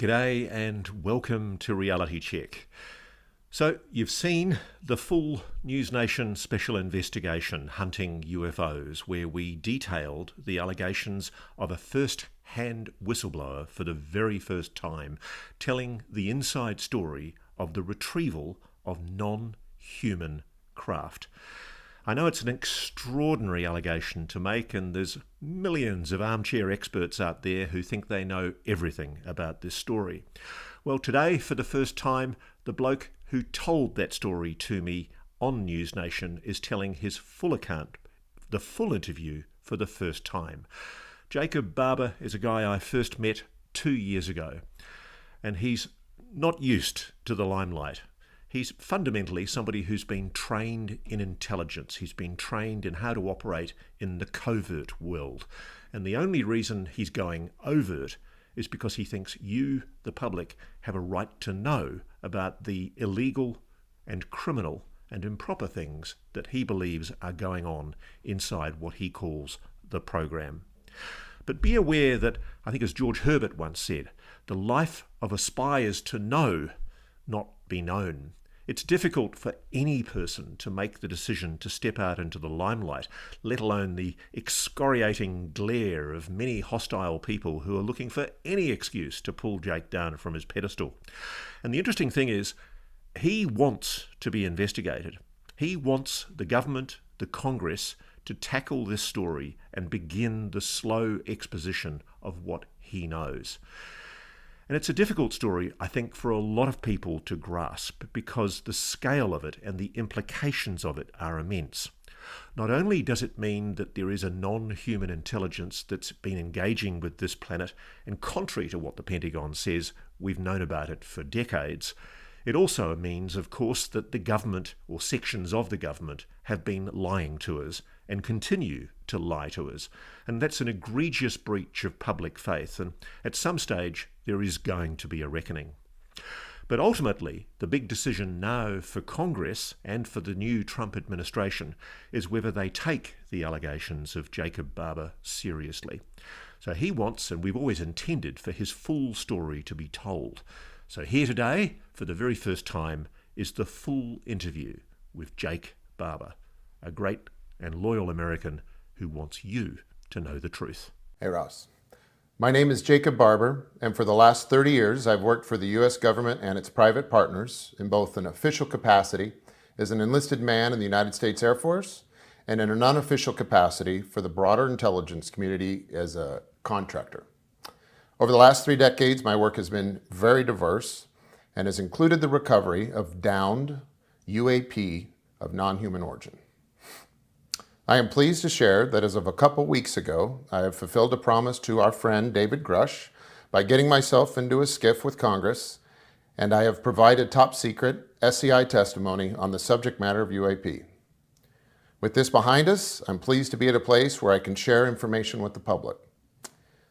G'day and welcome to Reality Check. So you've seen the full News Nation special investigation hunting UFOs, where we detailed the allegations of a first-hand whistleblower for the very first time, telling the inside story of the retrieval of non-human craft. I know it's an extraordinary allegation to make, and there's millions of armchair experts out there who think they know everything about this story. Well, today, for the first time, the bloke who told that story to me on News Nation is telling his full account, the full interview, for the first time. Jake Barber is a guy I first met 2 years ago, and he's not used to the limelight. He's fundamentally somebody who's been trained in intelligence. He's been trained in how to operate in the covert world. And the only reason he's going overt is because he thinks you, the public, have a right to know about the illegal and criminal and improper things that he believes are going on inside what he calls the program. But be aware that, I think as George Herbert once said, the life of a spy is to know, not be known. It's difficult for any person to make the decision to step out into the limelight, let alone the excoriating glare of many hostile people who are looking for any excuse to pull Jake down from his pedestal. And the interesting thing is, he wants to be investigated. He wants the government, the Congress, to tackle this story and begin the slow exposition of what he knows. And it's a difficult story, I think, for a lot of people to grasp because the scale of it and the implications of it are immense. Not only does it mean that there is a non-human intelligence that's been engaging with this planet, and contrary to what the Pentagon says, we've known about it for decades, it also means, of course, that the government or sections of the government have been lying to us and continue to lie to us. And that's an egregious breach of public faith. And at some stage, there is going to be a reckoning. But ultimately, the big decision now for Congress and for the new Trump administration is whether they take the allegations of Jake Barber seriously. So he wants, and we've always intended, for his full story to be told. So here today, for the very first time, is the full interview with Jake Barber, a great and loyal American who wants you to know the truth. Hey Ross. My name is Jake Barber, and for the last 30 years I've worked for the U.S. government and its private partners in both an official capacity as an enlisted man in the United States Air Force and in an unofficial capacity for the broader intelligence community as a contractor. Over the last 3 decades, my work has been very diverse and has included the recovery of downed UAP of non-human origin. I am pleased to share that as of a couple weeks ago, I have fulfilled a promise to our friend David Grush by getting myself into a skiff with Congress, and I have provided top secret SCI testimony on the subject matter of UAP. With this behind us, I'm pleased to be at a place where I can share information with the public.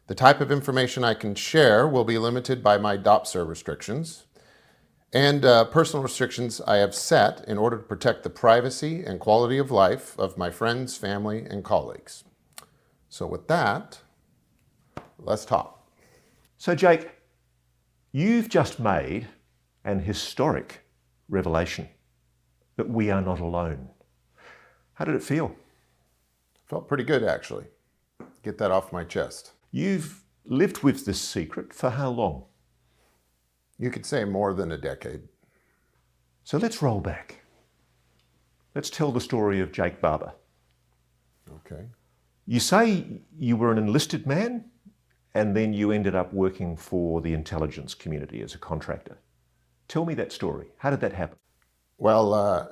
The type of information I can share will be limited by my DOPSR restrictions and personal restrictions I have set in order to protect the privacy and quality of life of my friends, family, and colleagues. So with that, let's talk. So Jake, you've just made an historic revelation that we are not alone. How did it feel? Felt pretty good, actually. Get that off my chest. You've lived with this secret for how long? You could say more than a decade. So let's roll back. Let's tell the story of Jake Barber. Okay. You say you were an enlisted man and then you ended up working for the intelligence community as a contractor. Tell me that story. How did that happen? Well,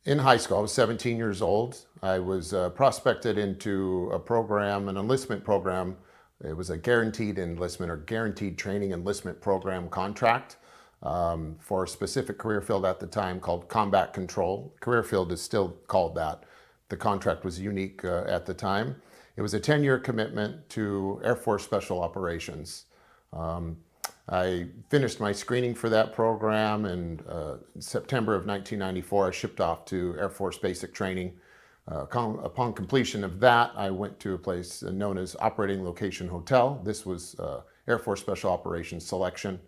in high school, I was 17 years old. I was prospected into a program, an enlistment program. It was a guaranteed enlistment or guaranteed training enlistment program contract for a specific career field at the time called combat control. Career field is still called that. The contract was unique at the time. It was a 10-year commitment to Air Force Special Operations. I finished my screening for that program, and in September of 1994, I shipped off to Air Force Basic Training. Upon completion of that, I went to a place known as Operating Location Hotel. This was Air Force Special Operations selection.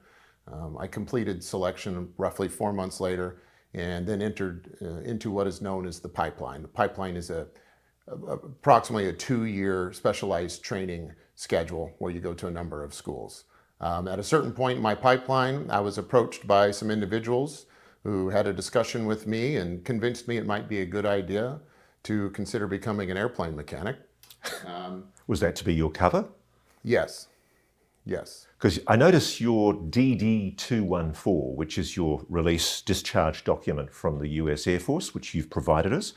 I completed selection roughly 4 months later and then entered into what is known as the pipeline. The pipeline is approximately a 2-year specialized training schedule where you go to a number of schools. At a certain point in my pipeline, I was approached by some individuals who had a discussion with me and convinced me it might be a good idea to consider becoming an airplane mechanic. Was that to be your cover? Yes. Yes. Because I notice your DD-214, which is your release discharge document from the US Air Force, which you've provided us,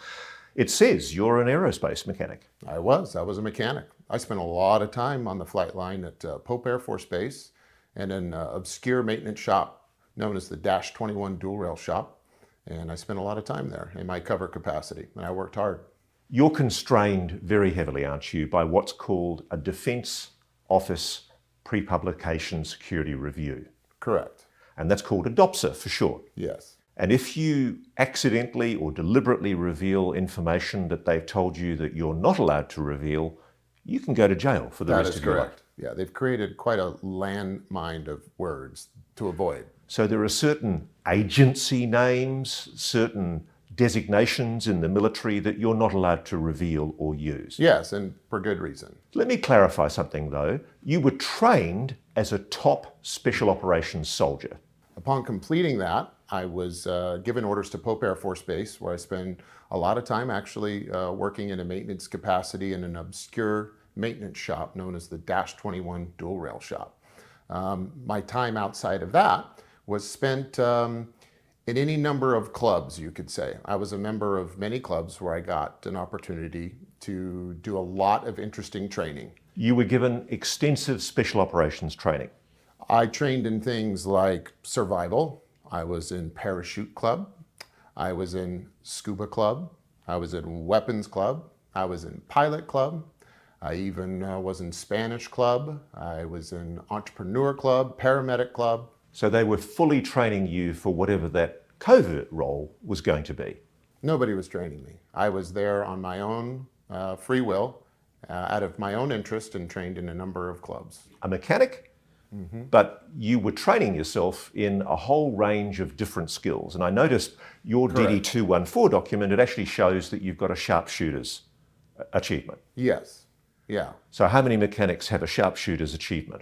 it says you're an aerospace mechanic. I was a mechanic. I spent a lot of time on the flight line at Pope Air Force Base and an obscure maintenance shop known as the Dash 21 dual rail shop. And I spent a lot of time there in my cover capacity, and I worked hard. You're constrained very heavily, aren't you, by what's called a Defence Office Pre-Publication Security Review. Correct. And that's called a DOPSR for short. Yes. And if you accidentally or deliberately reveal information that they've told you that you're not allowed to reveal, you can go to jail for the rest of your life. That is correct. Yeah, they've created quite a landmine of words to avoid. So there are certain agency names, certain designations in the military that you're not allowed to reveal or use. Yes, and for good reason. Let me clarify something though. You were trained as a top special operations soldier. Upon completing that, I was given orders to Pope Air Force Base, where I spent a lot of time actually working in a maintenance capacity in an obscure maintenance shop known as the Dash 21 dual rail shop. My time outside of that was spent in any number of clubs, you could say. I was a member of many clubs where I got an opportunity to do a lot of interesting training. You were given extensive special operations training. I trained in things like survival. I was in parachute club. I was in scuba club. I was in weapons club. I was in pilot club. I even was in Spanish club. I was in entrepreneur club, paramedic club. So they were fully training you for whatever that covert role was going to be. Nobody was training me. I was there on my own free will, out of my own interest, and trained in a number of clubs. A mechanic, but you were training yourself in a whole range of different skills. And I noticed your DD-214 document, it actually shows that you've got a sharpshooter's achievement. Yes, yeah. So how many mechanics have a sharpshooter's achievement?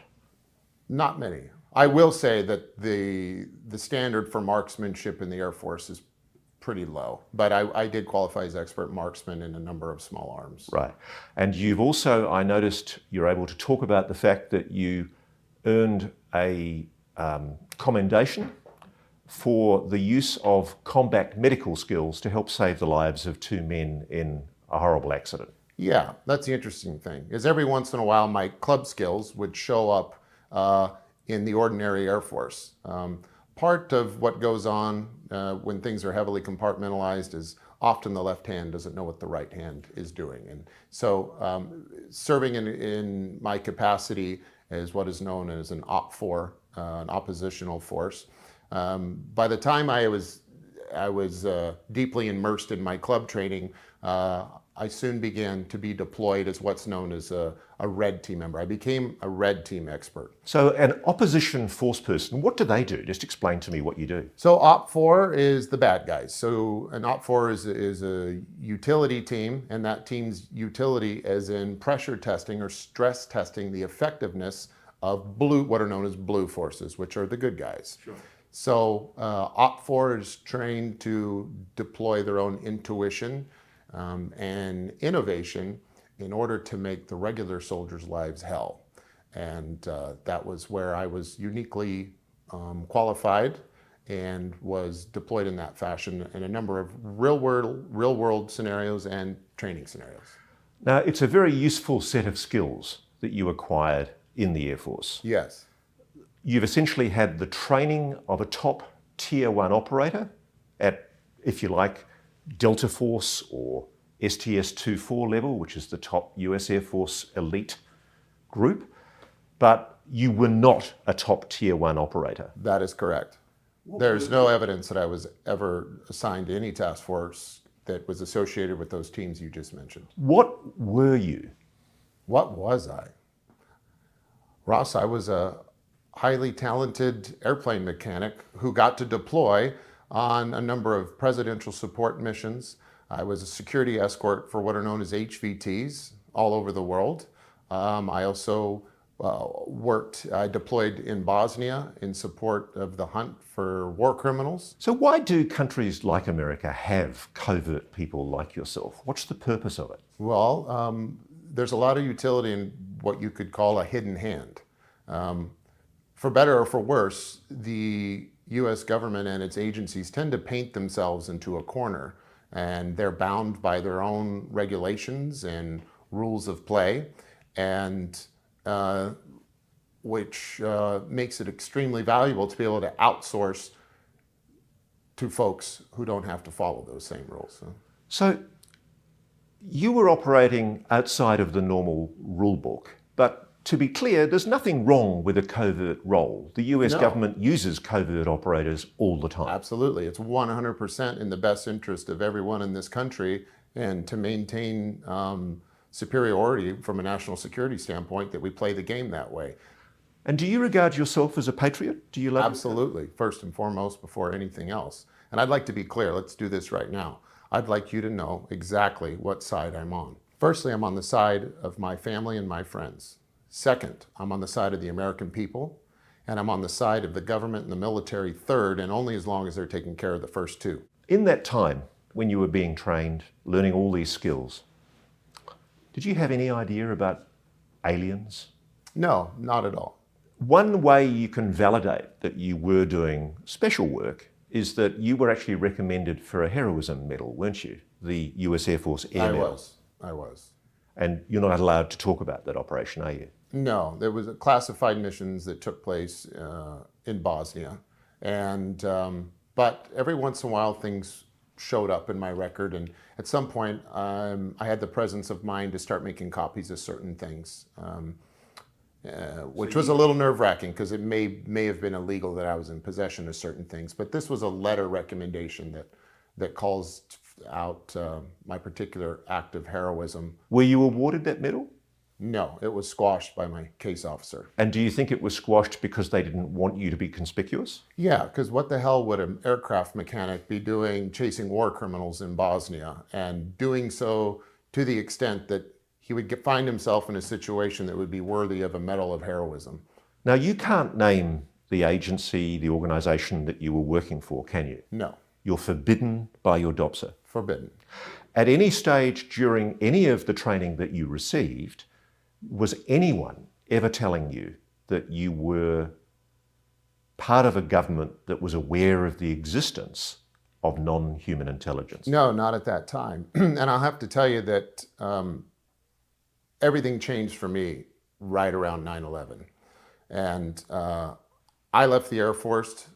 Not many. I will say that the standard for marksmanship in the Air Force is pretty low, but I did qualify as expert marksman in a number of small arms. Right. And you've also, I noticed, you're able to talk about the fact that you earned a commendation for the use of combat medical skills to help save the lives of 2 men in a horrible accident. Yeah, that's the interesting thing, is every once in a while my club skills would show up in the ordinary Air Force. Part of what goes on when things are heavily compartmentalized is often the left hand doesn't know what the right hand is doing. And so serving in my capacity as what is known as an OPFOR, an oppositional force, by the time I was deeply immersed in my club training, I soon began to be deployed as what's known as a red team member. I became a red team expert. So an opposition force person, what do they do? Just explain to me what you do. So OPFOR is the bad guys. So an OPFOR is a utility team, and that team's utility as in pressure testing or stress testing the effectiveness of what are known as blue forces, which are the good guys. Sure. So OPFOR is trained to deploy their own intuition and innovation in order to make the regular soldiers' lives hell. And that was where I was uniquely qualified and was deployed in that fashion in a number of real world scenarios and training scenarios. Now, it's a very useful set of skills that you acquired in the Air Force. Yes. You've essentially had the training of a top tier 1 operator at, if you like, Delta Force or STS-24 level, which is the top US Air Force elite group, but you were not a top tier 1 operator. That is correct. There's no evidence that I was ever assigned to any task force that was associated with those teams you just mentioned. What were you? What was I? Ross, I was a highly talented airplane mechanic who got to deploy on a number of presidential support missions. I was a security escort for what are known as HVTs all over the world. I also I deployed in Bosnia in support of the hunt for war criminals. So why do countries like America have covert people like yourself? What's the purpose of it? Well, there's a lot of utility in what you could call a hidden hand. For better or for worse, the US government and its agencies tend to paint themselves into a corner, and they're bound by their own regulations and rules of play, and which makes it extremely valuable to be able to outsource to folks who don't have to follow those same rules. So you were operating outside of the normal rule book, but to be clear, there's nothing wrong with a covert role. The US government uses covert operators all the time. Absolutely. It's 100% in the best interest of everyone in this country, and to maintain superiority from a national security standpoint, that we play the game that way. And do you regard yourself as a patriot? Do you love Absolutely, first and foremost, before anything else. And I'd like to be clear, let's do this right now. I'd like you to know exactly what side I'm on. Firstly, I'm on the side of my family and my friends. Second, I'm on the side of the American people, and I'm on the side of the government and the military third, and only as long as they're taking care of the first two. In that time, when you were being trained, learning all these skills, did you have any idea about aliens? No, not at all. One way you can validate that you were doing special work is that you were actually recommended for a heroism medal, weren't you? The US Air Force Air Medal. I was. And you're not allowed to talk about that operation, are you? No, there was classified missions that took place in Bosnia. And, but every once in a while things showed up in my record, and at some point I had the presence of mind to start making copies of certain things, which was a little nerve-wracking because it may have been illegal that I was in possession of certain things. But this was a letter recommendation that calls out my particular act of heroism. Were you awarded that medal? No, it was squashed by my case officer. And do you think it was squashed because they didn't want you to be conspicuous? Yeah, because what the hell would an aircraft mechanic be doing chasing war criminals in Bosnia, and doing so to the extent that he would find himself in a situation that would be worthy of a medal of heroism? Now, you can't name the agency, the organization that you were working for, can you? No. You're forbidden by your DOPSR. Forbidden. At any stage during any of the training that you received, was anyone ever telling you that you were part of a government that was aware of the existence of non-human intelligence? No, not at that time. And I'll have to tell you that everything changed for me right around 9/11. And I left the Air Force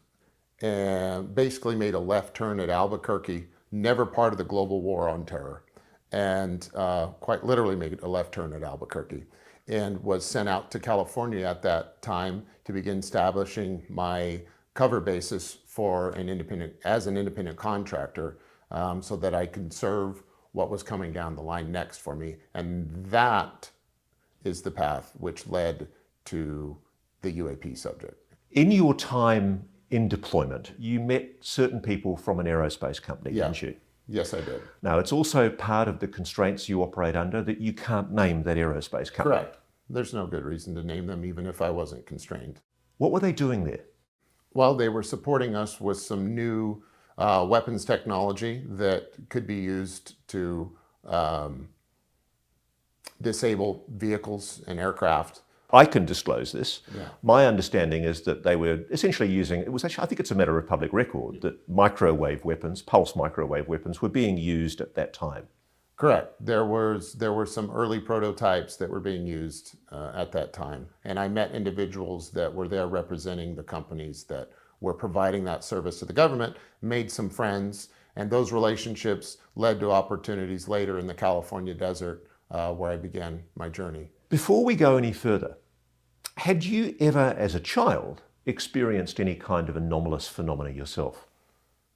and basically made a left turn at Albuquerque, never part of the global war on terror, and quite literally made a left turn at Albuquerque, and was sent out to California at that time to begin establishing my cover basis for an independent contractor, so that I could serve what was coming down the line next for me. And that is the path which led to the UAP subject. In your time in deployment, you met certain people from an aerospace company, didn't you? Yes, I did. Now, it's also part of the constraints you operate under that you can't name that aerospace company. Correct. There's no good reason to name them, even if I wasn't constrained. What were they doing there? Well, they were supporting us with some new weapons technology that could be used to disable vehicles and aircraft. I can disclose this. Yeah. My understanding is that they were essentially using, I think it's a matter of public record, that microwave weapons, pulse microwave weapons, were being used at that time. Correct. There were some early prototypes that were being used at that time. And I met individuals that were there representing the companies that were providing that service to the government, made some friends, and those relationships led to opportunities later in the California desert where I began my journey. Before we go any further, had you ever, as a child, experienced any kind of anomalous phenomena yourself?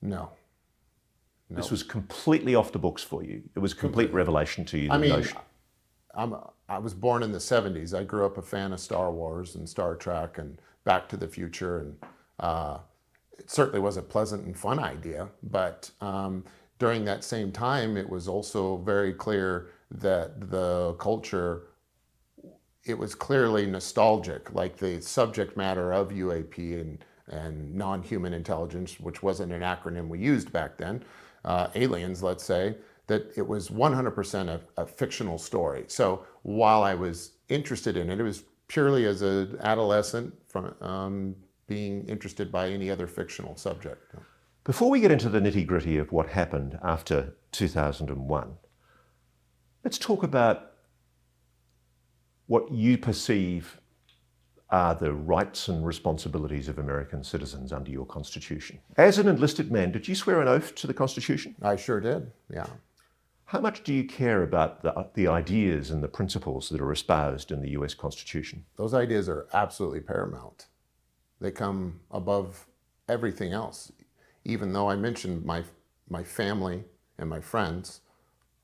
No. This was completely off the books for you. It was a complete revelation to you, the notion. I was born in the 70s. I grew up a fan of Star Wars and Star Trek and Back to the Future, and it certainly was a pleasant and fun idea. But during that same time, it was also very clear that the culture, it was clearly nostalgic, like the subject matter of UAP and non-human intelligence, which wasn't an acronym we used back then, aliens, let's say, that it was 100% a fictional story. So while I was interested in it, it was purely as an adolescent from being interested by any other fictional subject. Before we get into the nitty-gritty of what happened after 2001, let's talk about what you perceive are the rights and responsibilities of American citizens under your Constitution. As an enlisted man, did you swear an oath to the Constitution? I sure did, yeah. How much do you care about the ideas and the principles that are espoused in the US Constitution? Those ideas are absolutely paramount. They come above everything else. Even though I mentioned my family and my friends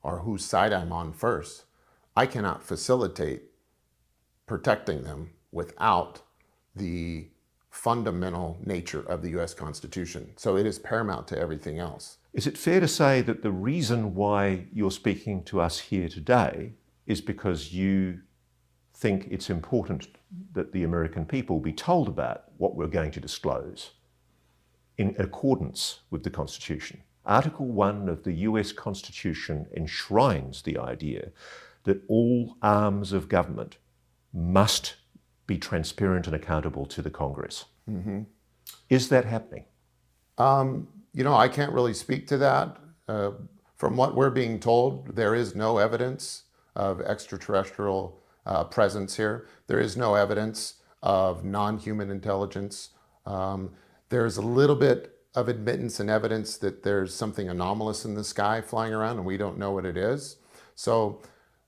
are whose side I'm on first, I cannot facilitate protecting them without the fundamental nature of the US Constitution. So it is paramount to everything else. Is it fair to say that the reason why you're speaking to us here today is because you think it's important that the American people be told about what we're going to disclose in accordance with the Constitution? Article 1 of the US Constitution enshrines the idea that all arms of government must be transparent and accountable to the Congress. Mm-hmm. Is that happening? I can't really speak to that. From what we're being told, there is no evidence of extraterrestrial presence here. There is no evidence of non-human intelligence. There's a little bit of admittance and evidence that there's something anomalous in the sky flying around and we don't know what it is. So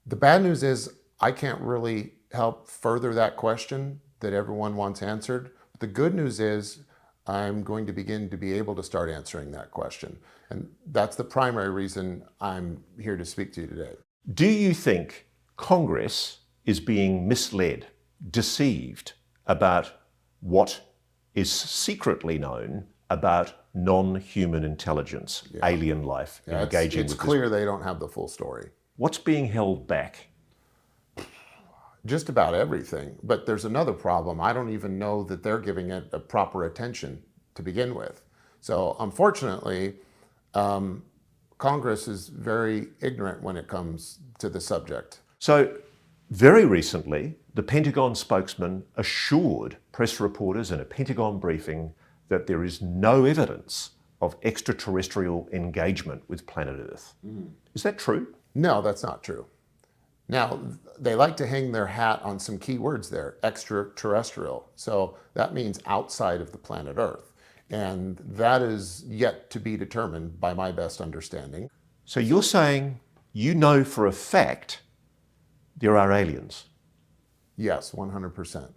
the bad news is I can't really help further that question that everyone wants answered. The good news is I'm going to begin to be able to start answering that question. And that's the primary reason I'm here to speak to you today. Do you think Congress is being misled, deceived about what is secretly known about non-human intelligence, alien life, engaging with it's clear they don't have the full story. What's being held back? Just about everything. But there's another problem. I don't even know that they're giving it a proper attention to begin with. So unfortunately, Congress is very ignorant when it comes to the subject. So very recently, the Pentagon spokesman assured press reporters in a Pentagon briefing that there is no evidence of extraterrestrial engagement with planet Earth. Is that true? No, that's not true. Now, they like to hang their hat on some key words there, extraterrestrial. So that means outside of the planet Earth. And that is yet to be determined by my best understanding. So you're saying you know for a fact there are aliens? Yes, 100%.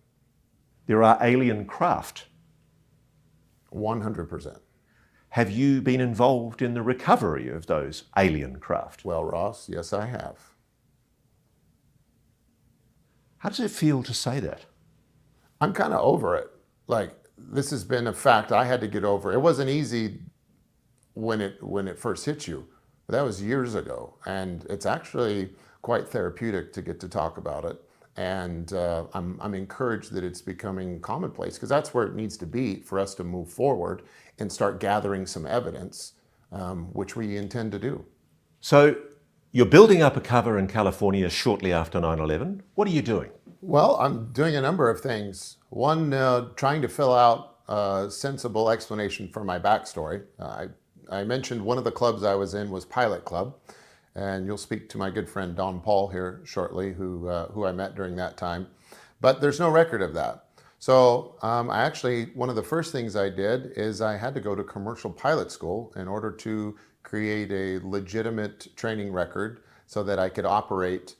There are alien craft? 100%. Have you been involved in the recovery of those alien craft? Well, Ross, yes, I have. How does it feel to say that? I'm kind of over it. Like, this has been a fact I had to get over. It wasn't easy when it first hit you. That was years ago. And it's actually quite therapeutic to get to talk about it. And I'm encouraged that it's becoming commonplace, because that's where it needs to be for us to move forward and start gathering some evidence, which we intend to do. So you're building up a cover in California shortly after 9/11. What are you doing? Well, I'm doing a number of things. One, trying to fill out a sensible explanation for my backstory. I mentioned one of the clubs I was in was Pilot Club, and you'll speak to my good friend Don Paul here shortly, who I met during that time. But there's no record of that. So one of the first things I did is I had to go to commercial pilot school in order to create a legitimate training record so that I could operate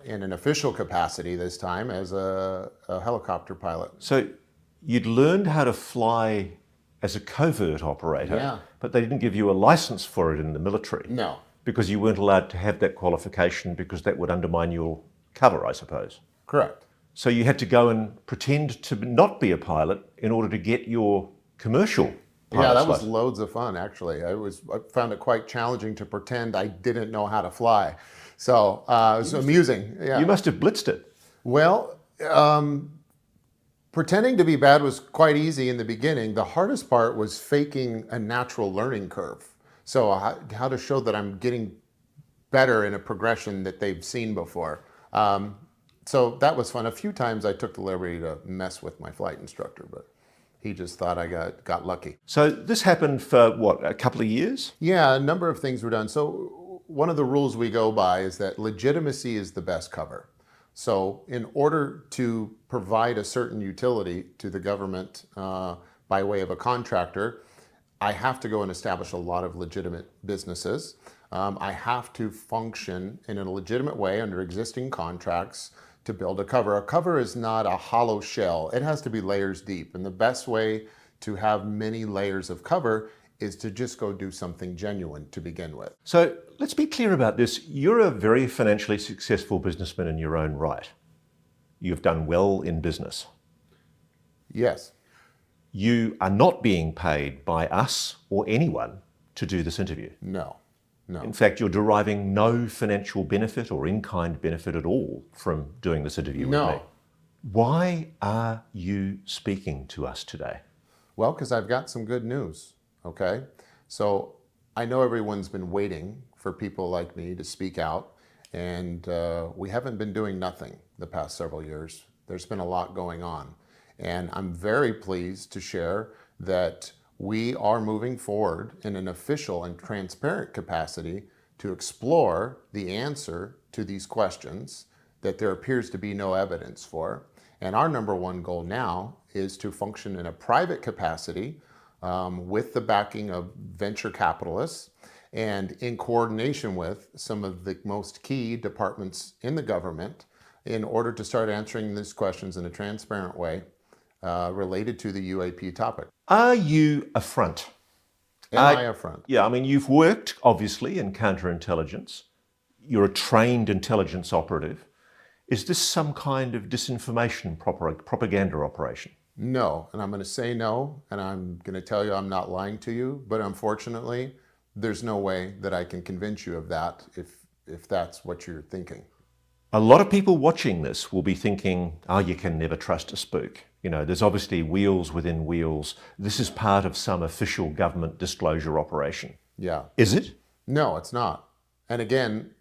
in an official capacity this time as a helicopter pilot. So you'd learned how to fly as a covert operator, but they didn't give you a license for it in the military. No. Because you weren't allowed to have that qualification because that would undermine your cover, I suppose. Correct. So you had to go and pretend to not be a pilot in order to get your commercial pilot's Yeah, that was license. loads of fun, actually. I found it quite challenging to pretend I didn't know how to fly. So it was amusing. Yeah. You must have blitzed it. Well, pretending to be bad was quite easy in the beginning. The hardest part was faking a natural learning curve. So how to show that I'm getting better in a progression that they've seen before. So that was fun. A few times I took the liberty to mess with my flight instructor, but he just thought I got lucky. So this happened for, what, a couple of years? Yeah, a number of things were done. So one of the rules we go by is that legitimacy is the best cover. So in order to provide a certain utility to the government by way of a contractor, I have to go and establish a lot of legitimate businesses. I have to function in a legitimate way under existing contracts to build a cover. A cover is not a hollow shell. It has to be layers deep. And the best way to have many layers of cover is to just go do something genuine to begin with. So let's be clear about this. You're a very financially successful businessman in your own right. You've done well in business. Yes. You are not being paid by us or anyone to do this interview. No. No. In fact, you're deriving no financial benefit or in-kind benefit at all from doing this interview with me. Why are you speaking to us today? Well, because I've got some good news, okay? So I know everyone's been waiting for people like me to speak out, and we haven't been doing nothing the past several years. There's been a lot going on, and I'm very pleased to share that we are moving forward in an official and transparent capacity to explore the answer to these questions that there appears to be no evidence for. And our number one goal now is to function in a private capacity with the backing of venture capitalists and in coordination with some of the most key departments in the government in order to start answering these questions in a transparent way related to the UAP topic. Are you a front? Am I a front? Yeah, I mean, you've worked, obviously, in counterintelligence. You're a trained intelligence operative. Is this some kind of disinformation propaganda operation? No, and I'm going to say no, and I'm going to tell you I'm not lying to you, but unfortunately, there's no way that I can convince you of that if that's what you're thinking. A lot of people watching this will be thinking, oh, you can never trust a spook. You know, there's obviously wheels within wheels. This is part of some official government disclosure operation. Yeah. Is it? No, it's not. And again,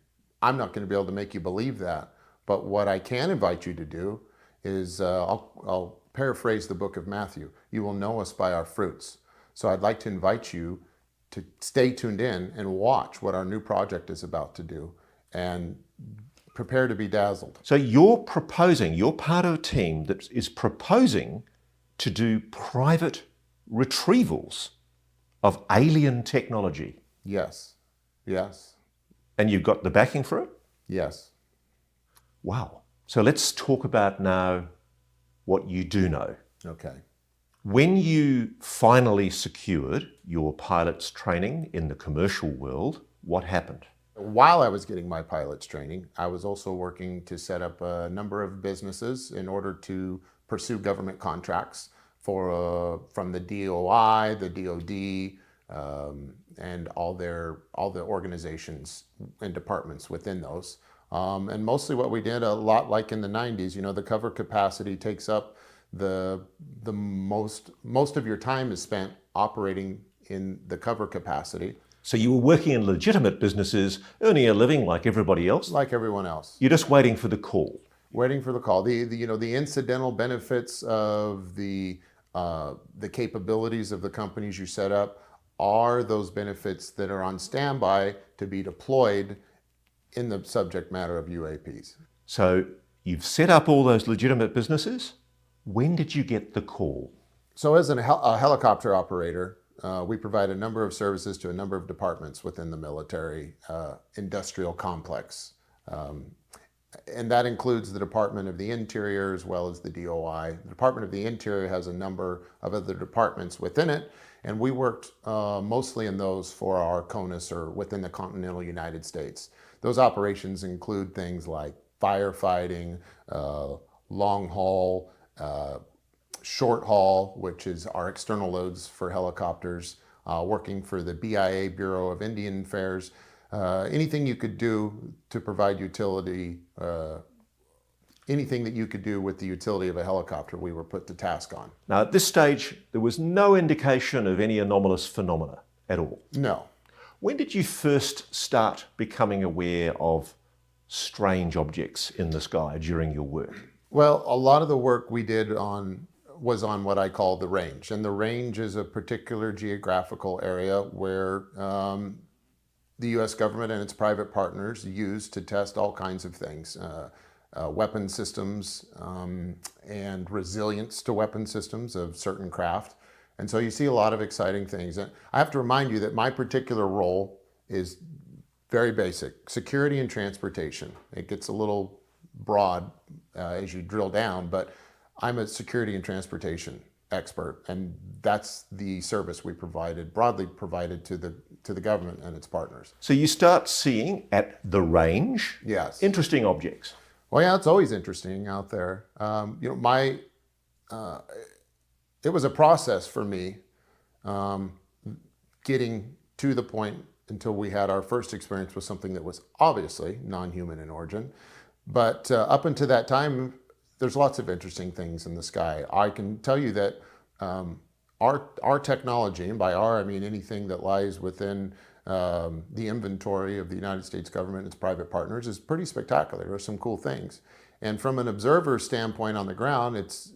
I'm not going to be able to make you believe that. But what I can invite you to do is, I'll paraphrase the book of Matthew. You will know us by our fruits. So I'd like to invite you to stay tuned in and watch what our new project is about to do and prepare to be dazzled. So you're part of a team that is proposing to do private retrievals of alien technology. Yes. Yes. And you've got the backing for it? Yes. Wow. So let's talk about now what you do know. Okay. When you finally secured your pilot's training in the commercial world, what happened? While I was getting my pilot's training, I was also working to set up a number of businesses in order to pursue government contracts from the DOI, the DOD, and all the organizations and departments within those. And mostly what we did, a lot like in the 90s, the cover capacity takes up the most of your time is spent operating in the cover capacity. So you were working in legitimate businesses, earning a living like everybody else? Like everyone else. You're just waiting for the call. Waiting for the call. The incidental benefits of the capabilities of the companies you set up are those benefits that are on standby to be deployed in the subject matter of UAPs. So you've set up all those legitimate businesses. When did you get the call? So as a helicopter operator, we provide a number of services to a number of departments within the military industrial complex. And that includes the Department of the Interior as well as the DOI. The Department of the Interior has a number of other departments within it, and we worked mostly in those for our CONUS or within the continental United States. Those operations include things like firefighting, long haul, short haul, which is our external loads for helicopters, working for the BIA, Bureau of Indian Affairs. Anything you could do to provide utility, anything that you could do with the utility of a helicopter, we were put to task on. Now, at this stage, there was no indication of any anomalous phenomena at all. No. When did you first start becoming aware of strange objects in the sky during your work? Well, a lot of the work we did was on what I call the range. And the range is a particular geographical area where the U.S. government and its private partners use to test all kinds of things. Weapon systems and resilience to weapon systems of certain craft. And so you see a lot of exciting things. And I have to remind you that my particular role is very basic: security and transportation. It gets a little broad as you drill down, but I'm a security and transportation expert, and that's the service we broadly provided to the government and its partners. So you start seeing at the range, yes, interesting objects. Well, yeah, it's always interesting out there. It was a process for me getting to the point until we had our first experience with something that was obviously non-human in origin. But up until that time, there's lots of interesting things in the sky. I can tell you that our technology, and by our I mean anything that lies within the inventory of the United States government and its private partners, is pretty spectacular. There are some cool things. And from an observer standpoint on the ground, it's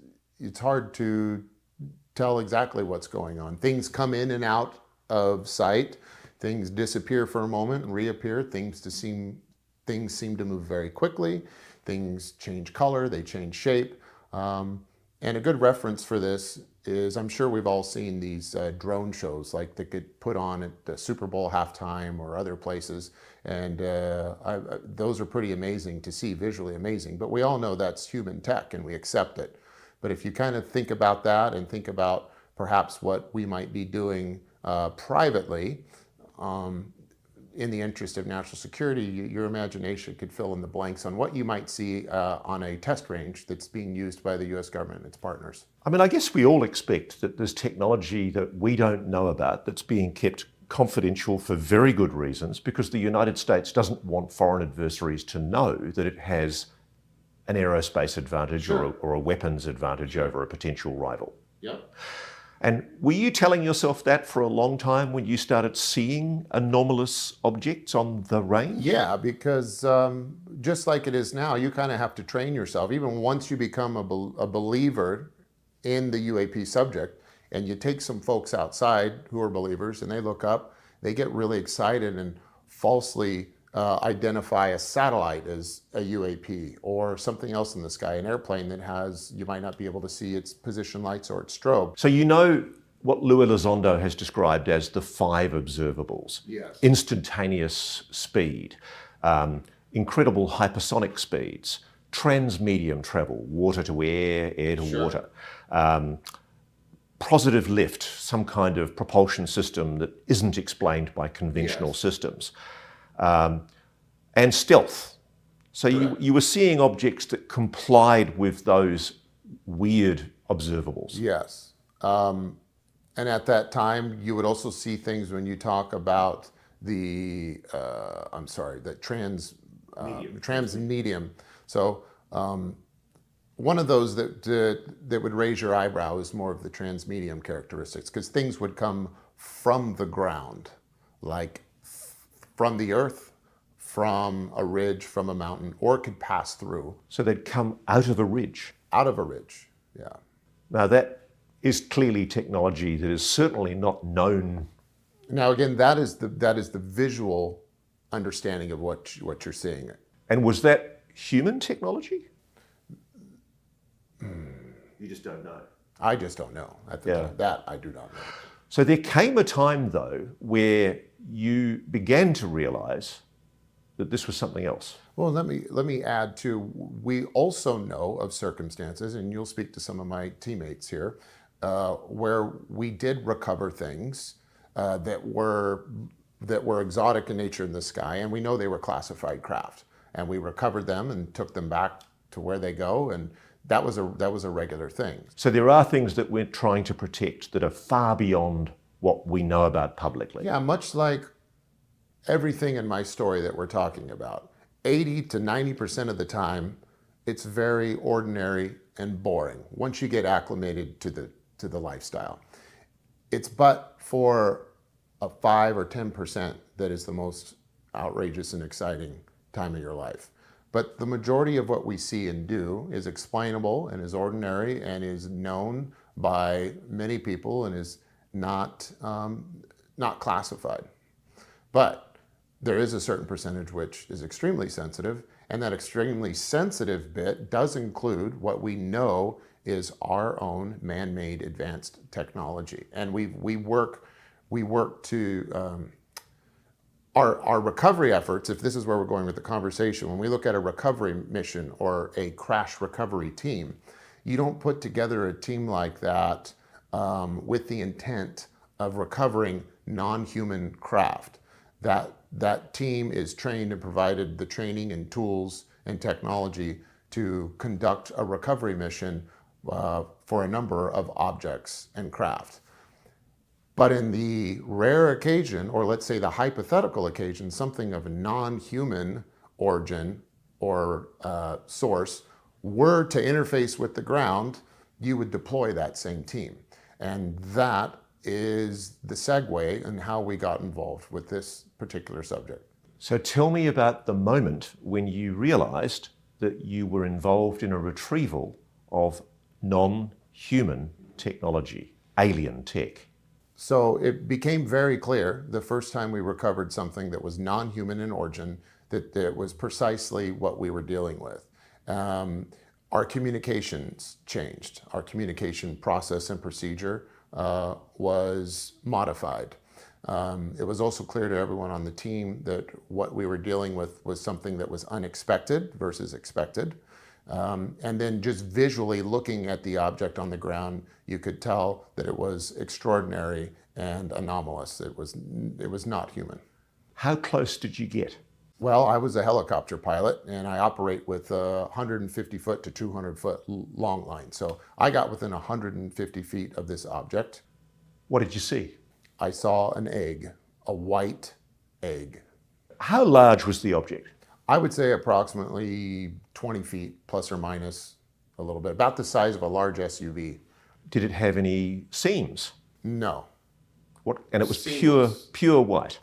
hard to tell exactly what's going on. Things come in and out of sight. Things disappear for a moment and reappear. Things seem to move very quickly. Things change color, they change shape. And a good reference for this is, I'm sure we've all seen these drone shows like that get put on at the Super Bowl halftime or other places. And those are pretty amazing to see, visually amazing. But we all know that's human tech and we accept it. But if you kind of think about that and think about perhaps what we might be doing privately, in the interest of national security, your imagination could fill in the blanks on what you might see on a test range that's being used by the U.S. government and its partners. I mean, I guess we all expect that there's technology that we don't know about that's being kept confidential for very good reasons, because the United States doesn't want foreign adversaries to know that it has an aerospace advantage, sure, or a weapons advantage over a potential rival. Yep. And were you telling yourself that for a long time when you started seeing anomalous objects on the range? Yeah, because just like it is now, you kind of have to train yourself. Even once you become a believer in the UAP subject, and you take some folks outside who are believers and they look up, they get really excited and falsely identify a satellite as a UAP or something else in the sky, an airplane that you might not be able to see its position lights or its strobe. So you know what Louis Elizondo has described as the 5 observables. Yes. Instantaneous speed, incredible hypersonic speeds, transmedium travel, water to air, air to sure, water, positive lift, some kind of propulsion system that isn't explained by conventional yes, systems. And stealth. So you were seeing objects that complied with those weird observables. Yes. And at that time, you would also see things when you talk about the transmedium. So one of those that would raise your eyebrow is more of the transmedium characteristics, because things would come from the ground, like from the earth, from a ridge, from a mountain, or could pass through. So they'd come out of a ridge. Out of a ridge, yeah. Now that is clearly technology that is certainly not known. Now again, that is the visual understanding of what you're seeing. And was that human technology? You just don't know. I just don't know at the time. That I do not know. So there came a time though where you began to realize that this was something else. Well, let me add too, we also know of circumstances, and you'll speak to some of my teammates here, where we did recover things that were exotic in nature in the sky, and we know they were classified craft. and we recovered them and took them back to where they go, and that was a regular thing. So there are things that we're trying to protect that are far beyond what we know about publicly. Yeah, much like everything in my story that we're talking about. 80 to 90% of the time, it's very ordinary and boring once you get acclimated to the lifestyle. It's but for a 5 or 10% that is the most outrageous and exciting time of your life. But the majority of what we see and do is explainable and is ordinary and is known by many people and is not classified. But there is a certain percentage which is extremely sensitive, and that extremely sensitive bit does include what we know is our own man-made advanced technology. And we work to our recovery efforts, if this is where we're going with the conversation, when we look at a recovery mission or a crash recovery team, you don't put together a team like that with the intent of recovering non-human craft. That team is trained and provided the training and tools and technology to conduct a recovery mission for a number of objects and craft. But in the rare occasion, or let's say the hypothetical occasion, something of a non-human origin or source were to interface with the ground, you would deploy that same team. And that is the segue in how we got involved with this particular subject. So tell me about the moment when you realized that you were involved in a retrieval of non-human technology, alien tech. So it became very clear the first time we recovered something that was non-human in origin, that it was precisely what we were dealing with. Our communications changed. Our communication process and procedure was modified. It was also clear to everyone on the team that what we were dealing with was something that was unexpected versus expected. And then just visually looking at the object on the ground, you could tell that it was extraordinary and anomalous. It was not human. How close did you get? Well, I was a helicopter pilot, and I operate with a 150 foot to 200 foot long line. So I got within 150 feet of this object. What did you see? I saw an egg, a white egg. How large was the object? I would say approximately 20 feet, plus or minus a little bit, about the size of a large SUV. Did it have any seams? No. What? And it was Seams. pure white.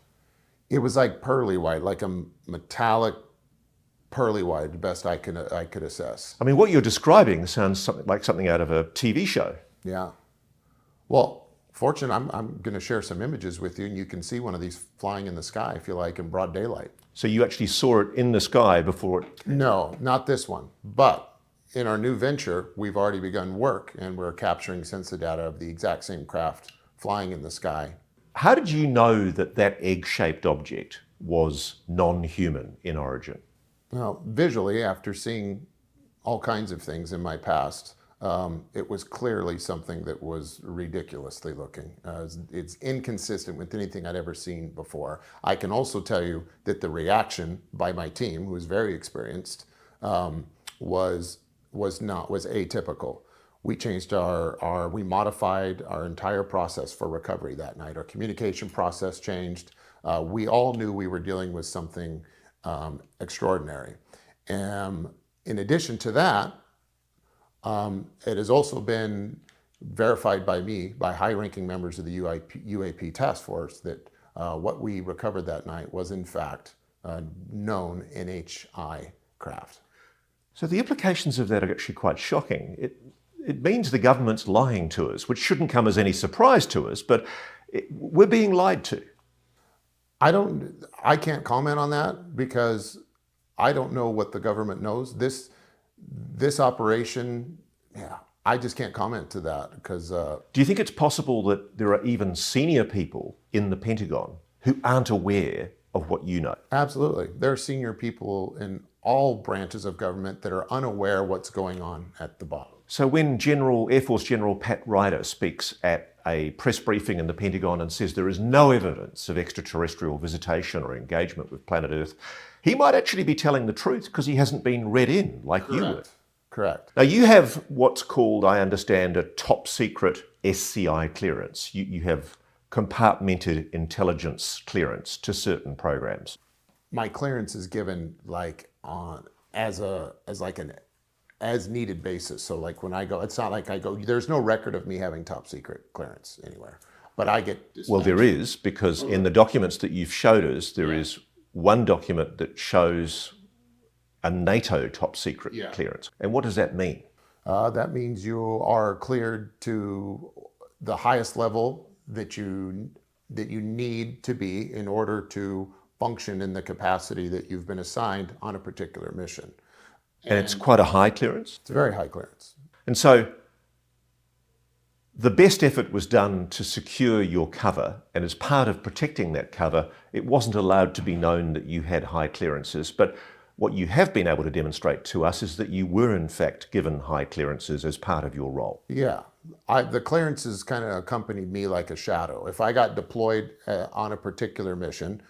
It was like pearly white, like a metallic pearly white, the best I could assess. I mean, what you're describing sounds like something out of a TV show. Yeah. Well, fortunately, I'm going to share some images with you, and you can see one of these flying in the sky, if you like, in broad daylight. So you actually saw it in the sky before it... No, not this one. But in our new venture, we've already begun work, and we're capturing sensor data of the exact same craft flying in the sky. How did you know that that egg-shaped object was non-human in origin? Well, visually, after seeing all kinds of things in my past, it was clearly something that was ridiculously looking. It's inconsistent with anything I'd ever seen before. I can also tell you that the reaction by my team, who was very experienced, was atypical. We changed we modified our entire process for recovery that night. Our communication process changed. We all knew we were dealing with something extraordinary. And in addition to that, it has also been verified by me, by high-ranking members of the UAP task force, that what we recovered that night was in fact known NHI craft. So the implications of that are actually quite shocking. It means the government's lying to us, which shouldn't come as any surprise to us, but we're being lied to. I can't comment on that because I don't know what the government knows. This operation, yeah, I just can't comment to that because... Do you think it's possible that there are even senior people in the Pentagon who aren't aware of what you know? Absolutely. There are senior people in all branches of government that are unaware what's going on at the bottom. So when Air Force General Pat Ryder speaks at a press briefing in the Pentagon and says there is no evidence of extraterrestrial visitation or engagement with planet Earth, he might actually be telling the truth because he hasn't been read in like you were. Correct. Now you have what's called, I understand, a top secret SCI clearance. You have compartmented intelligence clearance to certain programs. My clearance is given as needed basis. So like when I go, it's not like I go, there's no record of me having top secret clearance anywhere, but I get dispatched. Well, there is, because in the documents that you've showed us, there is one document that shows a NATO top secret clearance. And what does that mean? That means you are cleared to the highest level that you need to be in order to function in the capacity that you've been assigned on a particular mission. And it's quite a high clearance? It's a very high clearance. And so the best effort was done to secure your cover, and as part of protecting that cover, it wasn't allowed to be known that you had high clearances. But what you have been able to demonstrate to us is that you were in fact given high clearances as part of your role. Yeah, the clearances kind of accompanied me like a shadow. If I got deployed on a particular mission,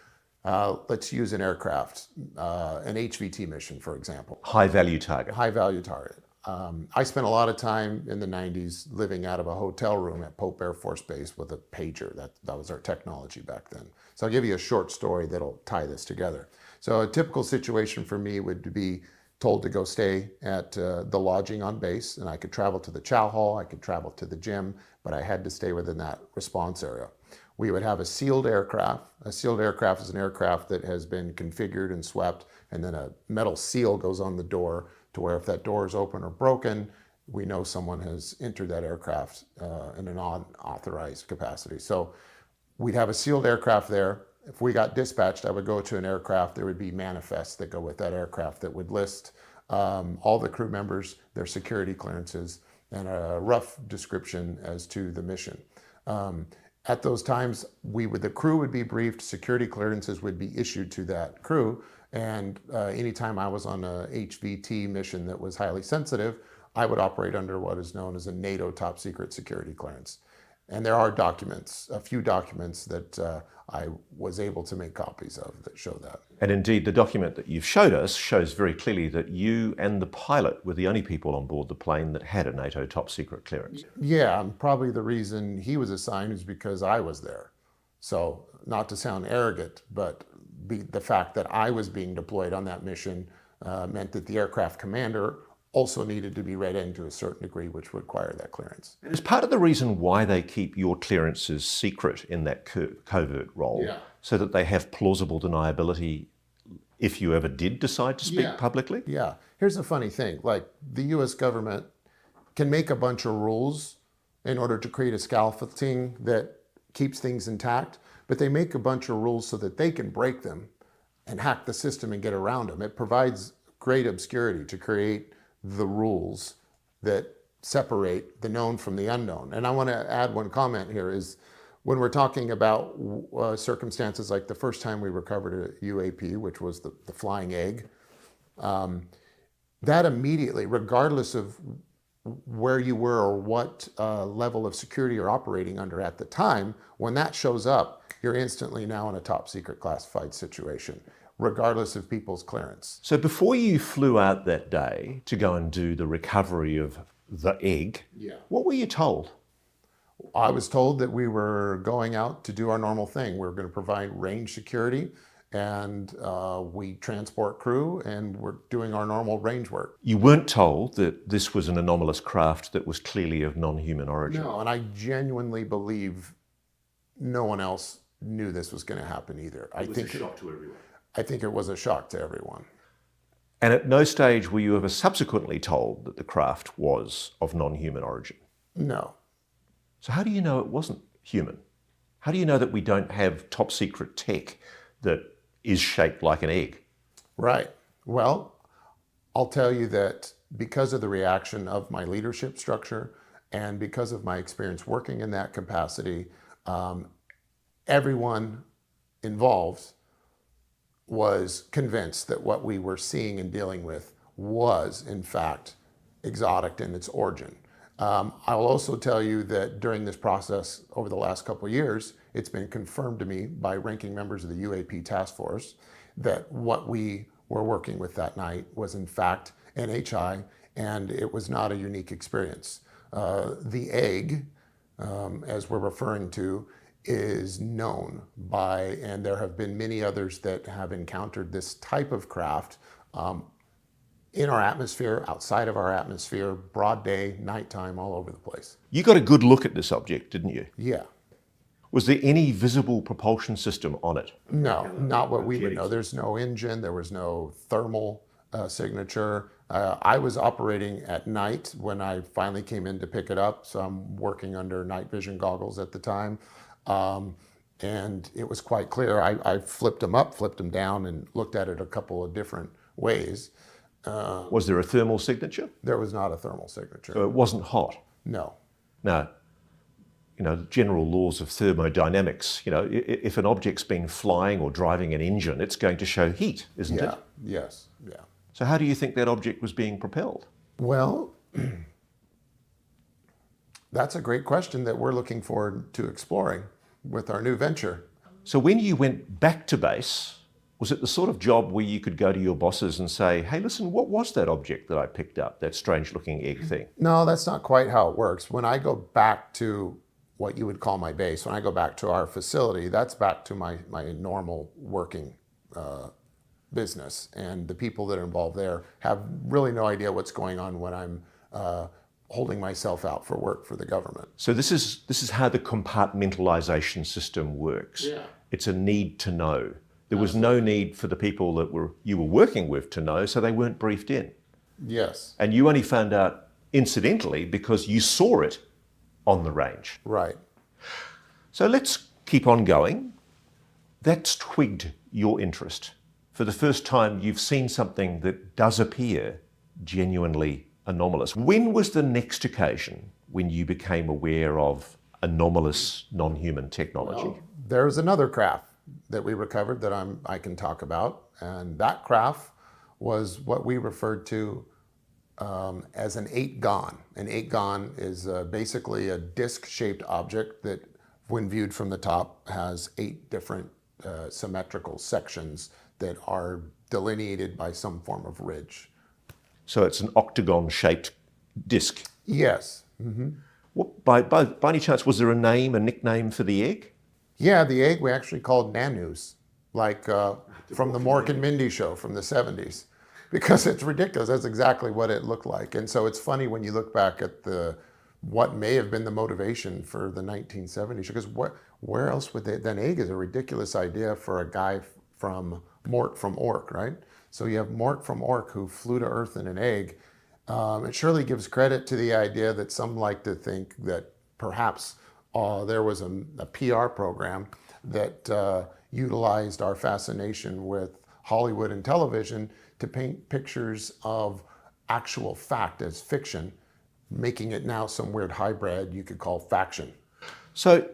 let's use an aircraft, an HVT mission, for example. High value target. High value target. I spent a lot of time in the 90s living out of a hotel room at Pope Air Force Base with a pager. That was our technology back then. So I'll give you a short story that'll tie this together. So a typical situation for me would be told to go stay at the lodging on base, and I could travel to the chow hall, I could travel to the gym, but I had to stay within that response area. We would have a sealed aircraft. A sealed aircraft is an aircraft that has been configured and swept, and then a metal seal goes on the door to where if that door is open or broken, we know someone has entered that aircraft in an unauthorized capacity. So we'd have a sealed aircraft there. If we got dispatched, I would go to an aircraft. There would be manifests that go with that aircraft that would list all the crew members, their security clearances, and a rough description as to the mission. At those times, the crew would be briefed, security clearances would be issued to that crew, and anytime I was on a HVT mission that was highly sensitive, I would operate under what is known as a NATO top secret security clearance. And there are documents, a few documents that I was able to make copies of that show that. And indeed, the document that you've showed us shows very clearly that you and the pilot were the only people on board the plane that had a NATO top secret clearance. Yeah, and probably the reason he was assigned is because I was there. So not to sound arrogant, but the fact that I was being deployed on that mission meant that the aircraft commander also needed to be read in to a certain degree, which would require that clearance. And is part of the reason why they keep your clearances secret in that covert role, so that they have plausible deniability if you ever did decide to speak publicly? Yeah. Here's the funny thing. Like, the US government can make a bunch of rules in order to create a scaffolding that keeps things intact, but they make a bunch of rules so that they can break them and hack the system and get around them. It provides great obscurity to create the rules that separate the known from the unknown. And I want to add one comment here is when we're talking about circumstances like the first time we recovered a UAP, which was the flying egg, that immediately, regardless of where you were or what level of security you're operating under at the time, when that shows up, you're instantly now in a top secret classified situation, regardless of people's clearance. So before you flew out that day to go and do the recovery of the egg, what were you told? I was told that we were going out to do our normal thing. We were going to provide range security, and we transport crew, and we're doing our normal range work. You weren't told that this was an anomalous craft that was clearly of non-human origin? No, and I genuinely believe no one else knew this was going to happen either. It was a shock to everyone. I think it was a shock to everyone. And at no stage were you ever subsequently told that the craft was of non-human origin? No. So how do you know it wasn't human? How do you know that we don't have top secret tech that is shaped like an egg? Right. Well, I'll tell you that because of the reaction of my leadership structure and because of my experience working in that capacity, everyone involved was convinced that what we were seeing and dealing with was, in fact, exotic in its origin. I'll also tell you that during this process over the last couple of years, it's been confirmed to me by ranking members of the UAP task force that what we were working with that night was in fact NHI, and it was not a unique experience. The egg, as we're referring to, is known by, and there have been many others that have encountered this type of craft in our atmosphere, outside of our atmosphere, broad day, nighttime, all over the place. You got a good look at this object, didn't you? Yeah. Was there any visible propulsion system on it? No, not what we would know. There's no engine, there was no thermal signature. I was operating at night when I finally came in to pick it up, so I'm working under night vision goggles at the time. And it was quite clear. I flipped them up, flipped them down, and looked at it a couple of different ways. Was there a thermal signature? There was not a thermal signature. So it wasn't hot? No. No. The general laws of thermodynamics, if an object's been flying or driving an engine, it's going to show heat, isn't it? Yes, yeah. So how do you think that object was being propelled? Well, that's a great question that we're looking forward to exploring with our new venture. So when you went back to base, was it the sort of job where you could go to your bosses and say, hey, listen, what was that object that I picked up, that strange-looking egg thing? No, that's not quite how it works. When I go back to what you would call my base, when I go back to our facility, that's back to my normal working business. And the people that are involved there have really no idea what's going on when I'm holding myself out for work for the government. So this is how the compartmentalization system works. Yeah. It's a need to know. There was no need for the people that you were working with to know, so they weren't briefed in. Yes. And you only found out incidentally because you saw it on the range. Right. So let's keep on going. That's twigged your interest. For the first time, you've seen something that does appear genuinely anomalous. When was the next occasion when you became aware of anomalous non-human technology? Well, there's another craft that we recovered that I can talk about, and that craft was what we referred to as an 8-gon. An 8-gon is basically a disc-shaped object that, when viewed from the top, has 8 different symmetrical sections that are delineated by some form of ridge. So it's an octagon-shaped disc? Yes. Mm-hmm. By any chance, was there a nickname for the egg? Yeah, the egg we actually called Nanus, like from the Mork and Mindy show from the 70s, because it's ridiculous. That's exactly what it looked like. And so it's funny when you look back at what may have been the motivation for the 1970s, because where else would an egg is a ridiculous idea for a guy from Mork from Ork, right? So you have Mork from Ork who flew to Earth in an egg. It surely gives credit to the idea that some like to think that perhaps there was a PR program that utilized our fascination with Hollywood and television to paint pictures of actual fact as fiction, making it now some weird hybrid you could call faction. So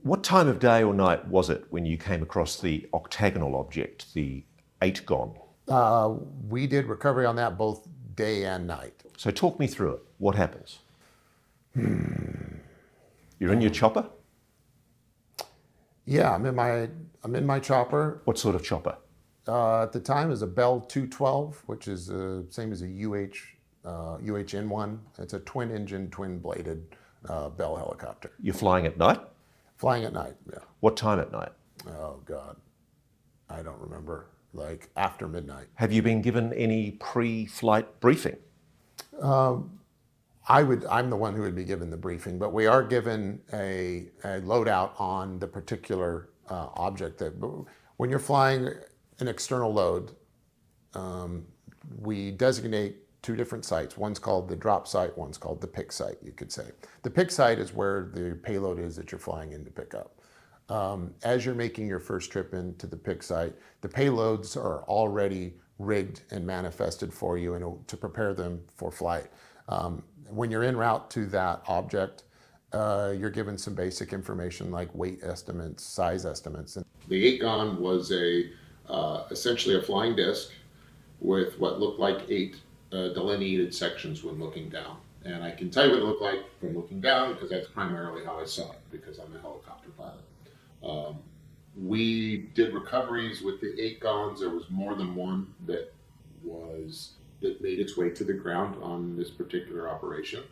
what time of day or night was it when you came across the octagonal object, the 8-gon? We did recovery on that both day and night. So talk me through it. What happens? You're in your chopper? Yeah, I'm in my chopper. What sort of chopper? At the time, it was a Bell 212, which is the same as a UHN1. It's a twin-engine, twin-bladed Bell helicopter. You're flying at night? Flying at night, yeah. What time at night? Oh, God. I don't remember. Like after midnight. Have you been given any pre-flight briefing? I'm the one who would be given the briefing, but we are given a loadout on the particular object. That when you're flying an external load, we designate 2 different sites. One's called the drop site, one's called the pick site, you could say. The pick site is where the payload is that you're flying in to pick up. As you're making your first trip into the pick site, the payloads are already rigged and manifested for you to prepare them for flight. When you're en route to that object, you're given some basic information like weight estimates, size estimates. And the 8-gon was essentially a flying disc with what looked like 8 delineated sections when looking down. And I can tell you what it looked like from looking down because that's primarily how I saw it because I'm a helicopter pilot. We did recoveries with the 8 guns. There was more than one that made its way to the ground on this particular operation.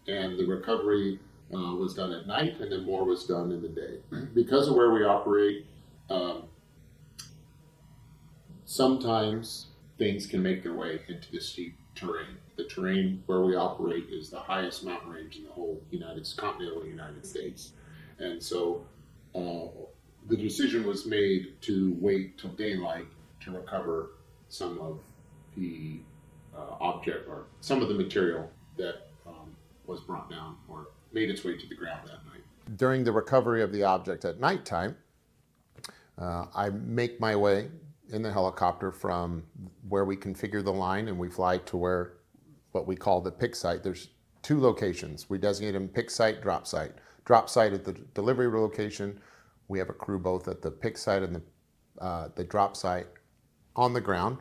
And the recovery was done at night, and then more was done in the day. Because of where we operate, sometimes things can make their way into the steep terrain. The terrain where we operate is the highest mountain range in the whole continental United States. And so the decision was made to wait till daylight to recover some of the object or some of the material that was brought down or made its way to the ground that night. During the recovery of the object at nighttime, I make my way in the helicopter from where we configure the line and we fly to what we call the pick site. There's 2 locations. We designate them pick site, drop site. Drop site at the delivery location. We have a crew both at the pick site and the drop site on the ground.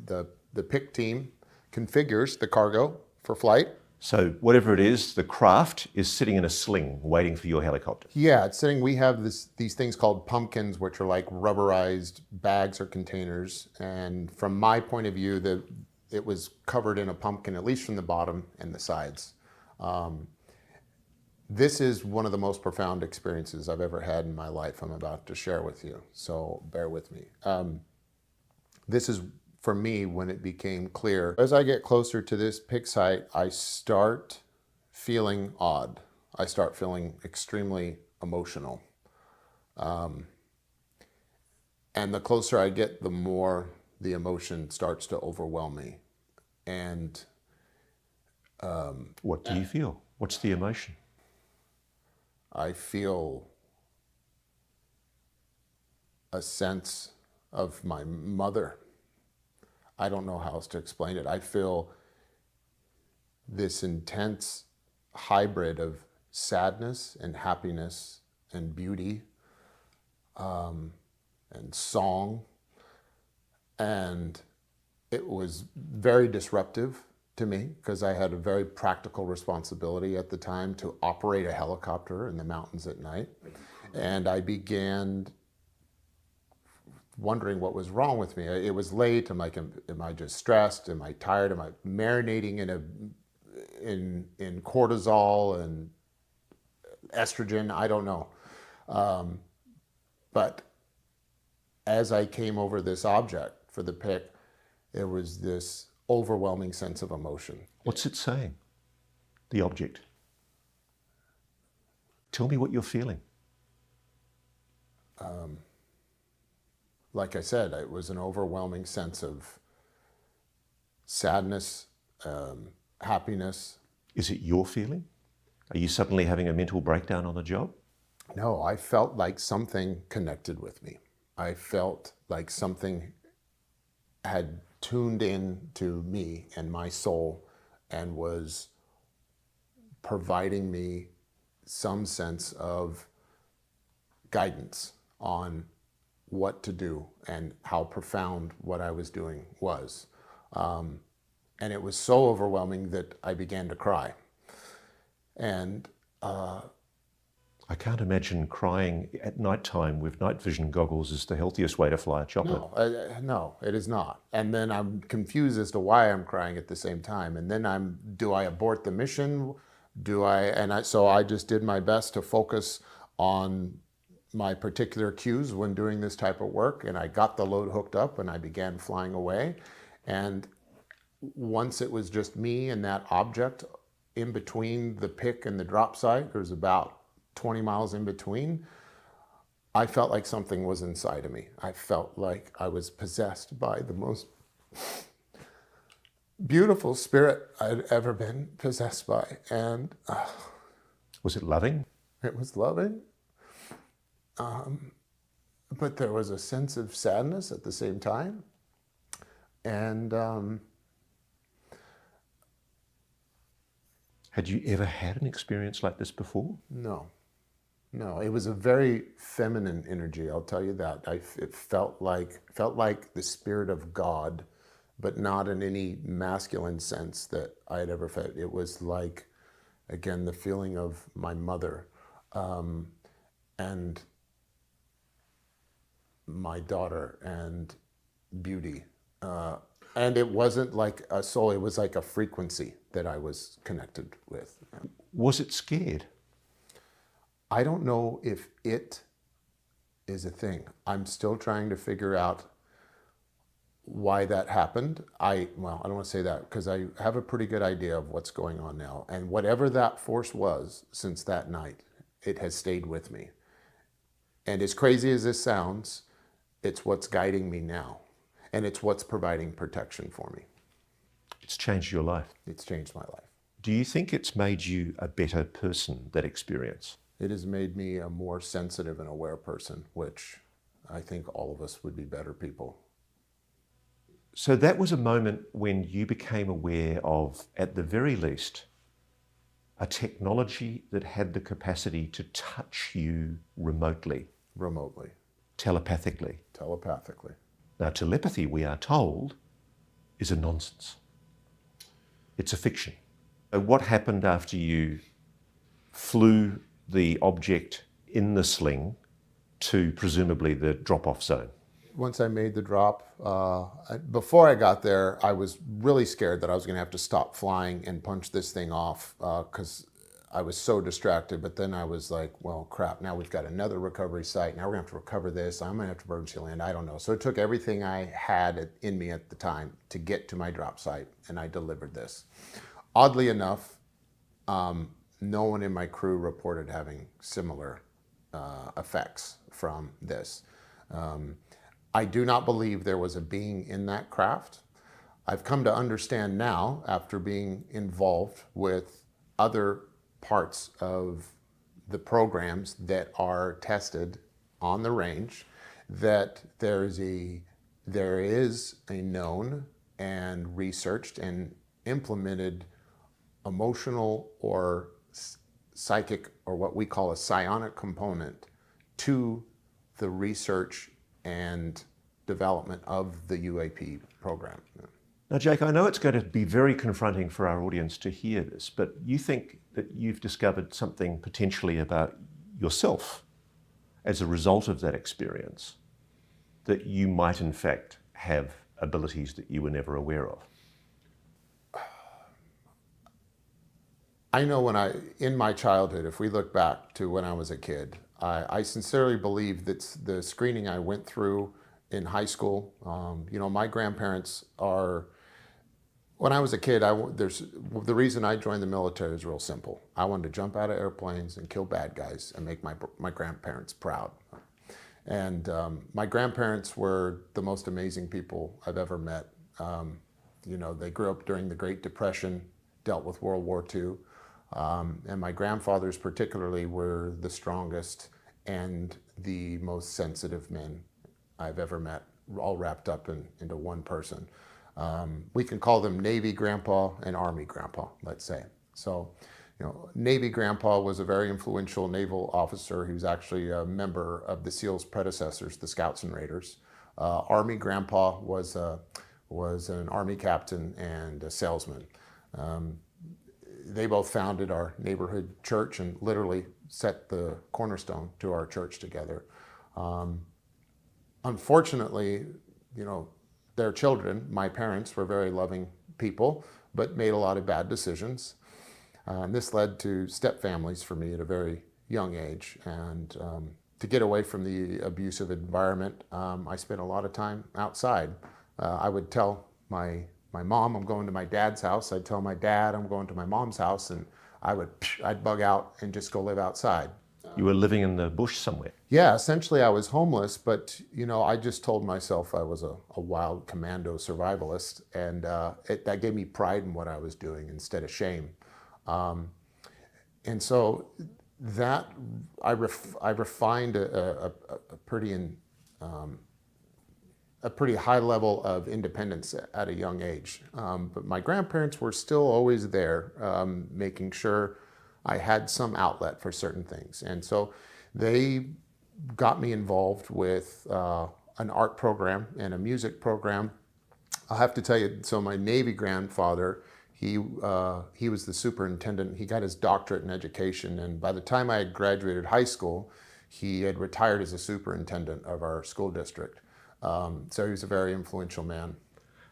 The pick team configures the cargo for flight. So whatever it is, the craft is sitting in a sling waiting for your helicopter. Yeah, it's sitting. We have these things called pumpkins, which are like rubberized bags or containers. And from my point of view, it was covered in a pumpkin, at least from the bottom and the sides. This is one of the most profound experiences I've ever had in my life I'm about to share with you, so bear with me. This is, for me, when it became clear. As I get closer to this pick site, I start feeling odd. I start feeling extremely emotional. And the closer I get, the more the emotion starts to overwhelm me. And what do you feel? What's the emotion? I feel a sense of my mother. I don't know how else to explain it. I feel this intense hybrid of sadness and happiness and beauty and song. And it was very disruptive to me because I had a very practical responsibility at the time to operate a helicopter in the mountains at night. And I began wondering what was wrong with me. It was late. Am I just stressed? Am I tired? Am I marinating in cortisol and estrogen? I don't know. But as I came over this object for the pick, there was this overwhelming sense of emotion. What's it saying? The object. Tell me what you're feeling. Like I said, it was an overwhelming sense of sadness, happiness. Is it your feeling? Are you suddenly having a mental breakdown on the job? No, I felt like something connected with me. I felt like something had tuned in to me and my soul and was providing me some sense of guidance on what to do and how profound what I was doing was. And it was so overwhelming that I began to cry. And I can't imagine crying at nighttime with night vision goggles is the healthiest way to fly a chopper. No, it is not. And then I'm confused as to why I'm crying at the same time. And then do I abort the mission? So I just did my best to focus on my particular cues when doing this type of work, and I got the load hooked up and I began flying away. And once it was just me and that object in between the pick and the drop site, there's about 20 miles in between, I felt like something was inside of me. I felt like I was possessed by the most beautiful spirit I'd ever been possessed by. And was it loving? It was loving. But there was a sense of sadness at the same time. And had you ever had an experience like this before? No, it was a very feminine energy, I'll tell you that. It felt like the spirit of God but not in any masculine sense that I had ever felt. It was like, again, the feeling of my mother and my daughter and beauty. And it wasn't like a soul, it was like a frequency that I was connected with. Was it scared? I don't know if it is a thing. I'm still trying to figure out why that happened. Well, I don't want to say that because I have a pretty good idea of what's going on now. And whatever that force was since that night, it has stayed with me. And as crazy as this sounds, it's what's guiding me now. And it's what's providing protection for me. It's changed your life. It's changed my life. Do you think it's made you a better person, that experience? It has made me a more sensitive and aware person, which I think all of us would be better people. So that was a moment when you became aware of, at the very least, a technology that had the capacity to touch you remotely. Remotely. Telepathically. Telepathically. Now, telepathy, we are told, is a nonsense. It's a fiction. So what happened after you flew the object in the sling to presumably the drop-off zone? Once I made the drop, before I got there, I was really scared that I was going to have to stop flying and punch this thing off because I was so distracted. But then I was like, well, crap, now we've got another recovery site. Now we're going to have to recover this. I'm going to have to emergency land. I don't know. So it took everything I had in me at the time to get to my drop site, and I delivered this. Oddly enough, no one in my crew reported having similar effects from this. I do not believe there was a being in that craft. I've come to understand now, after being involved with other parts of the programs that are tested on the range, that there is a known and researched and implemented emotional or psychic, or what we call a psionic component to the research and development of the UAP program. Now, Jake, I know it's going to be very confronting for our audience to hear this, but you think that you've discovered something potentially about yourself as a result of that experience, that you might in fact have abilities that you were never aware of. I know in my childhood, if we look back to when I was a kid, I sincerely believe that the screening I went through in high school, my grandparents are, when I was a kid, the reason I joined the military is real simple. I wanted to jump out of airplanes and kill bad guys and make my grandparents proud. And my grandparents were the most amazing people I've ever met. They grew up during the Great Depression, dealt with World War II. And my grandfathers particularly were the strongest and the most sensitive men I've ever met, all wrapped up into one person. We can call them Navy Grandpa and Army Grandpa, let's say. So, Navy Grandpa was a very influential naval officer. He was actually a member of the SEALs predecessors, the Scouts and Raiders. Army Grandpa was an Army captain and a salesman. They both founded our neighborhood church and literally set the cornerstone to our church together. Unfortunately, their children, my parents, were very loving people, but made a lot of bad decisions. This led to step families for me at a very young age. And to get away from the abusive environment, I spent a lot of time outside. I would tell my mom I'm going to my dad's house. I'd tell my dad I'm going to my mom's house, and I'd bug out and just go live outside. You were living in the bush somewhere? Yeah, essentially I was homeless, but I just told myself I was a wild commando survivalist, and that gave me pride in what I was doing instead of shame. And so that I refined a pretty high level of independence at a young age. But my grandparents were still always there, making sure I had some outlet for certain things. And so they got me involved with an art program and a music program I'll have to tell you, so my Navy grandfather, he was the superintendent. He got his doctorate in education, and by the time I had graduated high school, he had retired as a superintendent of our school district. So he was a very influential man.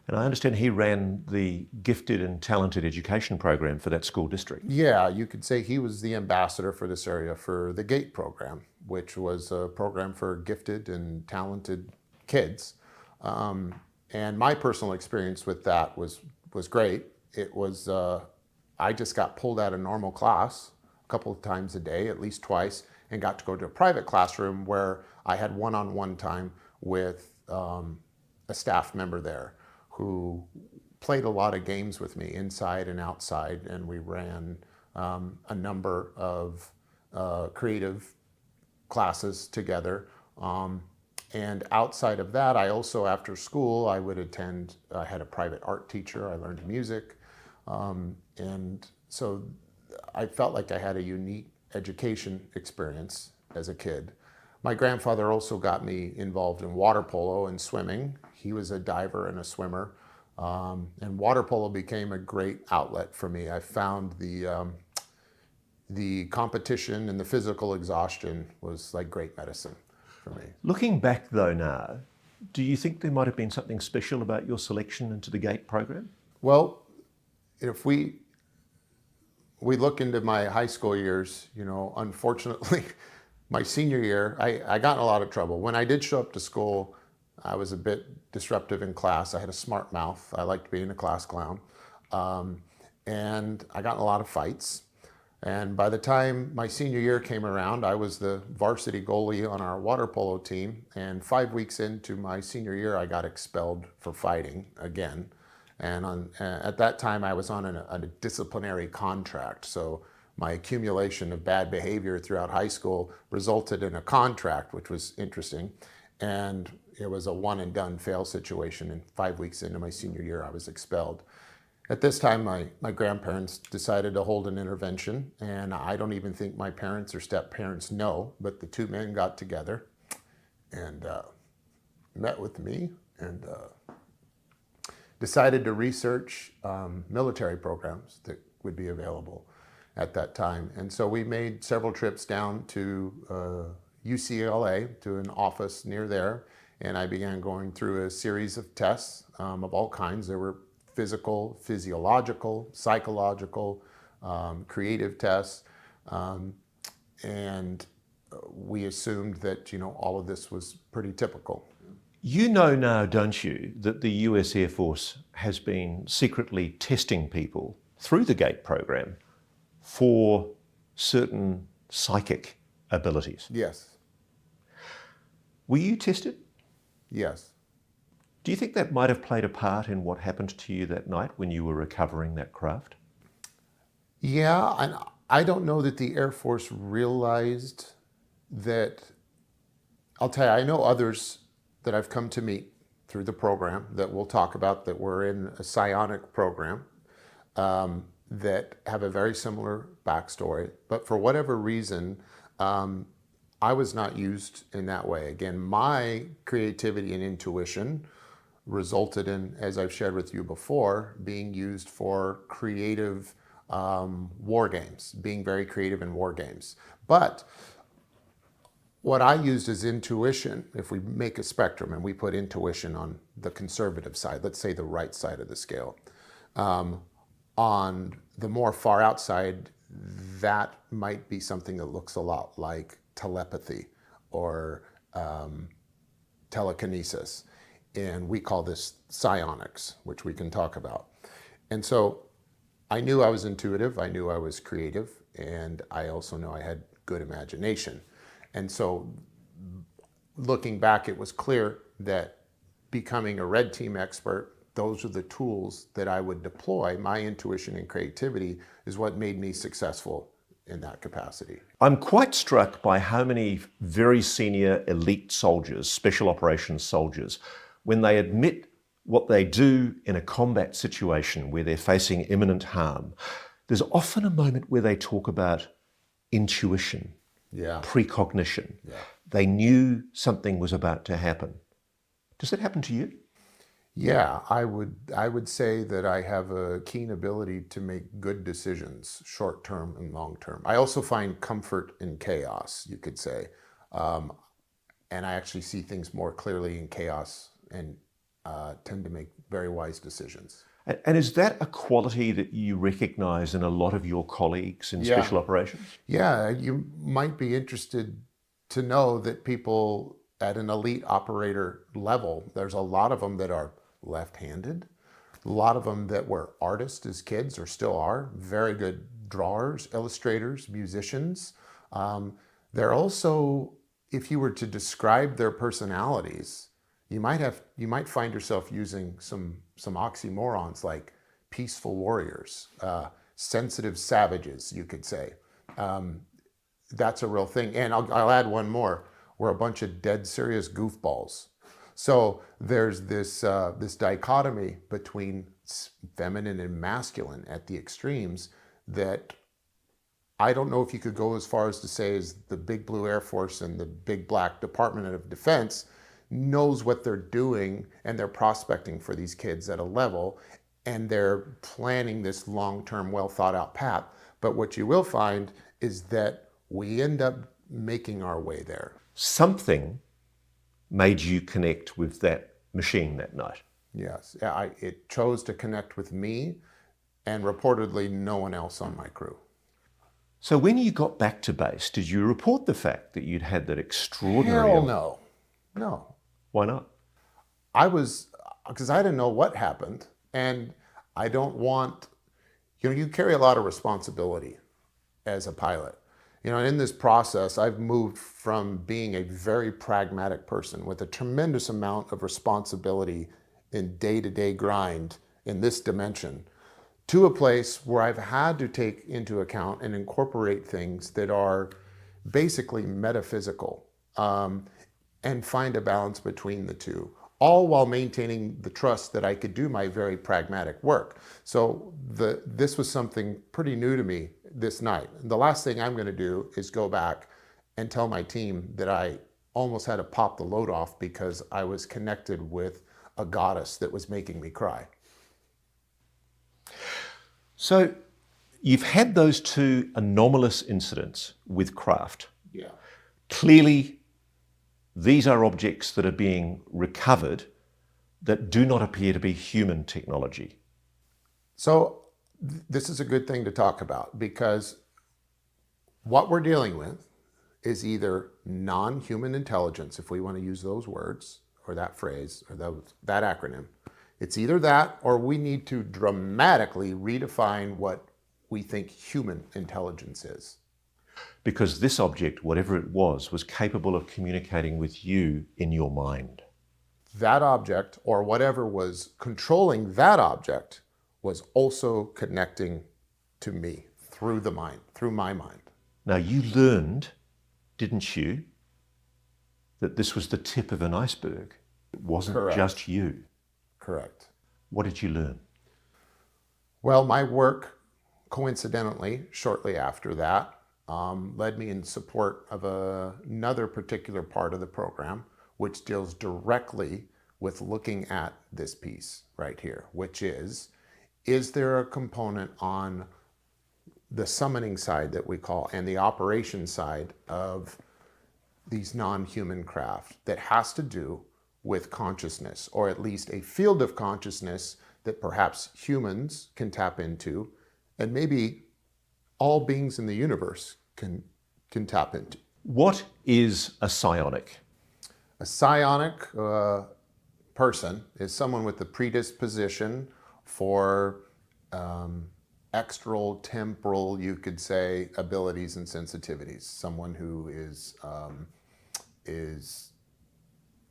And I understand he ran the gifted and talented education program for that school district. Yeah, you could say he was the ambassador for this area for the GATE program, which was a program for gifted and talented kids. And my personal experience with that was great. It was, I just got pulled out of normal class a couple of times a day, at least twice, and got to go to a private classroom where I had one-on-one time with a staff member there who played a lot of games with me inside and outside, and we ran a number of creative classes together. And outside of that, I also, after school, I would attend, I had a private art teacher, I learned music. And so I felt like I had a unique education experience as a kid. My grandfather also got me involved in water polo and swimming. He was a diver and a swimmer. And water polo became a great outlet for me. I found the competition and the physical exhaustion was like great medicine for me. Looking back though now, do you think there might have been something special about your selection into the GATE program? Well, if we look into my high school years, unfortunately, my senior year, I got in a lot of trouble. When I did show up to school, I was a bit disruptive in class. I had a smart mouth. I liked being a class clown. And I got in a lot of fights. And by the time my senior year came around, I was the varsity goalie on our water polo team. And 5 weeks into my senior year, I got expelled for fighting again. And at that time, I was on a disciplinary contract. So my accumulation of bad behavior throughout high school resulted in a contract, which was interesting. And it was a one and done fail situation. And 5 weeks into my senior year, I was expelled. At this time, my grandparents decided to hold an intervention. And I don't even think my parents or step-parents know, but the two men got together and met with me and decided to research military programs that would be available at that time. And so we made several trips down to UCLA, to an office near there, and I began going through a series of tests of all kinds. There were physical, physiological, psychological, creative tests, and we assumed that all of this was pretty typical. You know now, don't you, that the US Air Force has been secretly testing people through the GATE program for certain psychic abilities? Yes. Were you tested? Yes. Do you think that might have played a part in what happened to you that night when you were recovering that craft? Yeah, and I don't know that the Air Force realized that. I'll tell you, I know others that I've come to meet through the program that we'll talk about that were in a psionic program that have a very similar backstory. But for whatever reason, I was not used in that way. Again, my creativity and intuition resulted in, as I've shared with you before, being used for creative war games, being very creative in war games. But what I used as intuition, if we make a spectrum and we put intuition on the conservative side, let's say the right side of the scale, on the more far out side, that might be something that looks a lot like telepathy or telekinesis. And we call this psionics, which we can talk about. And so I knew I was intuitive, I knew I was creative, and I also know I had good imagination. And so looking back, it was clear that becoming a red team expert, those are the tools that I would deploy. My intuition and creativity is what made me successful in that capacity. I'm quite struck by how many very senior elite soldiers, special operations soldiers, when they admit what they do in a combat situation where they're facing imminent harm, there's often a moment where they talk about intuition, precognition. Yeah. They knew something was about to happen. Does that happen to you? Yeah, I would say that I have a keen ability to make good decisions, short term and long term. I also find comfort in chaos, you could say. Um, and I actually see things more clearly in chaos and tend to make very wise decisions. And is that a quality that you recognize in a lot of your colleagues in Yeah. special operations? Yeah, you might be interested to know that people at an elite operator level, there's a lot of them that are left-handed, a lot of them that were artists as kids or still are, very good drawers, illustrators, musicians. They're also, if you were to describe their personalities, you might find yourself using some oxymorons like peaceful warriors, sensitive savages, you could say. That's a real thing. And I'll add one more. We're a bunch of dead serious goofballs. So there's this dichotomy between feminine and masculine at the extremes that I don't know if you could go as far as to say as the big blue Air Force and the big black Department of Defense knows what they're doing and they're prospecting for these kids at a level and they're planning this long-term, well thought out path. But what you will find is that we end up making our way there. Something made you connect with that machine that night. Yes, it chose to connect with me and reportedly no one else on my crew. So when you got back to base, did you report the fact that you'd had that extraordinary... Hell no. Why not? Because I didn't know what happened, and I don't want, you carry a lot of responsibility as a pilot. In this process, I've moved from being a very pragmatic person with a tremendous amount of responsibility in day-to-day grind in this dimension to a place where I've had to take into account and incorporate things that are basically metaphysical and find a balance between the two, all while maintaining the trust that I could do my very pragmatic work. So this was something pretty new to me this night. The last thing I'm going to do is go back and tell my team that I almost had to pop the load off because I was connected with a goddess that was making me cry. So you've had those two anomalous incidents with craft. Yeah. Clearly, these are objects that are being recovered that do not appear to be human technology. So this is a good thing to talk about because what we're dealing with is either non-human intelligence, if we want to use those words or that phrase or that acronym. It's either that or we need to dramatically redefine what we think human intelligence is. Because this object, whatever it was capable of communicating with you in your mind. That object, or whatever was controlling that object, was also connecting to me through the mind, through my mind. Now you learned, didn't you, that this was the tip of an iceberg. It wasn't Correct. Just you. Correct. What did you learn? Well, my work, coincidentally, shortly after that, led me in support of another particular part of the program, which deals directly with looking at this piece right here, which is there a component on the summoning side that we call, and the operation side of these non-human craft that has to do with consciousness, or at least a field of consciousness that perhaps humans can tap into, and maybe all beings in the universe can tap into. What is a psionic? A psionic person is someone with the predisposition for extral, temporal, you could say, abilities and sensitivities. Someone who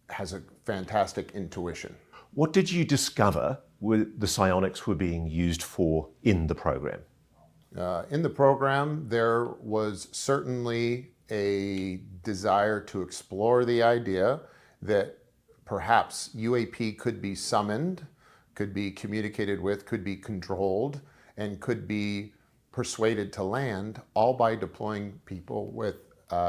has a fantastic intuition. What did you discover the psionics were being used for in the program? In the program, there was certainly a desire to explore the idea that perhaps UAP could be summoned, could be communicated with, could be controlled, and could be persuaded to land, all by deploying people with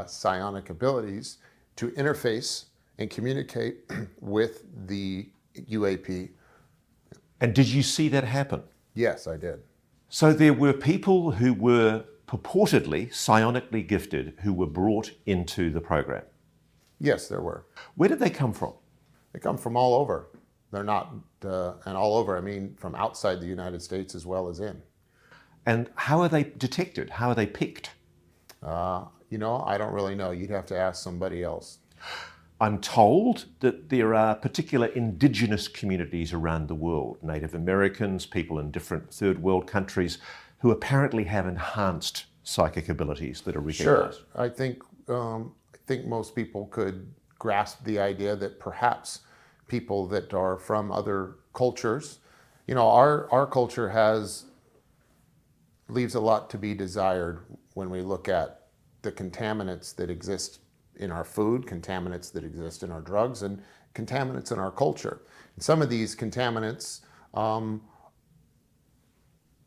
psionic abilities to interface and communicate with the UAP And did you see that happen? Yes, I did. So there were people who were purportedly psionically gifted who were brought into the program. Yes, there were. Where did they come from? They come from all over. They're not, and all over, I mean, from outside the United States as well as in. And how are they detected? How are they picked? I don't really know. You'd have to ask somebody else. I'm told that there are particular indigenous communities around the world, Native Americans, people in different third world countries, who apparently have enhanced psychic abilities that are recognized. Sure. I think most people could grasp the idea that perhaps people that are from other cultures, our culture leaves a lot to be desired when we look at the contaminants that exist in our food, contaminants that exist in our drugs, and contaminants in our culture. And some of these contaminants,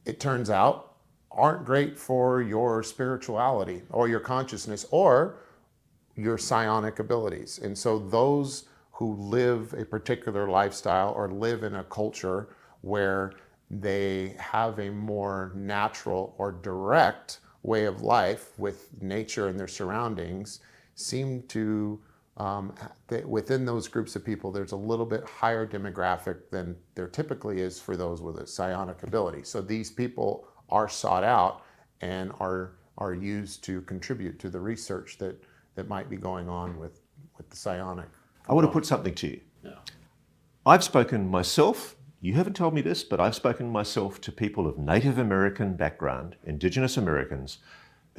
it turns out, aren't great for your spirituality or your consciousness or your psionic abilities. And so those who live a particular lifestyle or live in a culture where they have a more natural or direct way of life with nature and their surroundings seem to, within those groups of people, there's a little bit higher demographic than there typically is for those with a psionic ability. So these people are sought out and are used to contribute to the research that might be going on with the psionic. I want to put something to you. Yeah. I've spoken myself, you haven't told me this, but I've spoken myself to people of Native American background, Indigenous Americans,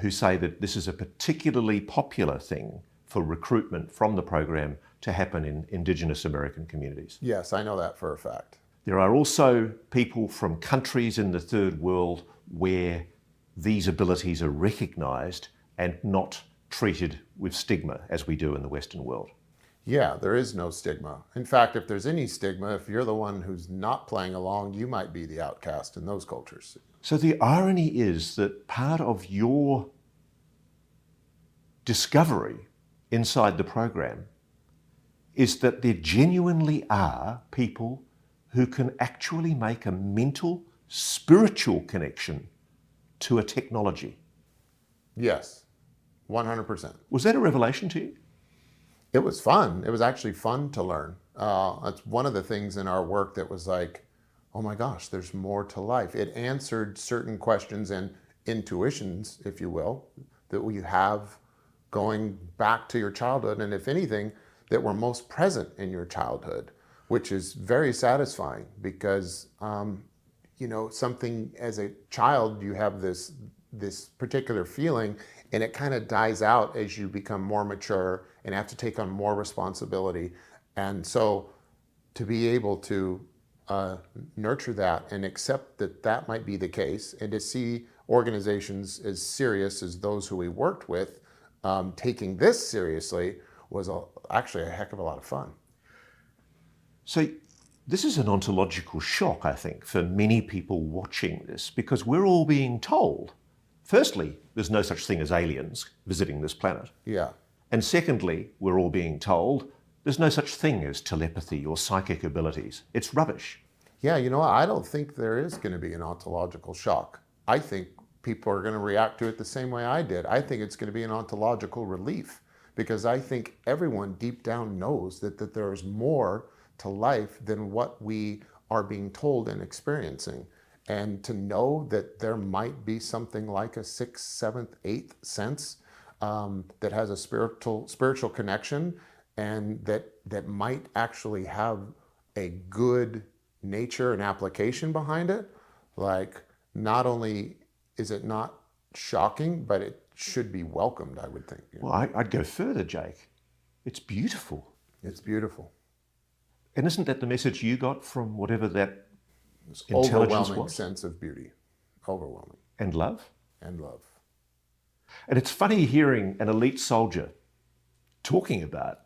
who say that this is a particularly popular thing for recruitment from the program to happen in Indigenous American communities. Yes, I know that for a fact. There are also people from countries in the third world where these abilities are recognised and not treated with stigma as we do in the Western world. Yeah, there is no stigma. In fact, if there's any stigma, if you're the one who's not playing along, you might be the outcast in those cultures. So the irony is that part of your discovery inside the program is that there genuinely are people who can actually make a mental, spiritual connection to a technology. Yes, 100%. Was that a revelation to you? It was fun. It was actually fun to learn. That's one of the things in our work that was like, oh my gosh, there's more to life. It answered certain questions and intuitions, if you will, that you have going back to your childhood, and if anything, that were most present in your childhood, which is very satisfying because, something as a child, you have this particular feeling, and it kind of dies out as you become more mature and have to take on more responsibility. And so to be able to nurture that and accept that might be the case, and to see organizations as serious as those who we worked with taking this seriously was actually a heck of a lot of fun. So this is an ontological shock, I think, for many people watching this, because we're all being told, firstly, there's no such thing as aliens visiting this planet. Yeah. And secondly, we're all being told there's no such thing as telepathy or psychic abilities. It's rubbish. Yeah, I don't think there is going to be an ontological shock. I think people are going to react to it the same way I did. I think it's going to be an ontological relief, because I think everyone deep down knows that there's more to life than what we are being told and experiencing. And to know that there might be something like a sixth, seventh, eighth sense that has a spiritual connection, and that might actually have a good nature and application behind it, like, not only is it not shocking, but it should be welcomed, I would think. Well, I'd go further, Jake. It's beautiful. It's beautiful. And isn't that the message you got from whatever that It's intelligence overwhelming was? sense of beauty. Overwhelming. And love? And love. And it's funny hearing an elite soldier talking about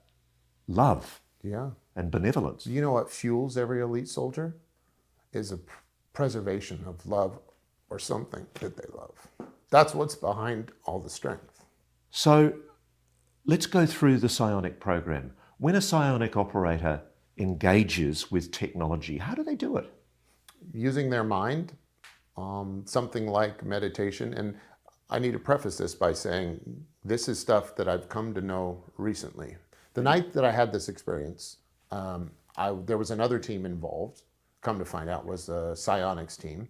love Yeah. and benevolence. You know what fuels every elite soldier? Is a preservation of love or something that they love. That's what's behind all the strength. So let's go through the psionic program. When a psionic operator engages with technology, how do they do it? using their mind, something like meditation. And I need to preface this by saying this is stuff that I've come to know recently. The night that I had this experience, there was another team involved, come to find out was a psionics team,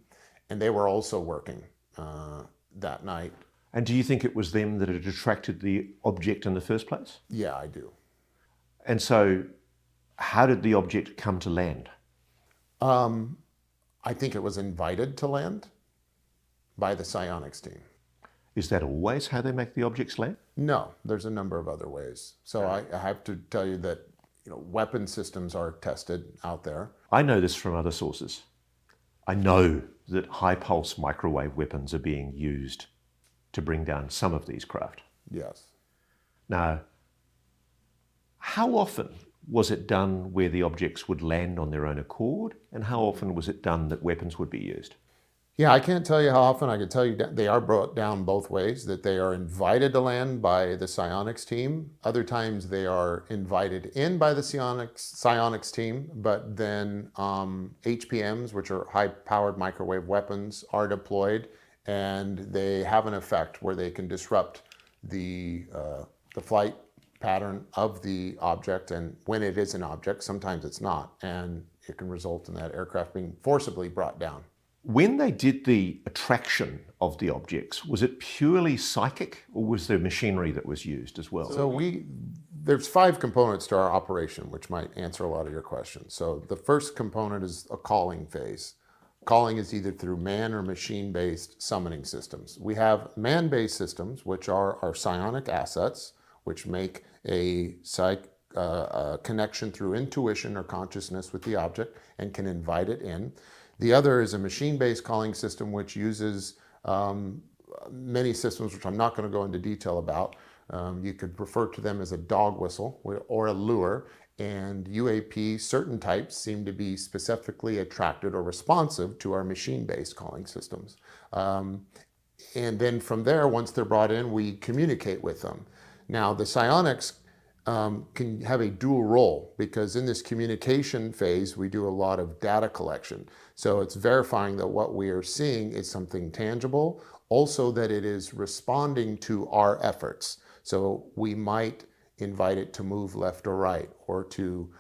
and they were also working that night. And do you think it was them that had attracted the object in the first place? Yeah, I do. And so how did the object come to land? I think it was invited to land by the psionics team. Is that always how they make the objects land? No, there's a number of other ways. So I have to tell you that weapon systems are tested out there. I know this from other sources. I know that high pulse microwave weapons are being used to bring down some of these craft. Yes. Now, how often was it done where the objects would land on their own accord, and how often was it done that weapons would be used? Yeah, I can't tell you how often. I can tell you they are brought down both ways, that they are invited to land by the psionics team. Other times they are invited in by the psionics team, but then HPMs, which are high-powered microwave weapons, are deployed, and they have an effect where they can disrupt the flight pattern of the object. And when it is an object, sometimes it's not, and it can result in that aircraft being forcibly brought down. When they did the attraction of the objects, was it purely psychic, or was there machinery that was used as well? So there's 5 components to our operation, which might answer a lot of your questions. So the first component is a calling phase. Calling is either through man or machine-based summoning systems. We have man-based systems, which are our psionic assets, which make a connection through intuition or consciousness with the object and can invite it in. The other is a machine-based calling system, which uses many systems, which I'm not going to go into detail about. You could refer to them as a dog whistle or a lure. And UAP, certain types seem to be specifically attracted or responsive to our machine-based calling systems. And then from there, once they're brought in, we communicate with them. Now, the psionics can have a dual role, because in this communication phase, we do a lot of data collection. So it's verifying that what we are seeing is something tangible, also that it is responding to our efforts. So we might invite it to move left or right, or to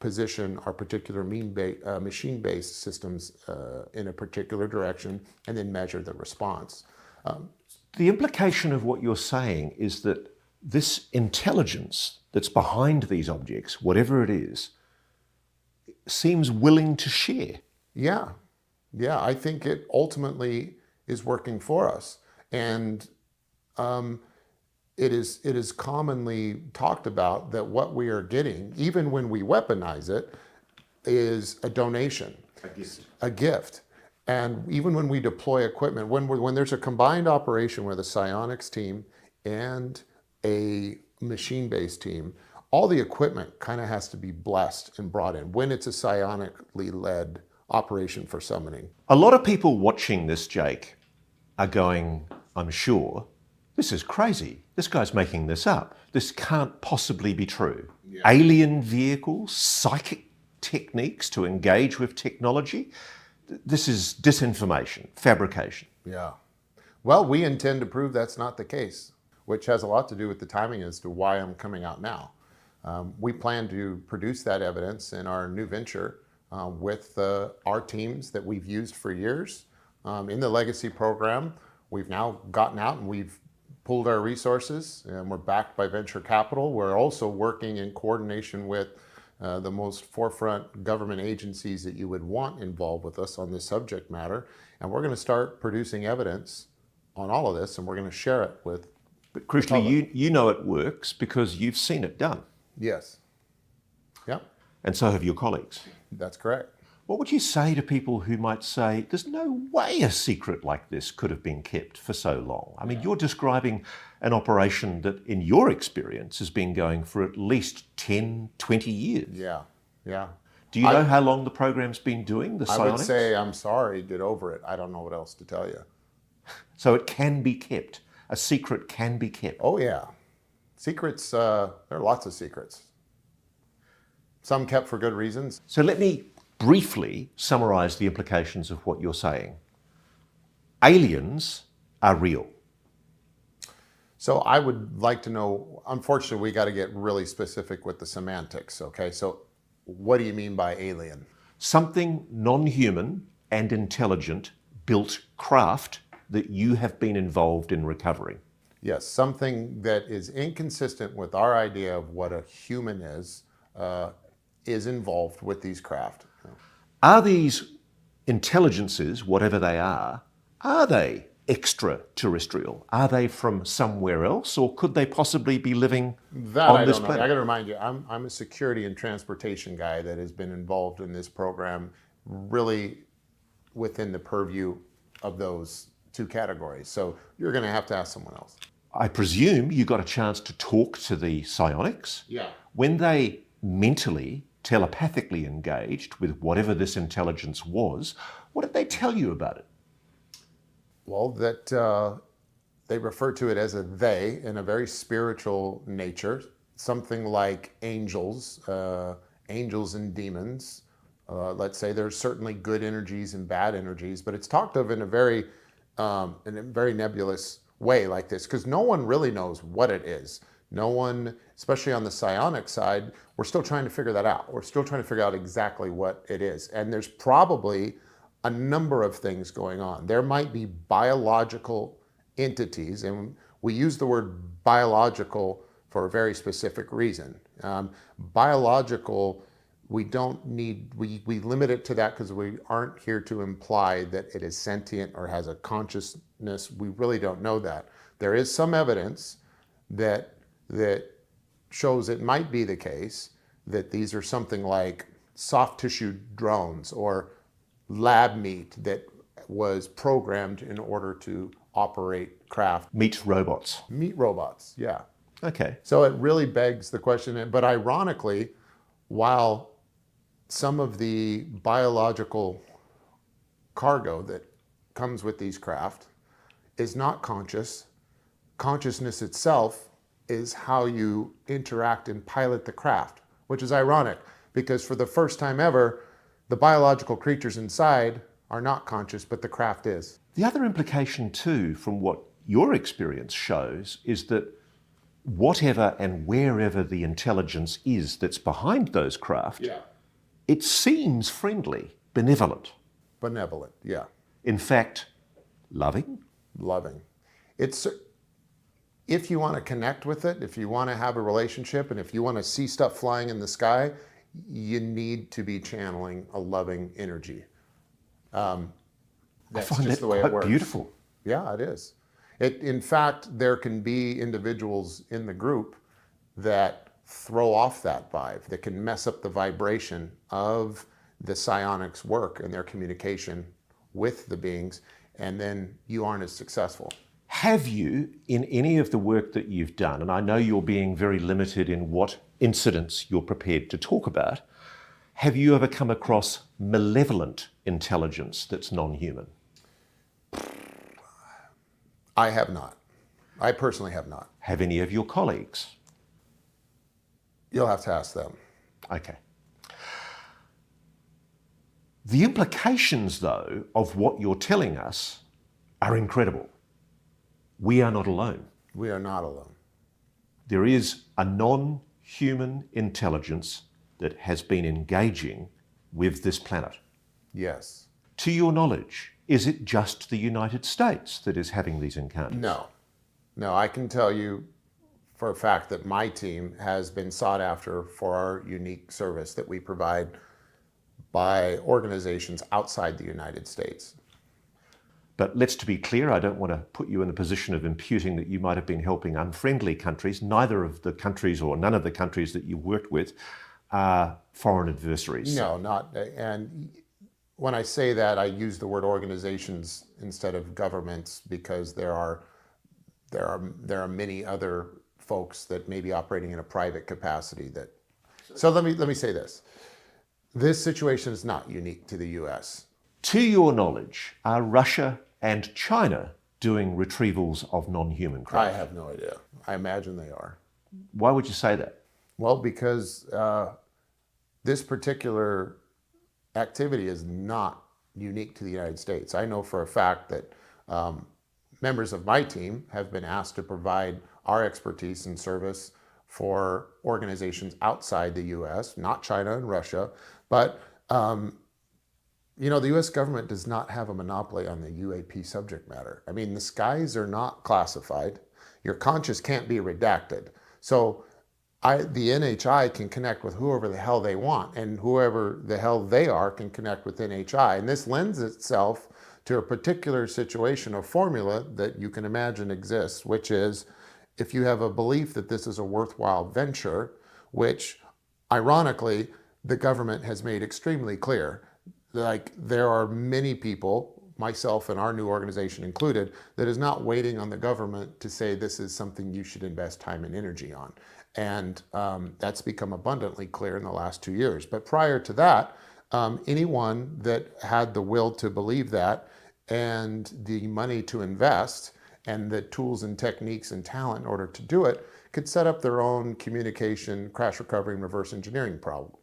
position our particular machine-based systems in a particular direction, and then measure the response. The implication of what you're saying is that this intelligence that's behind these objects, whatever it is, seems willing to share. Yeah, I think it ultimately is working for us. And it is commonly talked about that what we are getting, even when we weaponize it, is a donation, a gift. And even when we deploy equipment, when there's a combined operation with a psionics team and a machine-based team, all the equipment kind of has to be blessed and brought in when it's a psionically led operation for summoning. A lot of people watching this, Jake, are going, I'm sure, this is crazy. This guy's making this up. This can't possibly be true. Yeah. Alien vehicles, psychic techniques to engage with technology. This is disinformation, fabrication. Yeah. Well, we intend to prove that's not the case, which has a lot to do with the timing as to why I'm coming out now. We plan to produce that evidence in our new venture with our teams that we've used for years. In the legacy program, we've now gotten out and we've pulled our resources, and we're backed by venture capital. We're also working in coordination with the most forefront government agencies that you would want involved with us on this subject matter. And we're going to start producing evidence on all of this, and we're going to share it with. But crucially, you know it works because you've seen it done. Yes. Yeah. And so have your colleagues. That's correct. What would you say to people who might say, there's no way a secret like this could have been kept for so long? I mean, you're describing an operation that, in your experience, has been going for at least 10, 20 years. Yeah. Do you know how long the program's been doing, the psionics? I would say, I'm sorry, get over it. I don't know what else to tell you. So it can be kept. A secret can be kept. Oh, yeah. Secrets, there are lots of secrets. Some kept for good reasons. So let me briefly summarise the implications of what you're saying. Aliens are real. So I would like to know, unfortunately, we got to get really specific with the semantics, okay? So what do you mean by alien? Something non-human and intelligent built craft that you have been involved in recovering. Yes, something that is inconsistent with our idea of what a human is involved with these craft. Are these intelligences, whatever they are they extraterrestrial? Are they from somewhere else, or could they possibly be living on this planet? I got to remind you, I'm a security and transportation guy that has been involved in this program really within the purview of those two categories. So you're going to have to ask someone else. I presume you got a chance to talk to the psionics. Yeah. When they mentally, telepathically engaged with whatever this intelligence was, what did they tell you about it? Well, that they refer to it as a they in a very spiritual nature, something like angels, angels and demons. Let's say there's certainly good energies and bad energies, but it's talked of in a very nebulous way like this, because no one really knows what it is. No one, especially on the psionic side, we're still trying to figure that out. We're still trying to figure out exactly what it is. And there's probably a number of things going on. There might be biological entities, and we use the word biological for a very specific reason. Biological, we limit it to that because we aren't here to imply that it is sentient or has a consciousness. We really don't know that. There is some evidence that shows it might be the case that these are something like soft tissue drones or lab meat that was programmed in order to operate craft. Meat robots. Meat robots, yeah. Okay. So it really begs the question, but ironically, while some of the biological cargo that comes with these craft is not conscious, consciousness itself is how you interact and pilot the craft, which is ironic because for the first time ever, the biological creatures inside are not conscious, but the craft is. The other implication too, from what your experience shows, is that whatever and wherever the intelligence is that's behind those craft, it seems friendly, benevolent. Benevolent, yeah. In fact, loving? Loving. It's, if you want to connect with it, if you want to have a relationship, and if you want to see stuff flying in the sky, you need to be channeling a loving energy. That's I find just that the way quite it works. beautiful. Yeah, it is. In fact, there can be individuals in the group that throw off that vibe, that can mess up the vibration of the psionics work and their communication with the beings, and then you aren't as successful. Have you, in any of the work that you've done, and I know you're being very limited in what incidents you're prepared to talk about, have you ever come across malevolent intelligence that's non-human? I have not. I personally have not. Have any of your colleagues? You'll have to ask them. Okay. The implications, though, of what you're telling us are incredible. We are not alone. We are not alone. There is a non-human intelligence that has been engaging with this planet. Yes. To your knowledge, is it just the United States that is having these encounters? No. No, I can tell you for a fact that my team has been sought after for our unique service that we provide by organizations outside the United States. But let's to be clear, I don't want to put you in the position of imputing that you might have been helping unfriendly countries. Neither of the countries or none of the countries that you worked with are foreign adversaries. No, not. And when I say that, I use the word organizations instead of governments because there are many other folks that may be operating in a private capacity that. So let me say this. This situation is not unique to the U.S. To your knowledge, are Russia and China doing retrievals of non-human craft? I have no idea. I imagine they are. Why would you say that? Well, because this particular activity is not unique to the United States. I know for a fact that members of my team have been asked to provide our expertise and service for organizations outside the US, not China and Russia, but the US government does not have a monopoly on the UAP subject matter. I mean, the skies are not classified. Your conscience can't be redacted. So the NHI can connect with whoever the hell they want, and whoever the hell they are can connect with NHI. And this lends itself to a particular situation or formula that you can imagine exists, which is if you have a belief that this is a worthwhile venture, which ironically, the government has made extremely clear. Like, there are many people, myself and our new organization included, that is not waiting on the government to say this is something you should invest time and energy on. And that's become abundantly clear in the last 2 years. But prior to that, anyone that had the will to believe that and the money to invest and the tools and techniques and talent in order to do it could set up their own communication, crash recovery, and reverse engineering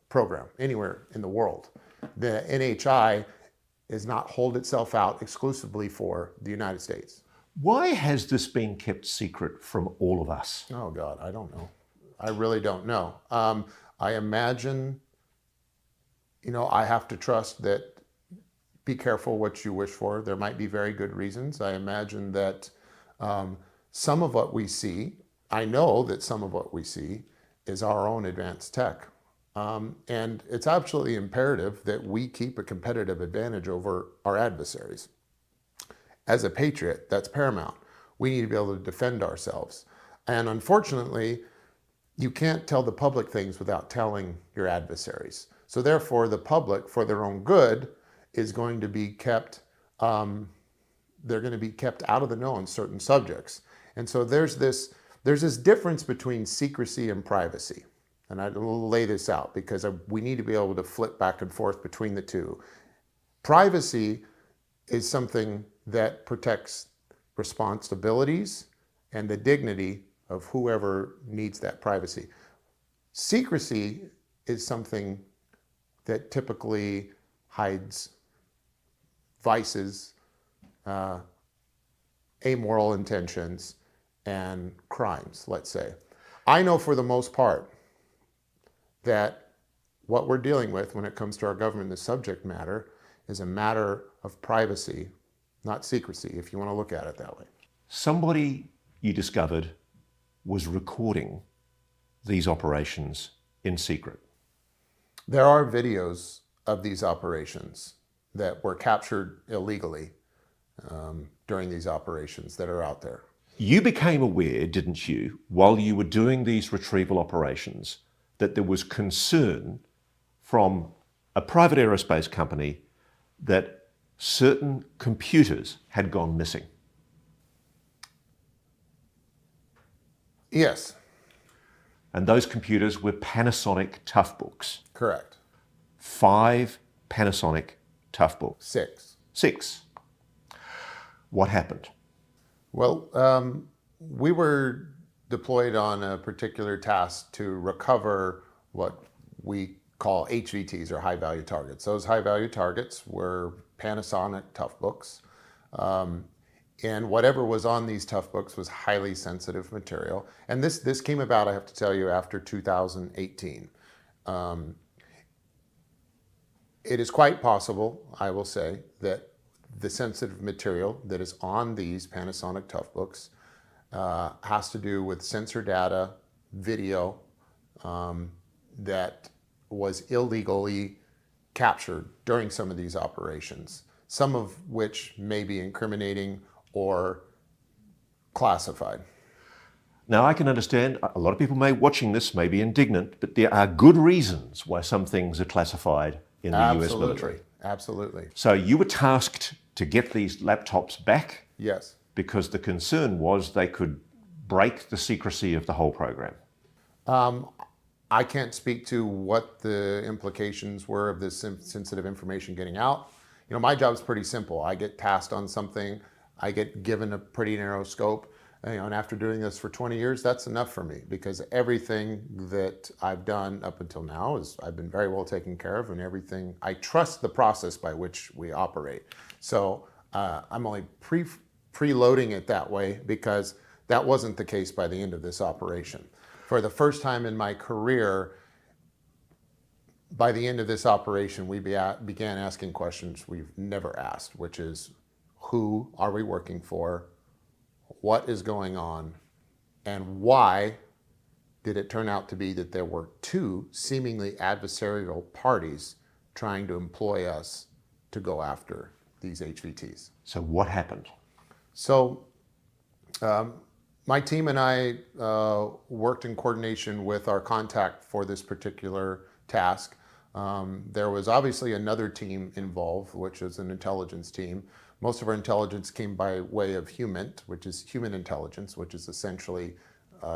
program anywhere in the world. The NHI does not hold itself out exclusively for the United States. Why has this been kept secret from all of us? Oh God, I don't know. I really don't know. I imagine, I have to trust that, be careful what you wish for. There might be very good reasons. I imagine that some of what we see, I know that some of what we see is our own advanced tech. And it's absolutely imperative that we keep a competitive advantage over our adversaries. As a patriot, that's paramount. We need to be able to defend ourselves. And unfortunately, you can't tell the public things without telling your adversaries. So therefore, the public, for their own good, is going to be kept, they're going to be kept out of the know on certain subjects. And so there's this difference between secrecy and privacy. And I'll lay this out because we need to be able to flip back and forth between the two. Privacy is something that protects responsibilities and the dignity of whoever needs that privacy. Secrecy is something that typically hides vices, amoral intentions, and crimes, let's say. I know for the most part that what we're dealing with when it comes to our government, the subject matter, is a matter of privacy, not secrecy, if you want to look at it that way. Somebody you discovered was recording these operations in secret. There are videos of these operations that were captured illegally during these operations that are out there. You became aware, didn't you, while you were doing these retrieval operations, that there was concern from a private aerospace company that certain computers had gone missing? Yes. And those computers were Panasonic Toughbooks. Correct. 5 Panasonic Toughbooks. 6. What happened? Well, we were deployed on a particular task to recover what we call HVTs, or high-value targets. Those high-value targets were Panasonic Toughbooks, and whatever was on these Toughbooks was highly sensitive material. And this came about, I have to tell you, after 2018. It is quite possible, I will say, that the sensitive material that is on these Panasonic Toughbooks has to do with sensor data, video, that was illegally captured during some of these operations, some of which may be incriminating or classified. Now, I can understand a lot of people watching this may be indignant, but there are good reasons why some things are classified in the US military. Absolutely. So you were tasked to get these laptops back? Yes. Because the concern was they could break the secrecy of the whole program. I can't speak to what the implications were of this sensitive information getting out. My job's pretty simple. I get tasked on something, I get given a pretty narrow scope, And after doing this for 20 years, that's enough for me, because everything that I've done up until now is I've been very well taken care of, and everything, I trust the process by which we operate. So I'm only preloading it that way because that wasn't the case by the end of this operation. For the first time in my career, by the end of this operation, we began asking questions we've never asked, which is, who are we working for? What is going on? And why did it turn out to be that there were two seemingly adversarial parties trying to employ us to go after these HVTs? So what happened? So my team and I worked in coordination with our contact for this particular task. There was obviously another team involved, which is an intelligence team. Most of our intelligence came by way of HUMINT, which is human intelligence, which is essentially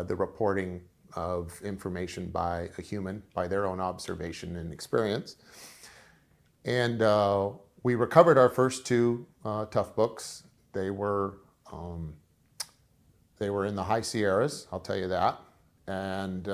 the reporting of information by a human, by their own observation and experience. And we recovered our first two tough books. They were in the high Sierras, I'll tell you that. And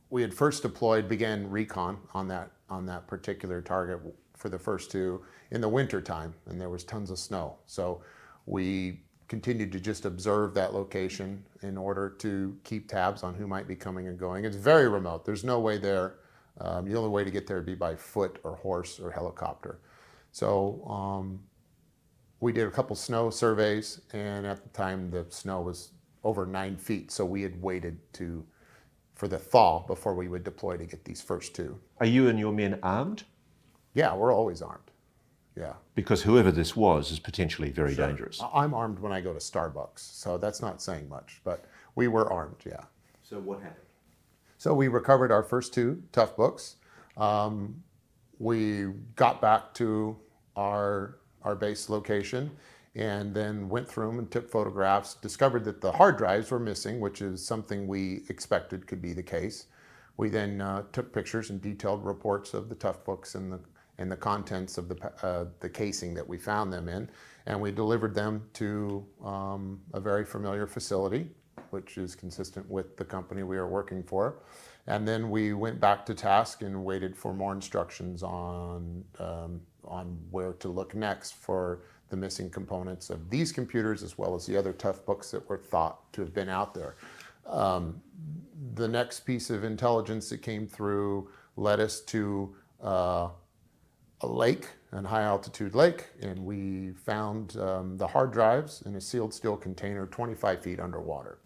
we had first began recon on that particular target for the first two in the winter time, and there was tons of snow. So we continued to just observe that location in order to keep tabs on who might be coming and going. It's very remote. There's no way there. The only way to get there would be by foot or horse or helicopter. So we did a couple snow surveys, and at the time the snow was over 9 feet. So we had waited for the thaw before we would deploy to get these first two. Are you and your men armed? Yeah, we're always armed. Yeah. Because whoever this was is potentially very dangerous. I'm armed when I go to Starbucks, so that's not saying much, but we were armed, yeah. So what happened? So we recovered our first two tough books. We got back to our base location and then went through them and took photographs, discovered that the hard drives were missing, which is something we expected could be the case. We then took pictures and detailed reports of the tough books and the contents of the casing that we found them in, and we delivered them to a very familiar facility, which is consistent with the company we are working for. And then we went back to task and waited for more instructions on where to look next for the missing components of these computers, as well as the other tough books that were thought to have been out there. The next piece of intelligence that came through led us to a lake, a high altitude lake, and we found the hard drives in a sealed steel container 25 feet underwater.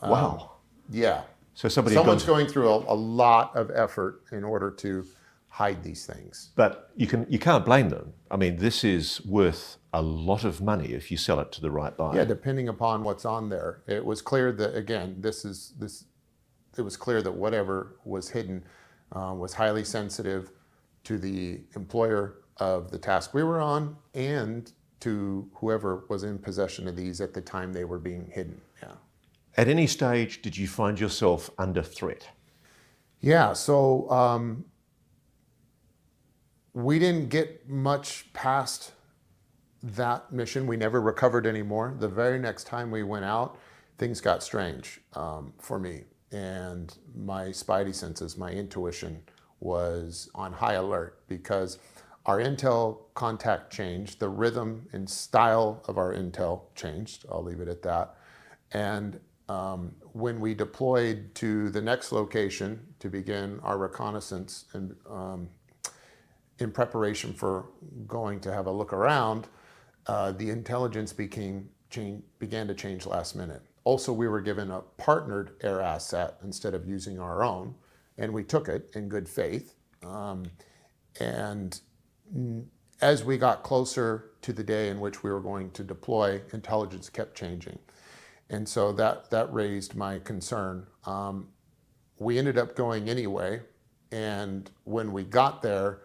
Wow. Yeah. So someone's going through a lot of effort in order to hide these things. But you can't blame them. I mean, this is worth a lot of money if you sell it to the right buyer. Yeah, depending upon what's on there. It was clear that, again, it was clear that whatever was hidden was highly sensitive to the employer of the task we were on and to whoever was in possession of these at the time they were being hidden. Yeah. At any stage, did you find yourself under threat? Yeah, so we didn't get much past that mission. We never recovered anymore. The very next time we went out, things got strange for me. And my spidey senses, my intuition was on high alert because our intel contact changed. The rhythm and style of our intel changed. I'll leave it at that. And when we deployed to the next location to begin our reconnaissance and in preparation for going to have a look around, the intelligence began to change last minute. Also, we were given a partnered air asset instead of using our own, and we took it in good faith. And as we got closer to the day in which we were going to deploy, intelligence kept changing. And so that raised my concern. We ended up going anyway, and when we got there,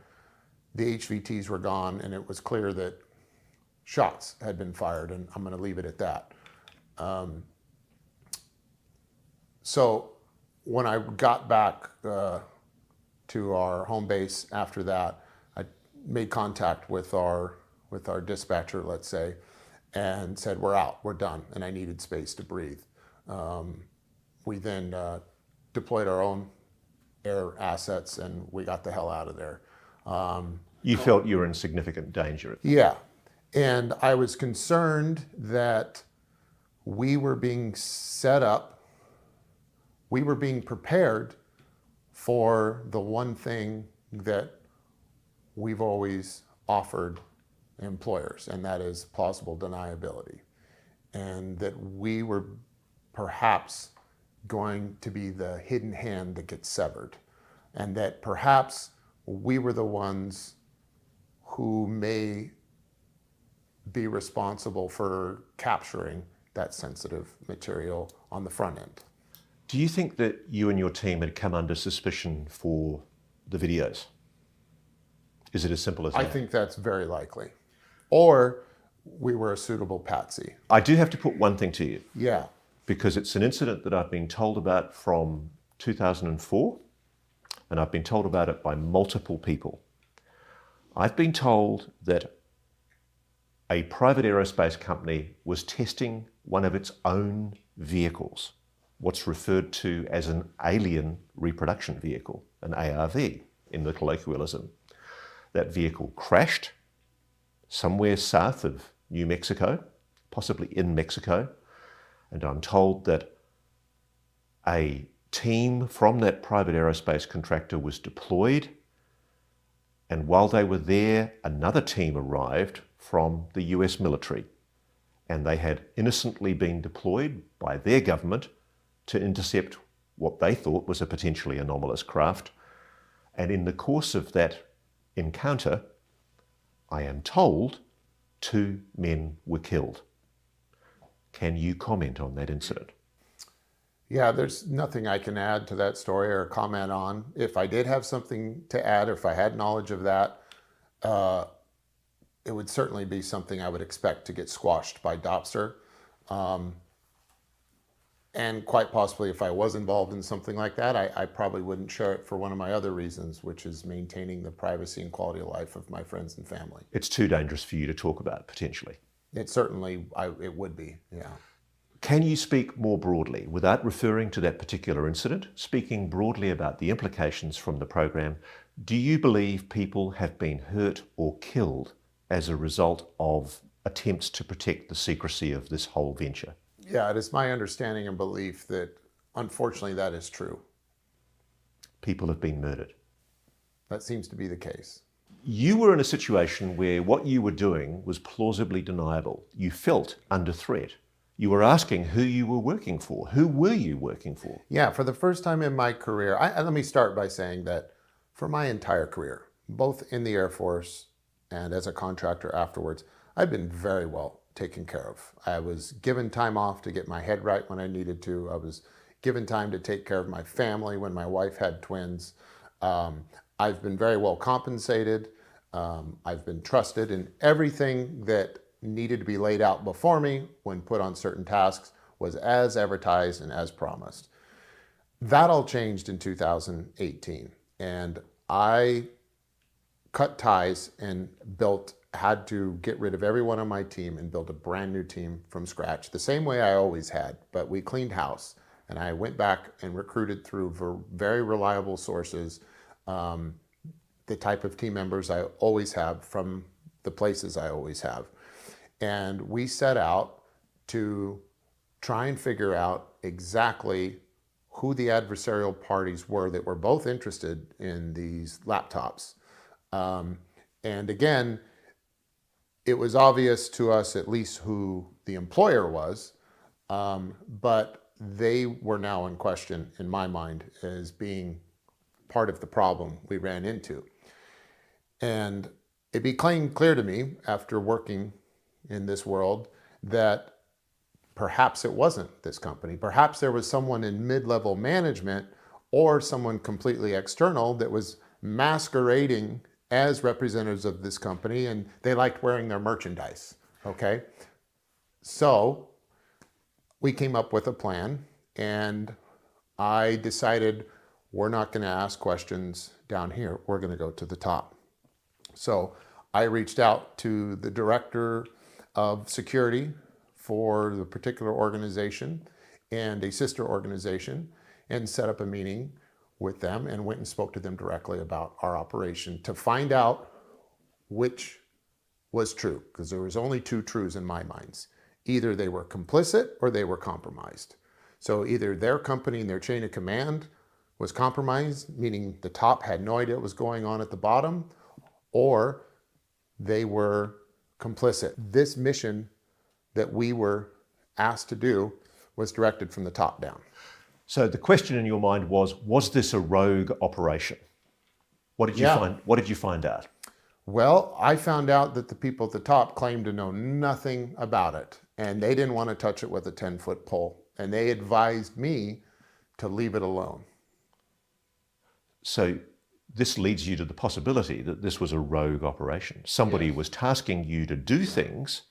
the HVTs were gone, and it was clear that shots had been fired, and I'm going to leave it at that. So when I got back to our home base after that, I made contact with our dispatcher, let's say, and said, we're out, we're done, and I needed space to breathe. We then deployed our own air assets and we got the hell out of there. You felt you were in significant danger. Yeah, and I was concerned that we were being set up, we were being prepared for the one thing that we've always offered employers, and that is plausible deniability. And that we were perhaps going to be the hidden hand that gets severed. And that perhaps we were the ones who may be responsible for capturing that sensitive material on the front end. Do you think that you and your team had come under suspicion for the videos? Is it as simple as that? I think that's very likely. Or we were a suitable patsy. I do have to put one thing to you. Yeah. Because it's an incident that I've been told about from 2004, and I've been told about it by multiple people. I've been told that a private aerospace company was testing one of its own vehicles, what's referred to as an alien reproduction vehicle, an ARV in the colloquialism. That vehicle crashed somewhere south of New Mexico, possibly in Mexico, and I'm told that a team from that private aerospace contractor was deployed, and while they were there, another team arrived from the US military, and they had innocently been deployed by their government to intercept what they thought was a potentially anomalous craft. And in the course of that encounter, I am told 2 men were killed. Can you comment on that incident? Yeah, there's nothing I can add to that story or comment on. If I did have something to add, or if I had knowledge of that, it would certainly be something I would expect to get squashed by DOPSR. And quite possibly, if I was involved in something like that, I probably wouldn't share it for one of my other reasons, which is maintaining the privacy and quality of life of my friends and family. It's too dangerous for you to talk about, potentially. It certainly, it would be, yeah. Can you speak more broadly, without referring to that particular incident, speaking broadly about the implications from the program? Do you believe people have been hurt or killed as a result of attempts to protect the secrecy of this whole venture? Yeah, it is my understanding and belief that, unfortunately, that is true. People have been murdered. That seems to be the case. You were in a situation where what you were doing was plausibly deniable. You felt under threat. You were asking who you were working for. Who were you working for? Yeah, for the first time in my career, let me start by saying that for my entire career, both in the Air Force and as a contractor afterwards, I've been very well taken care of. I was given time off to get my head right when I needed to. I was given time to take care of my family when my wife had twins. I've been very well compensated. I've been trusted, in everything that needed to be laid out before me when put on certain tasks was as advertised and as promised. That all changed in 2018, and I cut ties and had to get rid of everyone on my team and build a brand new team from scratch, the same way I always had, but we cleaned house, and I went back and recruited through very reliable sources the type of team members I always have from the places I always have. And we set out to try and figure out exactly who the adversarial parties were that were both interested in these laptops. And again, it was obvious to us at least who the employer was, but they were now in question, in my mind, as being part of the problem we ran into. And it became clear to me after working in this world that perhaps it wasn't this company. Perhaps there was someone in mid-level management or someone completely external that was masquerading as representatives of this company, and they liked wearing their merchandise, okay? So we came up with a plan, and I decided we're not gonna ask questions down here, we're gonna go to the top. So I reached out to the director of security for the particular organization and a sister organization, and set up a meeting with them and went and spoke to them directly about our operation to find out which was true, because there was only two truths in my minds. Either they were complicit or they were compromised. So either their company and their chain of command was compromised, meaning the top had no idea what was going on at the bottom, or they were complicit. This mission that we were asked to do was directed from the top down. So the question in your mind was this a rogue operation? What did you find out? Well, I found out that the people at the top claimed to know nothing about it, and they didn't want to touch it with a 10-foot pole, and they advised me to leave it alone. So this leads you to the possibility that this was a rogue operation. Somebody was tasking you to do things,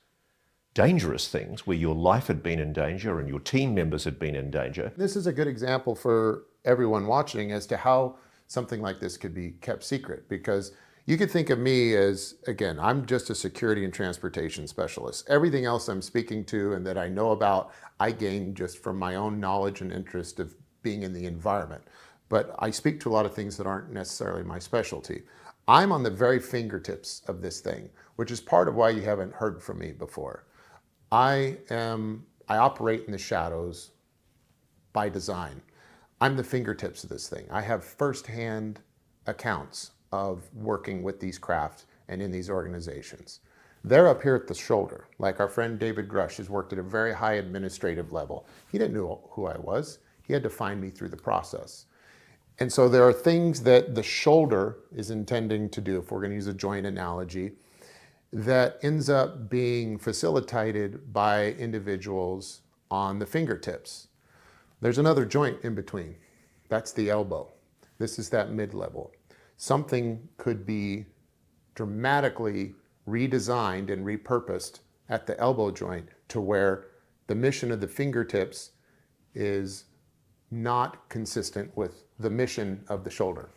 dangerous things, where your life had been in danger and your team members had been in danger. This is a good example for everyone watching as to how something like this could be kept secret, because you could think of me as, again, I'm just a security and transportation specialist. Everything else I'm speaking to and that I know about, I gain just from my own knowledge and interest of being in the environment. But I speak to a lot of things that aren't necessarily my specialty. I'm on the very fingertips of this thing, which is part of why you haven't heard from me before. I operate in the shadows by design. I'm the fingertips of this thing. I have firsthand accounts of working with these craft and in these organizations. They're up here at the shoulder, like our friend David Grush has worked at a very high administrative level. He didn't know who I was. He had to find me through the process. And so there are things that the shoulder is intending to do, if we're going to use a joint analogy, that ends up being facilitated by individuals on the fingertips. There's another joint in between. That's the elbow. This is that mid-level. Something could be dramatically redesigned and repurposed at the elbow joint to where the mission of the fingertips is not consistent with the mission of the shoulder.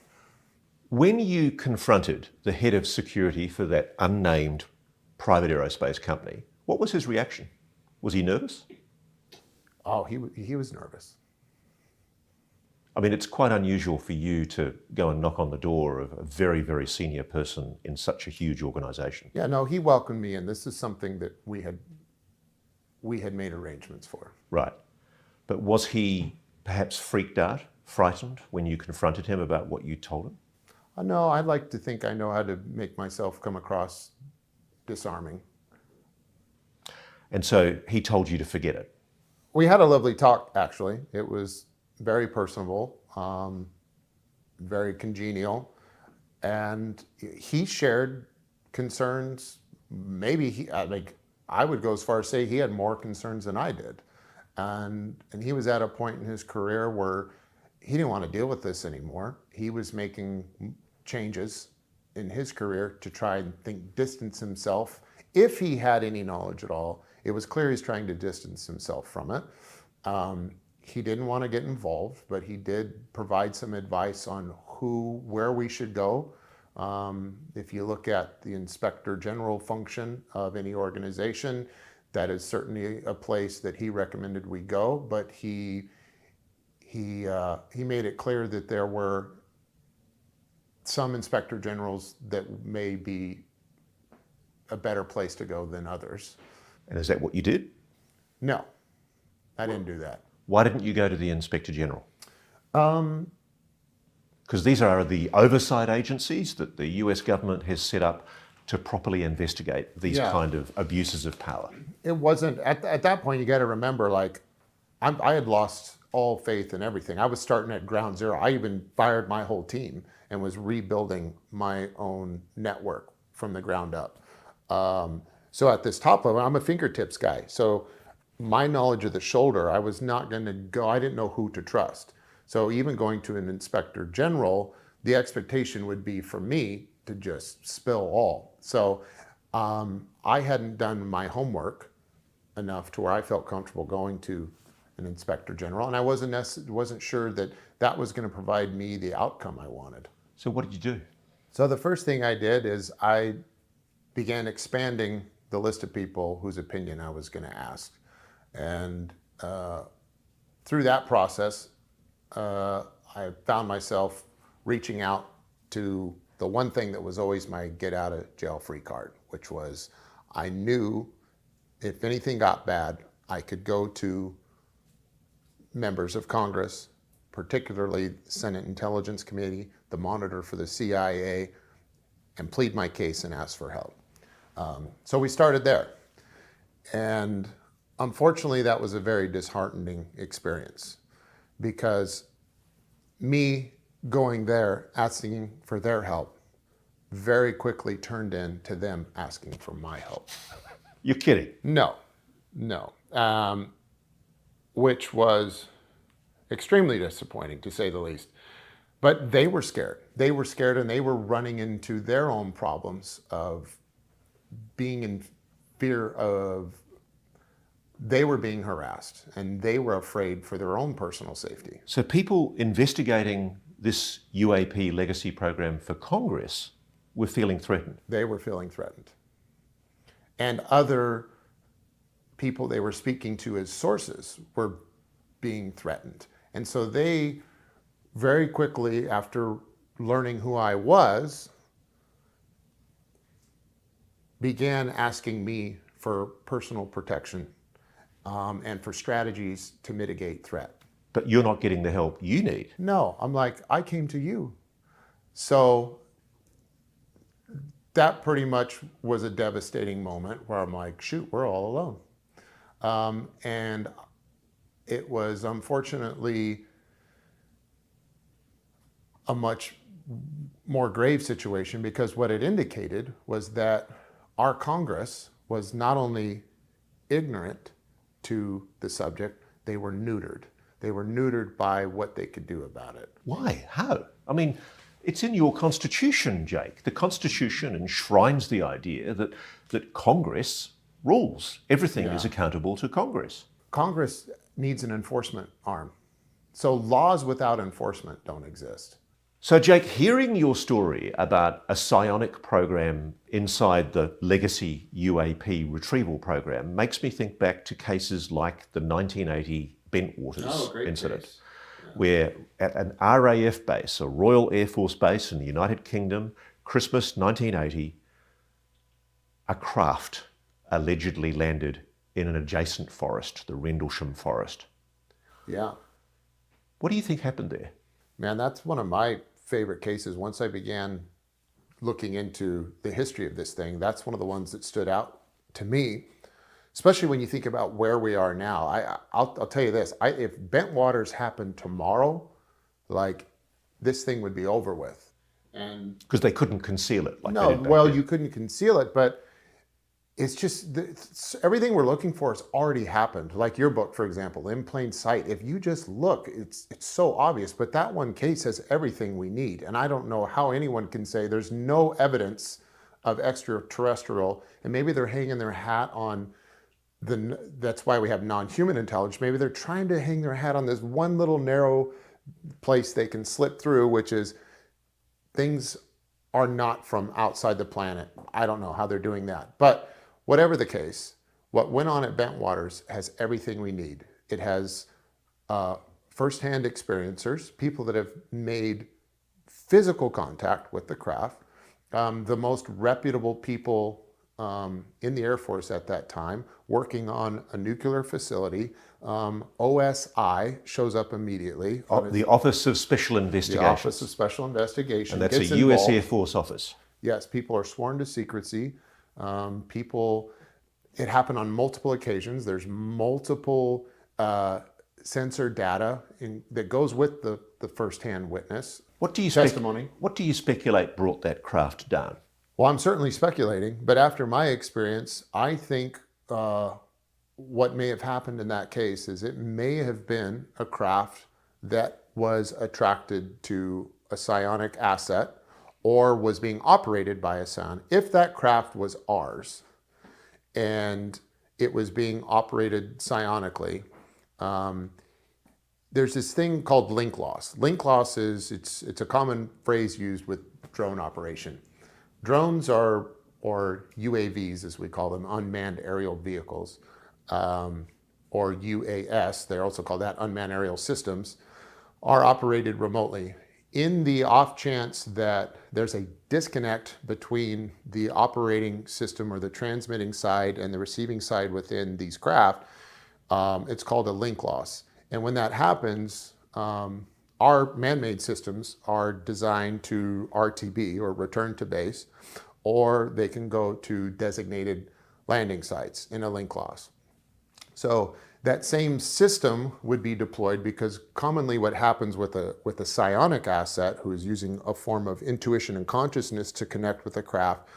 When you confronted the head of security for that unnamed private aerospace company, what was his reaction? Was he nervous? Oh, he was nervous. I mean, it's quite unusual for you to go and knock on the door of a very, very senior person in such a huge organization. Yeah, no, he welcomed me, and this is something that we had made arrangements for. Right. But was he perhaps freaked out, frightened when you confronted him about what you told him? No, I'd like to think I know how to make myself come across disarming. And so he told you to forget it. We had a lovely talk, actually. It was very personable, very congenial, and he shared concerns. Maybe I would go as far as say he had more concerns than I did, and he was at a point in his career where he didn't want to deal with this anymore. He was making changes in his career to try and distance himself. If he had any knowledge at all, it was clear he's trying to distance himself from it. He didn't want to get involved, but he did provide some advice on where we should go. If you look at the inspector general function of any organization, that is certainly a place that he recommended we go, but he made it clear that there were some inspector generals that may be a better place to go than others. And is that what you did? No, I didn't do that. Why didn't you go to the Inspector General? Because these are the oversight agencies that the US government has set up to properly investigate these kind of abuses of power. It wasn't, at that point, you got to remember, I had lost all faith in everything. I was starting at ground zero. I even fired my whole team and was rebuilding my own network from the ground up. So at this top level, I'm a fingertips guy. So my knowledge of the shoulder, I was not going to go, I didn't know who to trust. So even going to an inspector general, the expectation would be for me to just spill all. So I hadn't done my homework enough to where I felt comfortable going to an inspector general, and I wasn't sure that that was going to provide me the outcome I wanted. So what did you do? So the first thing I did is I began expanding the list of people whose opinion I was going to ask. And through that process, I found myself reaching out to the one thing that was always my get out of jail free card, which was I knew if anything got bad, I could go to members of Congress, particularly the Senate Intelligence Committee, the monitor for the CIA, and plead my case and ask for help. So we started there. And unfortunately, that was a very disheartening experience because me going there, asking for their help, very quickly turned into them asking for my help. You're kidding? No. Which was extremely disappointing, to say the least. But they were scared. They were scared, and they were running into their own problems of being in fear of, they were being harassed, and they were afraid for their own personal safety. So people investigating this UAP legacy program for Congress were feeling threatened. They were feeling threatened. And other people they were speaking to as sources were being threatened. And so they very quickly, after learning who I was, began asking me for personal protection and for strategies to mitigate threat. But you're not getting the help you need. No, I'm like, I came to you. So that pretty much was a devastating moment where I'm like, shoot, we're all alone. And it was unfortunately a much more grave situation because what it indicated was that our Congress was not only ignorant to the subject, they were neutered. They were neutered by what they could do about it. Why? How? I mean, it's in your Constitution, Jake. The Constitution enshrines the idea that Congress rules. Everything is accountable to Congress. Congress needs an enforcement arm. So laws without enforcement don't exist. So, Jake, hearing your story about a psionic program inside the legacy UAP retrieval program makes me think back to cases like the 1980 Bentwaters incident, where at an RAF base, a Royal Air Force base in the United Kingdom, Christmas 1980, a craft allegedly landed in an adjacent forest, the Rendlesham Forest. Yeah. What do you think happened there? Man, that's one of my favorite cases. Once I began looking into the history of this thing, that's one of the ones that stood out to me, especially when you think about where we are now. I'll tell you this, if Bentwaters happened tomorrow, like this thing would be over with. And because they couldn't conceal it. Like no, well, you couldn't conceal it, but it's just everything we're looking for has already happened. Like your book, for example, In Plain Sight. If you just look, it's so obvious. But that one case has everything we need. And I don't know how anyone can say there's no evidence of extraterrestrial. And maybe they're hanging their hat on that's why we have non-human intelligence. Maybe they're trying to hang their hat on this one little narrow place they can slip through, which is things are not from outside the planet. I don't know how they're doing that. But whatever the case, what went on at Bentwaters has everything we need. It has firsthand experiencers, people that have made physical contact with the craft, the most reputable people in the Air Force at that time, working on a nuclear facility. OSI shows up immediately. The Office of Special Investigation. The Office of Special Investigation. And that's a US Air Force office. Yes, people are sworn to secrecy. It happened on multiple occasions. There's multiple sensor data that goes with the firsthand witness testimony. What do you speculate brought that craft down? Well, I'm certainly speculating, but after my experience, I think what may have happened in that case is it may have been a craft that was attracted to a psionic asset or was being operated by a psion. If that craft was ours and it was being operated psionically, there's this thing called link loss. Link loss is it's a common phrase used with drone operation. Drones are or UAVs as we call them, unmanned aerial vehicles, or UAS, they're also called that, unmanned aerial systems, are operated remotely. In the off chance that there's a disconnect between the operating system or the transmitting side and the receiving side within these craft, it's called a link loss. And when that happens, our man-made systems are designed to RTB, or return to base, or they can go to designated landing sites in a link loss. So that same system would be deployed, because commonly what happens with a psionic asset who is using a form of intuition and consciousness to connect with the craft,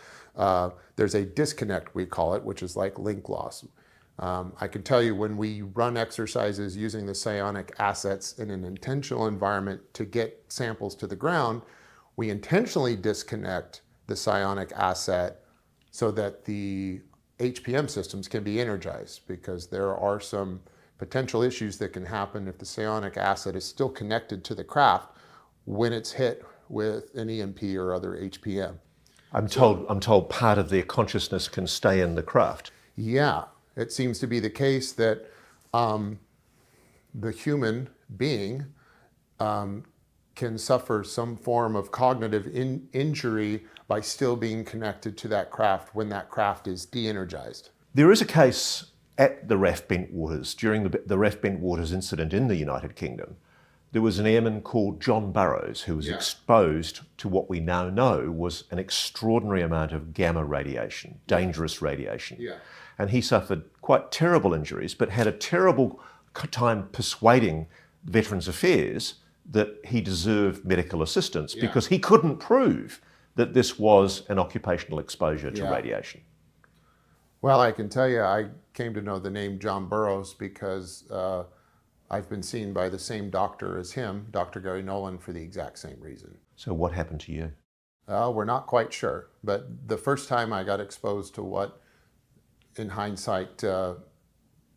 there's a disconnect, we call it, which is like link loss. I can tell you, when we run exercises using the psionic assets in an intentional environment to get samples to the ground, we intentionally disconnect the psionic asset so that the HPM systems can be energized, because there are some potential issues that can happen if the psionic asset is still connected to the craft when it's hit with an EMP or other HPM. I'm told part of their consciousness can stay in the craft. Yeah, it seems to be the case that the human being can suffer some form of cognitive injury by still being connected to that craft when that craft is de-energized. There is a case at the RAF Bentwaters, during the RAF Bentwaters incident in the United Kingdom. There was an airman called John Burrows who was exposed to what we now know was an extraordinary amount of gamma radiation, dangerous radiation. Yeah. And he suffered quite terrible injuries, but had a terrible time persuading Veterans Affairs that he deserved medical assistance because he couldn't prove that this was an occupational exposure to radiation. Well, I can tell you, I came to know the name John Burrows because I've been seen by the same doctor as him, Dr. Gary Nolan, for the exact same reason. So what happened to you? We're not quite sure, but the first time I got exposed to what, in hindsight,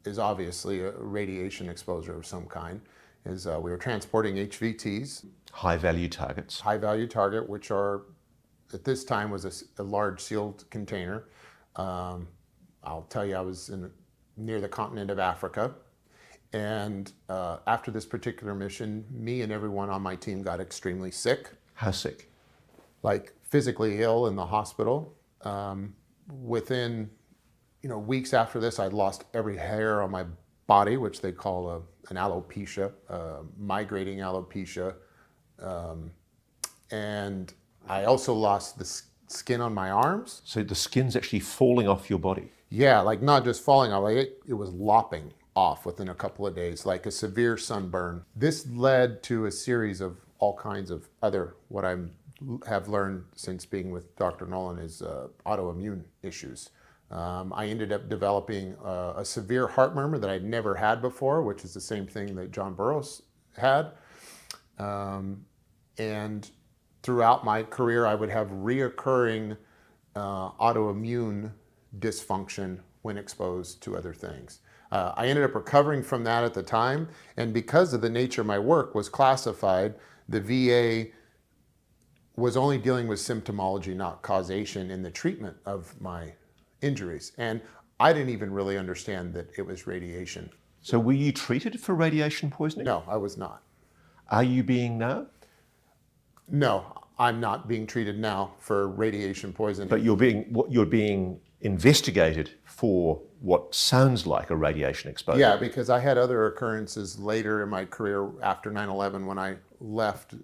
is obviously a radiation exposure of some kind, is we were transporting HVTs. High-value targets. High-value target, which are, at this time, was a large sealed container. I'll tell you, I was near the continent of Africa. And after this particular mission, me and everyone on my team got extremely sick. How sick? Like physically ill in the hospital. Within weeks after this, I'd lost every hair on my body, which they call an alopecia, migrating alopecia. And I also lost the skin on my arms. So the skin's actually falling off your body? Yeah, like not just falling off, like it was lopping off within a couple of days, like a severe sunburn. This led to a series of all kinds of other, what I have learned since being with Dr. Nolan, is autoimmune issues. I ended up developing a severe heart murmur that I'd never had before, which is the same thing that John Burrows had. And throughout my career, I would have reoccurring autoimmune dysfunction when exposed to other things. I ended up recovering from that at the time, and because of the nature of my work was classified, the VA was only dealing with symptomology, not causation, in the treatment of my injuries. And I didn't even really understand that it was radiation. So were you treated for radiation poisoning? No, I was not. Are you being now? No, I'm not being treated now for radiation poisoning. But you're being investigated for what sounds like a radiation exposure. Yeah, because I had other occurrences later in my career after 9/11 when I left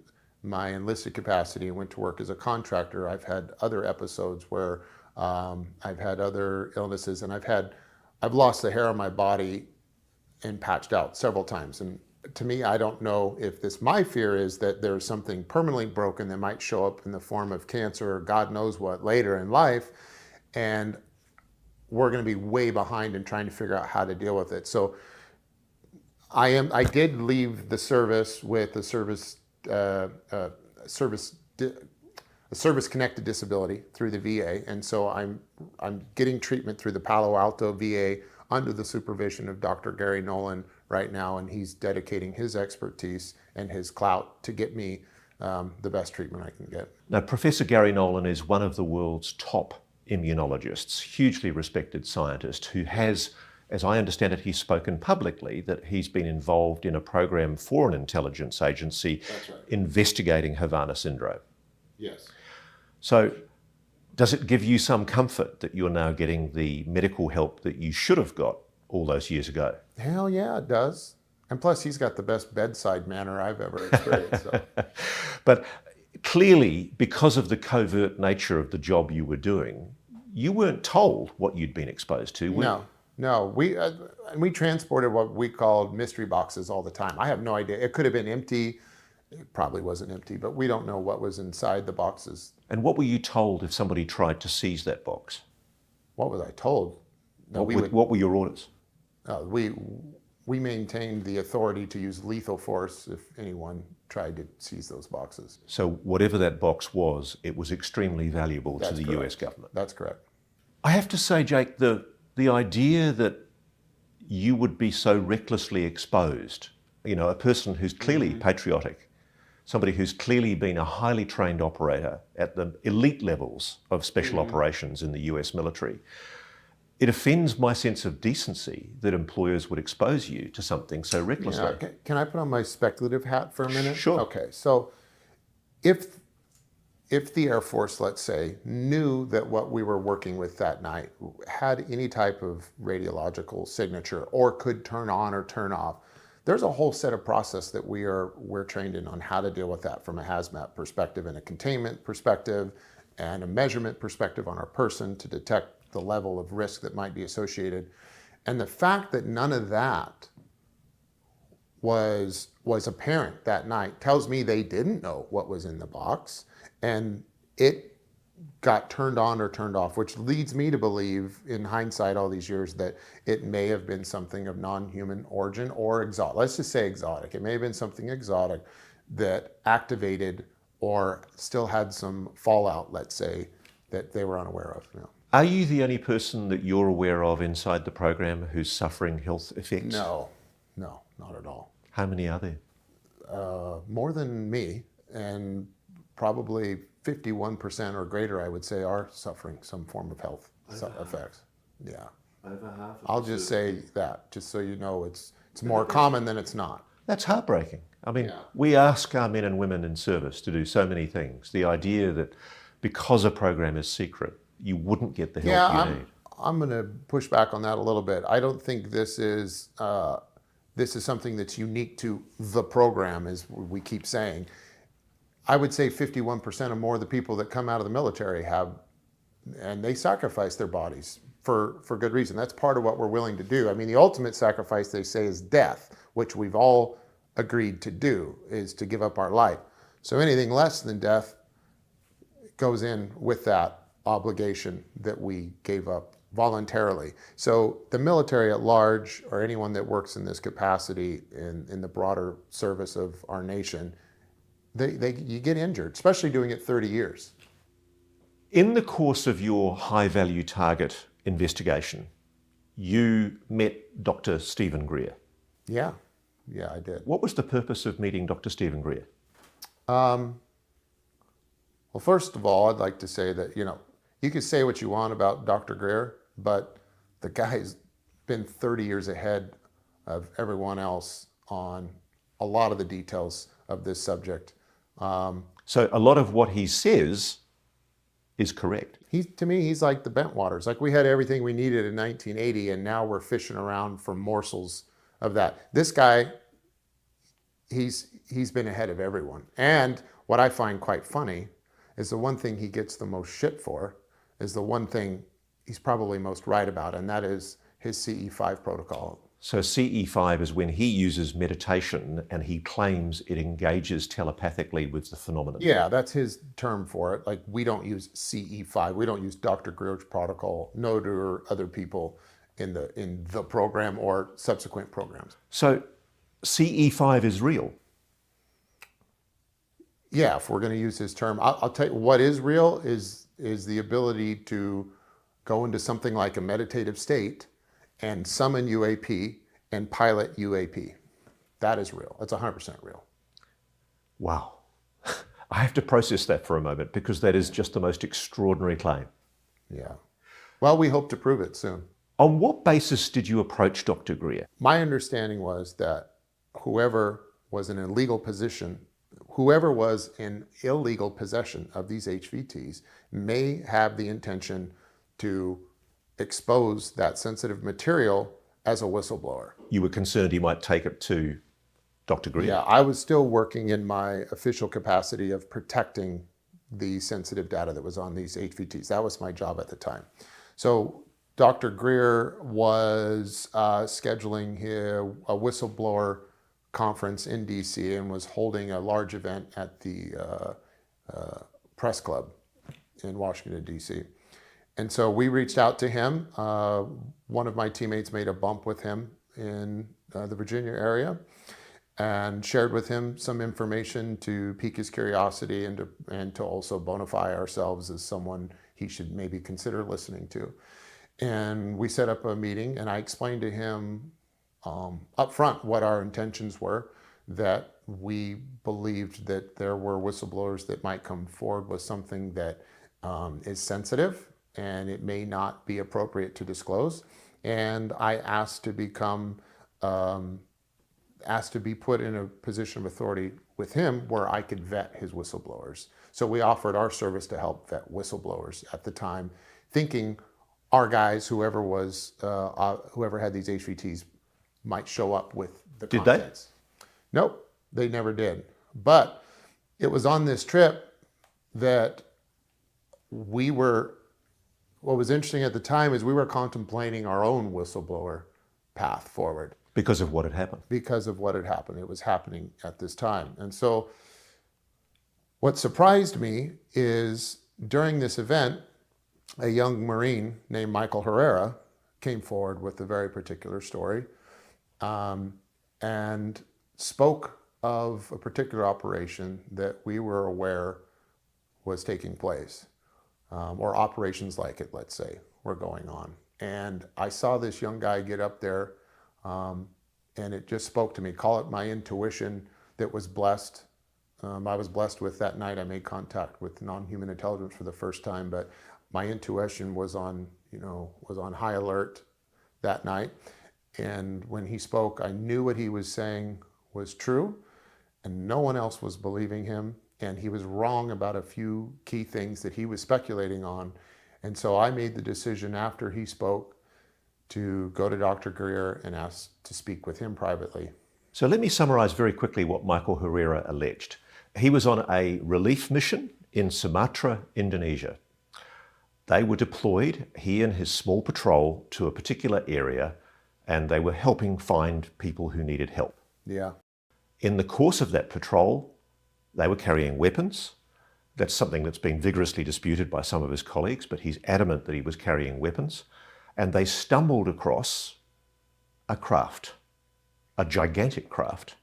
my enlisted capacity and went to work as a contractor. I've had other episodes where I've had other illnesses, and I've lost the hair on my body and patched out several times. And to me, I don't know if my fear is that there's something permanently broken that might show up in the form of cancer or God knows what later in life, and we're going to be way behind in trying to figure out how to deal with it. So I did leave the service with a service-connected disability through the VA, and so I'm getting treatment through the Palo Alto VA under the supervision of Dr. Gary Nolan right now, and he's dedicating his expertise and his clout to get me the best treatment I can get. Now, Professor Gary Nolan is one of the world's top immunologist, hugely respected scientist who has, as I understand it, he's spoken publicly that he's been involved in a program for an intelligence agency investigating Havana syndrome. Yes. So does it give you some comfort that you're now getting the medical help that you should have got all those years ago? Hell yeah, it does. And plus, he's got the best bedside manner I've ever experienced. So. But clearly, because of the covert nature of the job you were doing, you weren't told what you'd been exposed to, were you? No. We transported what we called mystery boxes all the time. I have no idea. It could have been empty. It probably wasn't empty, but we don't know what was inside the boxes. And what were you told if somebody tried to seize that box? What was I told? No, what were your orders? We maintained the authority to use lethal force if anyone tried to seize those boxes. So whatever that box was, it was extremely valuable to the correct. US government. That's correct. I have to say, Jake, the idea that you would be so recklessly exposed, you know, a person who's clearly patriotic, somebody who's clearly been a highly trained operator at the elite levels of special operations in the US military, it offends my sense of decency that employers would expose you to something so recklessly. Yeah, can I put on my speculative hat for a minute? Sure. Okay, so if the Air Force, let's say, knew that what we were working with that night had any type of radiological signature or could turn on or turn off, there's a whole set of process that we're trained in on how to deal with that from a hazmat perspective and a containment perspective and a measurement perspective on our person to detect the level of risk that might be associated. And the fact that none of that was apparent that night tells me they didn't know what was in the box, and it got turned on or turned off, which leads me to believe, in hindsight all these years, that it may have been something of non-human origin or exotic. Let's just say exotic. It may have been something exotic that activated or still had some fallout, let's say, that they were unaware of. You know. Are you the only person that you're aware of inside the program who's suffering health effects? No, not at all. How many are there? More than me, and probably 51% or greater, I would say, are suffering some form of health effects. Yeah. Over half. I'll just say that, just so you know, it's more common than it's not. That's heartbreaking. I mean, we ask our men and women in service to do so many things. The idea that because a program is secret, you wouldn't get the help you need. I'm going to push back on that a little bit. I don't think this is something that's unique to the program, as we keep saying. I would say 51% or more of the people that come out of the military have, and they sacrifice their bodies for good reason. That's part of what we're willing to do. I mean, the ultimate sacrifice, they say, is death, which we've all agreed to do, is to give up our life. So anything less than death goes in with that obligation that we gave up voluntarily. So the military at large, or anyone that works in this capacity in the broader service of our nation, you get injured, especially doing it 30 years. In the course of your high-value target investigation, you met Dr. Stephen Greer. Yeah, I did. What was the purpose of meeting Dr. Stephen Greer? Well, first of all, I'd like to say that, you could say what you want about Dr. Greer, but the guy's been 30 years ahead of everyone else on a lot of the details of this subject. So a lot of what he says is correct. To me, he's like the Bentwaters. Like, we had everything we needed in 1980, and now we're fishing around for morsels of that. This guy, he's been ahead of everyone. And what I find quite funny is the one thing he gets the most shit for is the one thing he's probably most right about, and that is his CE5 protocol. So CE5 is when he uses meditation and he claims it engages telepathically with the phenomenon. Yeah, that's his term for it. Like, we don't use CE5. We don't use Dr. Greer's protocol, nor do other people in the program or subsequent programs. So CE5 is real? Yeah, if we're going to use his term. I'll tell you what is real is the ability to go into something like a meditative state and summon UAP and pilot UAP. That is real. That's 100% real. Wow. I have to process that for a moment, because that is just the most extraordinary claim. Yeah. Well, we hope to prove it soon. On what basis did you approach Dr. Greer? My understanding was that whoever was in illegal possession of these HVTs may have the intention to expose that sensitive material as a whistleblower. You were concerned he might take it to Dr. Greer? Yeah, I was still working in my official capacity of protecting the sensitive data that was on these HVTs. That was my job at the time. So Dr. Greer was scheduling a whistleblower conference in DC and was holding a large event at the press club in Washington, DC. And so we reached out to him. One of my teammates made a bump with him in the Virginia area and shared with him some information to pique his curiosity and to also bona fide ourselves as someone he should maybe consider listening to. And we set up a meeting, and I explained to him up front what our intentions were, that we believed that there were whistleblowers that might come forward with something that is sensitive and it may not be appropriate to disclose. And I asked to be put in a position of authority with him where I could vet his whistleblowers. So we offered our service to help vet whistleblowers at the time, thinking our guys, whoever had these HVTs, might show up with the contents. Nope, they never did. But it was on this trip that what was interesting at the time is we were contemplating our own whistleblower path forward. Because of what had happened? Because of what had happened. It was happening at this time. And so what surprised me is during this event, a young Marine named Michael Herrera came forward with a very particular story and spoke of a particular operation that we were aware was taking place, or operations like it, let's say, were going on. And I saw this young guy get up there, and it just spoke to me. Call it my intuition that was blessed. I was blessed with that night. I made contact with non-human intelligence for the first time, but my intuition was on high alert that night. And when he spoke, I knew what he was saying was true, and no one else was believing him. And he was wrong about a few key things that he was speculating on. And so I made the decision after he spoke to go to Dr. Greer and ask to speak with him privately. So let me summarize very quickly what Michael Herrera alleged. He was on a relief mission in Sumatra, Indonesia. They were deployed, he and his small patrol, to a particular area, and they were helping find people who needed help. Yeah. In the course of that patrol, they were carrying weapons. That's something that's been vigorously disputed by some of his colleagues, but he's adamant that he was carrying weapons. And they stumbled across a craft, a gigantic craft,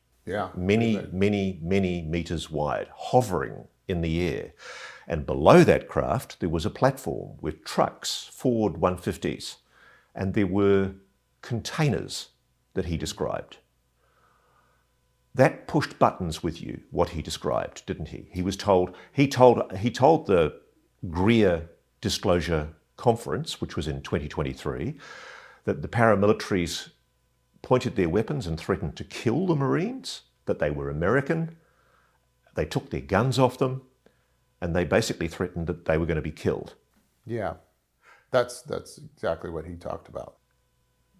many meters wide, hovering in the air. And below that craft, there was a platform with trucks, Ford 150s, and there were containers that he described. That pushed buttons with you, what he described, didn't he? He told the Greer disclosure conference, which was in 2023, that the paramilitaries pointed their weapons and threatened to kill the Marines, that they were American. They took their guns off them, and they basically threatened that they were going to be killed. Yeah, that's exactly what he talked about.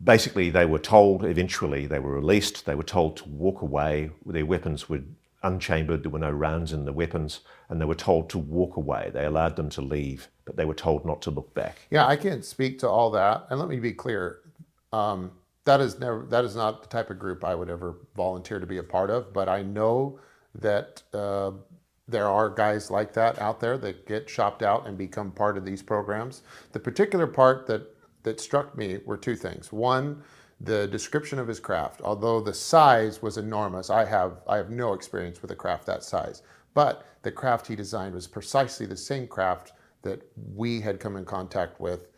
Basically, they were told, eventually they were released, they were told to walk away. Their weapons were unchambered, there were no rounds in the weapons, and they were told to walk away. They allowed them to leave, but they were told not to look back. Yeah, I can't speak to all that. And let me be clear, that is not the type of group I would ever volunteer to be a part of, but I know that there are guys like that out there that get shopped out and become part of these programs. The particular part that struck me were two things. One, the description of his craft. Although the size was enormous, I have no experience with a craft that size, but the craft he designed was precisely the same craft that we had come in contact with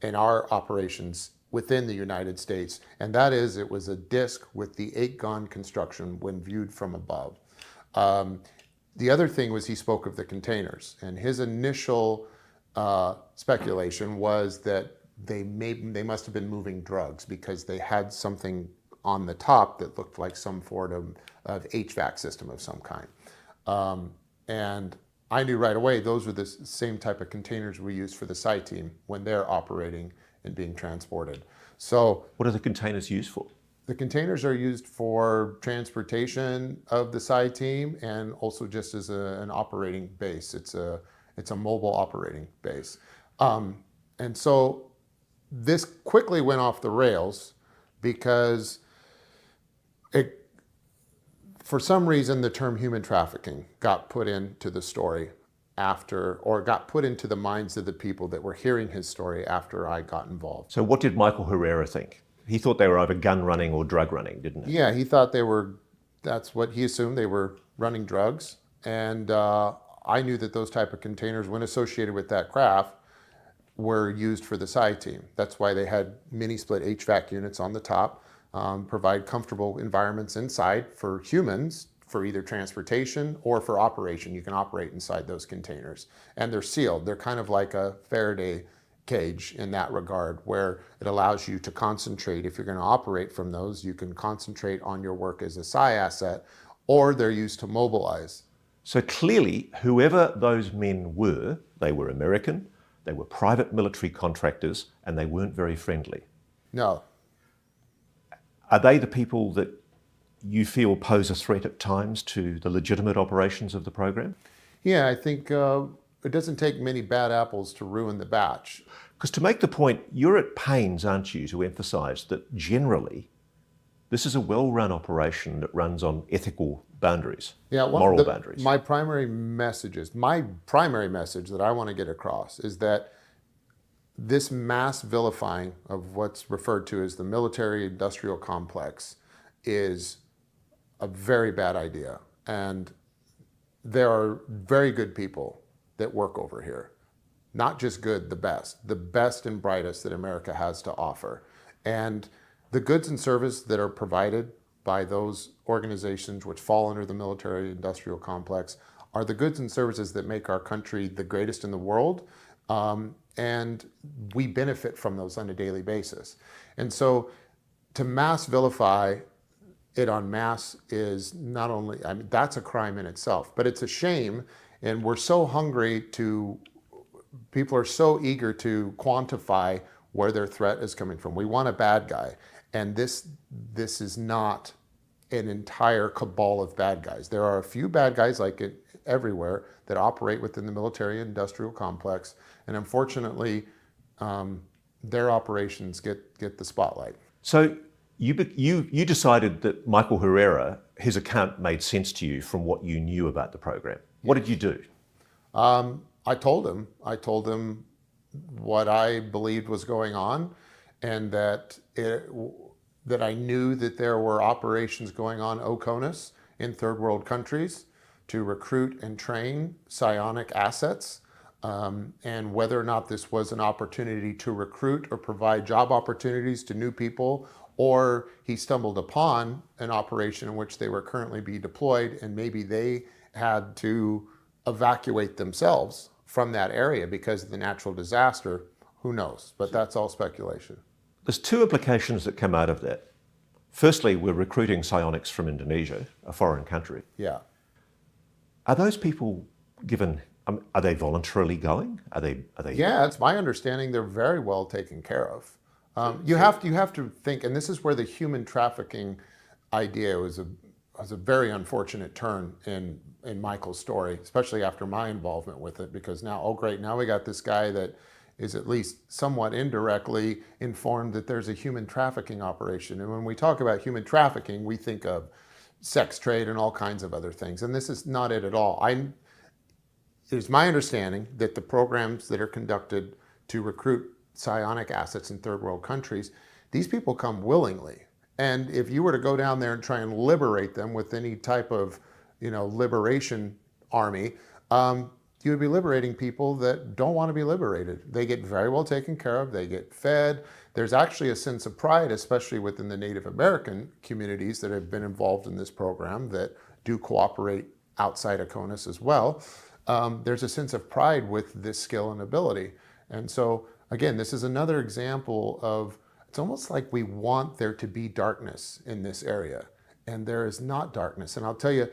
in our operations within the United States, and that is, it was a disc with the 8-gun construction when viewed from above. The other thing was he spoke of the containers, and his initial speculation was that they must have been moving drugs because they had something on the top that looked like some sort of HVAC system of some kind. And I knew right away those were the same type of containers we use for the Psi team when they're operating and being transported. So what are the containers used for? the containers are used for transportation of the Psi team and also just as an operating base. It's a mobile operating base. And so this quickly went off the rails because for some reason, the term human trafficking got put into the story got put into the minds of the people that were hearing his story after I got involved. So what did Michael Herrera think? He thought they were either gun running or drug running, didn't he? Yeah, he thought that's what he assumed, they were running drugs. And I knew that those type of containers, when associated with that craft, were used for the Psi team. That's why they had mini split HVAC units on the top, provide comfortable environments inside for humans for either transportation or for operation. You can operate inside those containers. And they're sealed. They're kind of like a Faraday cage in that regard, where it allows you to concentrate. If you're going to operate from those, you can concentrate on your work as a Psi asset, or they're used to mobilize. So clearly, whoever those men were, they were American, they were private military contractors, and they weren't very friendly. No. Are they the people that you feel pose a threat at times to the legitimate operations of the program? Yeah, I think it doesn't take many bad apples to ruin the batch. Because to make the point, you're at pains, aren't you, to emphasise that generally this is a well-run operation that runs on ethical boundaries, moral boundaries. My primary message that I want to get across is that this mass vilifying of what's referred to as the military-industrial complex is a very bad idea. And there are very good people that work over here. Not just good, the best and brightest that America has to offer. And the goods and services that are provided by those organizations which fall under the military-industrial complex are the goods and services that make our country the greatest in the world. And we benefit from those on a daily basis. And so to mass vilify it en masse is not only, that's a crime in itself, but it's a shame. And we're so hungry people are so eager to quantify where their threat is coming from. We want a bad guy. And this is not an entire cabal of bad guys. There are a few bad guys like it everywhere that operate within the military-industrial complex. And unfortunately, their operations get the spotlight. So you decided that Michael Herrera, his account made sense to you from what you knew about the program. What did you do? I told him what I believed was going on, and that I knew that there were operations going on OCONUS in third world countries to recruit and train psionic assets, and whether or not this was an opportunity to recruit or provide job opportunities to new people, or he stumbled upon an operation in which they were currently being deployed and maybe they had to evacuate themselves from that area because of the natural disaster. Who knows? But that's all speculation. There's two implications that come out of that. Firstly, we're recruiting psionics from Indonesia, a foreign country. Yeah. Are those people given, are they voluntarily going? Are they? Yeah, it's my understanding they're very well taken care of. You have to think, and this is where the human trafficking idea was a very unfortunate turn in Michael's story, especially after my involvement with it, because now, oh great, now we got this guy that is at least somewhat indirectly informed that there's a human trafficking operation. And when we talk about human trafficking, we think of sex trade and all kinds of other things. And this is not it at all. It is my understanding that the programs that are conducted to recruit psionic assets in third world countries, these people come willingly. And if you were to go down there and try and liberate them with any type of, liberation army, you would be liberating people that don't want to be liberated. They get very well taken care of. They get fed. There's actually a sense of pride, especially within the Native American communities that have been involved in this program that do cooperate outside of CONUS as well. there's a sense of pride with this skill and ability. And so, again, this is another example of, it's almost like we want there to be darkness in this area, and there is not darkness. And I'll tell you,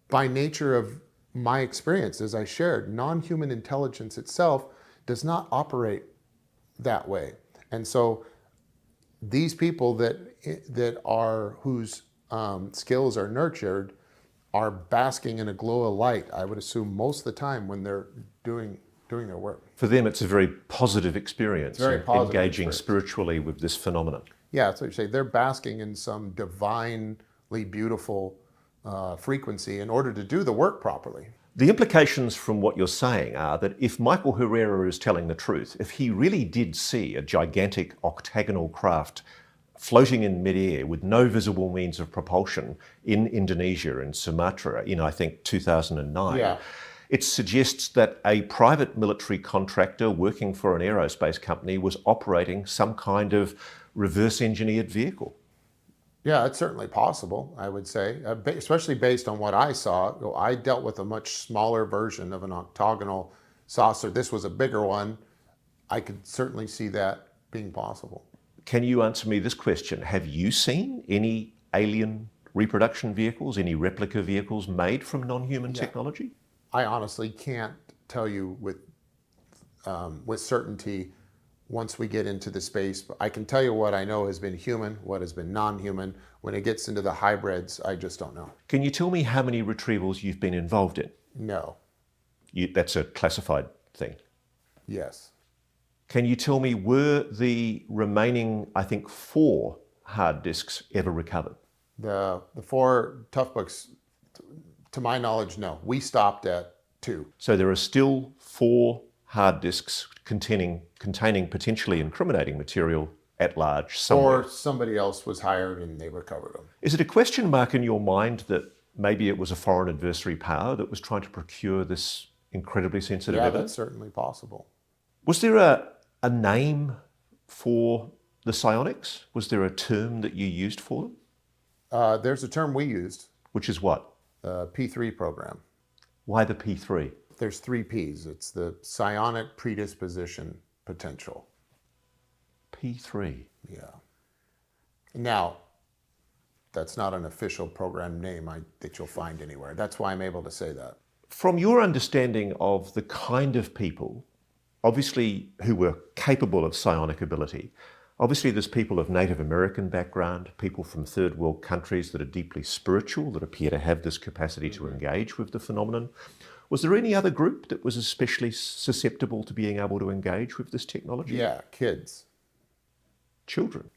by nature of my experience, as I shared, non-human intelligence itself does not operate that way. And so these people whose skills are nurtured are basking in a glow of light, I would assume, most of the time when they're doing their work. For them, it's a very positive experience, Very positive engaging experience. spiritually with this phenomenon. Yeah, that's what you say. They're basking in some divinely beautiful frequency in order to do the work properly. The implications from what you're saying are that if Michael Herrera is telling the truth, if he really did see a gigantic octagonal craft floating in midair with no visible means of propulsion in Indonesia and Sumatra in, I think, 2009, Yeah. it suggests that a private military contractor working for an aerospace company was operating some kind of reverse engineered vehicle. Yeah, it's certainly possible, I would say, especially based on what I saw. I dealt with a much smaller version of an octagonal saucer. This was a bigger one. I could certainly see that being possible. Can you answer me this question? Have you seen any alien reproduction vehicles, any replica vehicles made from non-human technology? I honestly can't tell you with certainty once we get into the space. I can tell you what I know has been human, what has been non-human. When it gets into the hybrids, I just don't know. Can you tell me how many retrievals you've been involved in? No. That's a classified thing. Yes. Can you tell me, were the remaining, I think, 4 hard disks ever recovered? The 4 tough books, to my knowledge, no. We stopped at 2. So there are still 4 hard disks containing potentially incriminating material at large somewhere. Or somebody else was hired and they recovered them. Is it a question mark in your mind that maybe it was a foreign adversary power that was trying to procure this incredibly sensitive evidence? That's certainly possible. Was there a name for the psionics? Was there a term that you used for them? There's a term we used, Which is what? the P3 program. Why the P3? There's 3 Ps. It's the psionic predisposition potential. P3. Yeah. Now, that's not an official program name that you'll find anywhere. That's why I'm able to say that. From your understanding of the kind of people, obviously, who were capable of psionic ability, obviously there's people of Native American background, people from third world countries that are deeply spiritual, that appear to have this capacity to engage with the phenomenon. Was there any other group that was especially susceptible to being able to engage with this technology? Yeah, kids. Children.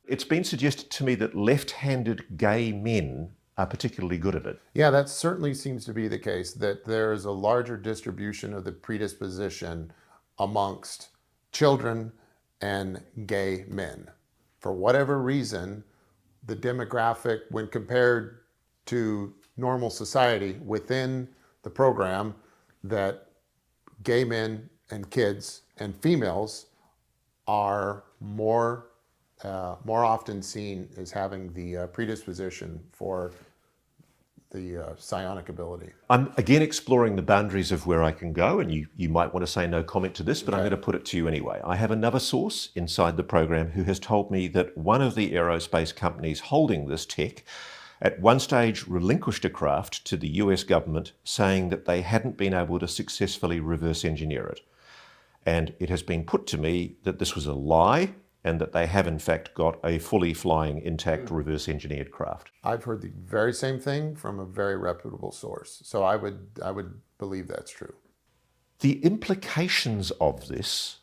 It's been suggested to me that left-handed gay men are particularly good at it. Yeah, that certainly seems to be the case, that there is a larger distribution of the predisposition amongst children and gay men. For whatever reason, the demographic, when compared to normal society within the program, that gay men and kids and females are more often seen as having the predisposition for the psionic ability. I'm again exploring the boundaries of where I can go, and you might want to say no comment to this, but I'm going to put it to you anyway. I have another source inside the program who has told me that one of the aerospace companies holding this tech at one stage relinquished a craft to the US government, saying that they hadn't been able to successfully reverse engineer it. And it has been put to me that this was a lie, and that they have in fact got a fully flying, intact, reverse engineered craft. I've heard the very same thing from a very reputable source. So I would believe that's true. The implications of this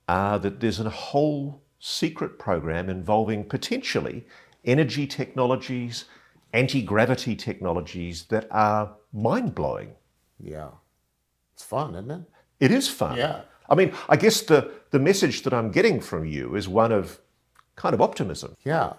are that there's a whole secret program involving potentially energy technologies, anti-gravity technologies that are mind-blowing. Yeah. It's fun, isn't it? It is fun. Yeah. I mean, I guess the message that I'm getting from you is one of kind of optimism. Yeah.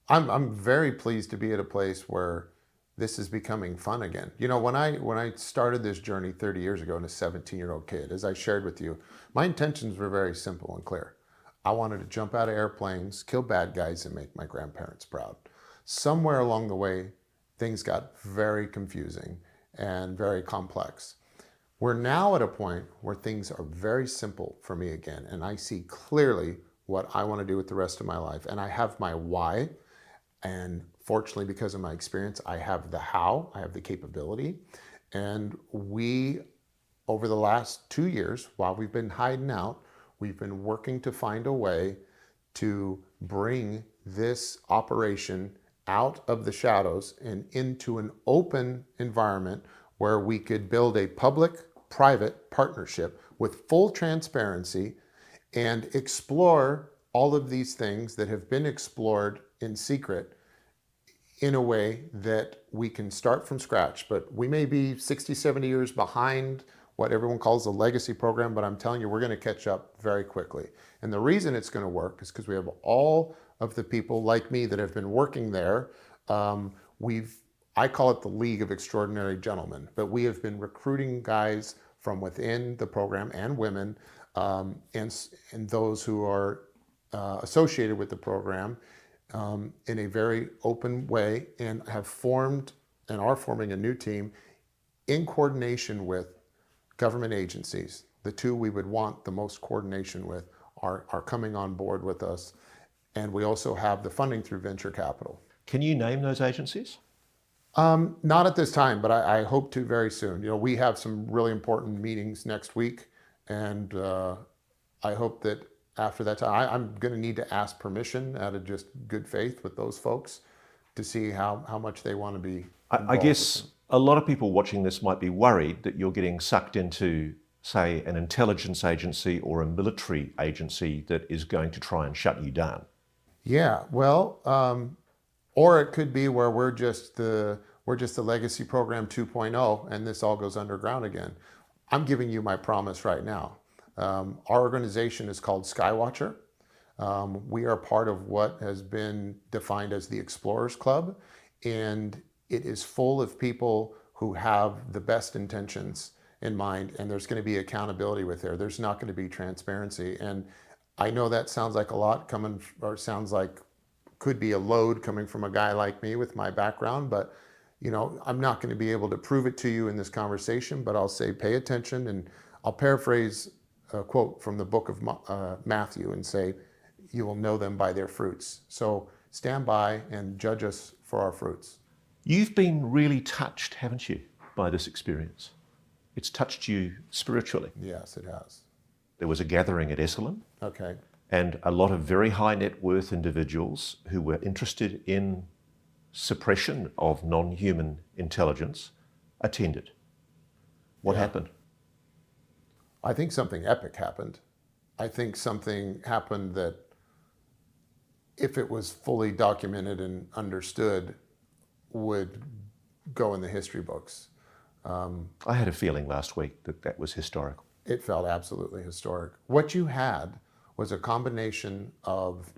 I'm very pleased to be at a place where this is becoming fun again. You know, when I started this journey 30 years ago, as a 17-year-old kid, as I shared with you, my intentions were very simple and clear. I wanted to jump out of airplanes, kill bad guys, and make my grandparents proud. Somewhere along the way, things got very confusing, and very complex. We're now at a point where things are very simple for me again, and I see clearly what I want to do with the rest of my life. And I have my why, and fortunately, because of my experience, I have the how, I have the capability. And we, over the last 2 years, while we've been hiding out, we've been working to find a way to bring this operation out of the shadows and into an open environment where we could build a public-private partnership with full transparency and explore all of these things that have been explored in secret in a way that we can start from scratch. But we may be 60, 70 years behind what everyone calls a legacy program, but I'm telling you, we're going to catch up very quickly. And the reason it's going to work is because we have all of the people like me that have been working there. I call it the League of Extraordinary Gentlemen, but we have been recruiting guys from within the program and women, and those who are associated with the program in a very open way, and have formed and are forming a new team in coordination with government agencies. The two we would want the most coordination with are coming on board with us. And we also have the funding through venture capital. Can you name those agencies? Not at this time, but I hope to very soon. You know, we have some really important meetings next week, and I hope that after that time, I'm going to need to ask permission out of just good faith with those folks to see how much they want to be involved. I guess a lot of people watching this might be worried that you're getting sucked into, say, an intelligence agency or a military agency that is going to try and shut you down. Yeah, well, or it could be where we're just the legacy program 2.0, and this all goes underground again. I'm giving you my promise right now. Our organization is called Skywatcher. We are part of what has been defined as the Explorers Club, and it is full of people who have the best intentions in mind, and there's going to be accountability with there. There's not going to be transparency. And I know that sounds like a lot coming, or sounds like could be a load coming from a guy like me with my background, but you know, I'm not going to be able to prove it to you in this conversation, but I'll say pay attention, and I'll paraphrase a quote from the book of Matthew and say, you will know them by their fruits. So stand by and judge us for our fruits. You've been really touched, haven't you, by this experience? It's touched you spiritually. Yes, it has. There was a gathering at Esalen. Okay. And a lot of very high net worth individuals who were interested in suppression of non-human intelligence attended. What happened? I think something epic happened. I think something happened that, if it was fully documented and understood, would go in the history books. I had a feeling last week that that was historical. It felt absolutely historic. What you had was a combination of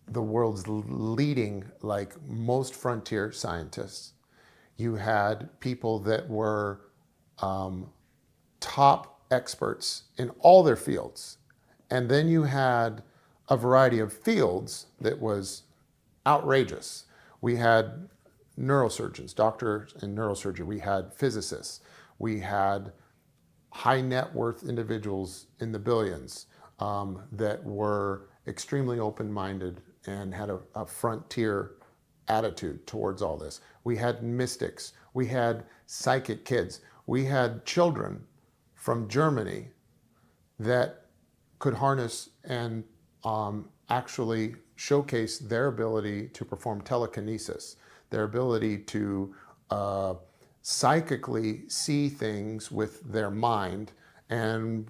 the world's leading, like most frontier scientists. You had people that were top experts in all their fields. And then you had a variety of fields that was outrageous. We had neurosurgeons, doctors in neurosurgery. We had physicists. We had high net worth individuals in the billions that were extremely open-minded and had a frontier attitude towards all this. We had mystics. We had psychic kids. We had children from Germany that could harness and actually showcase their ability to perform telekinesis, their ability to psychically see things with their mind, and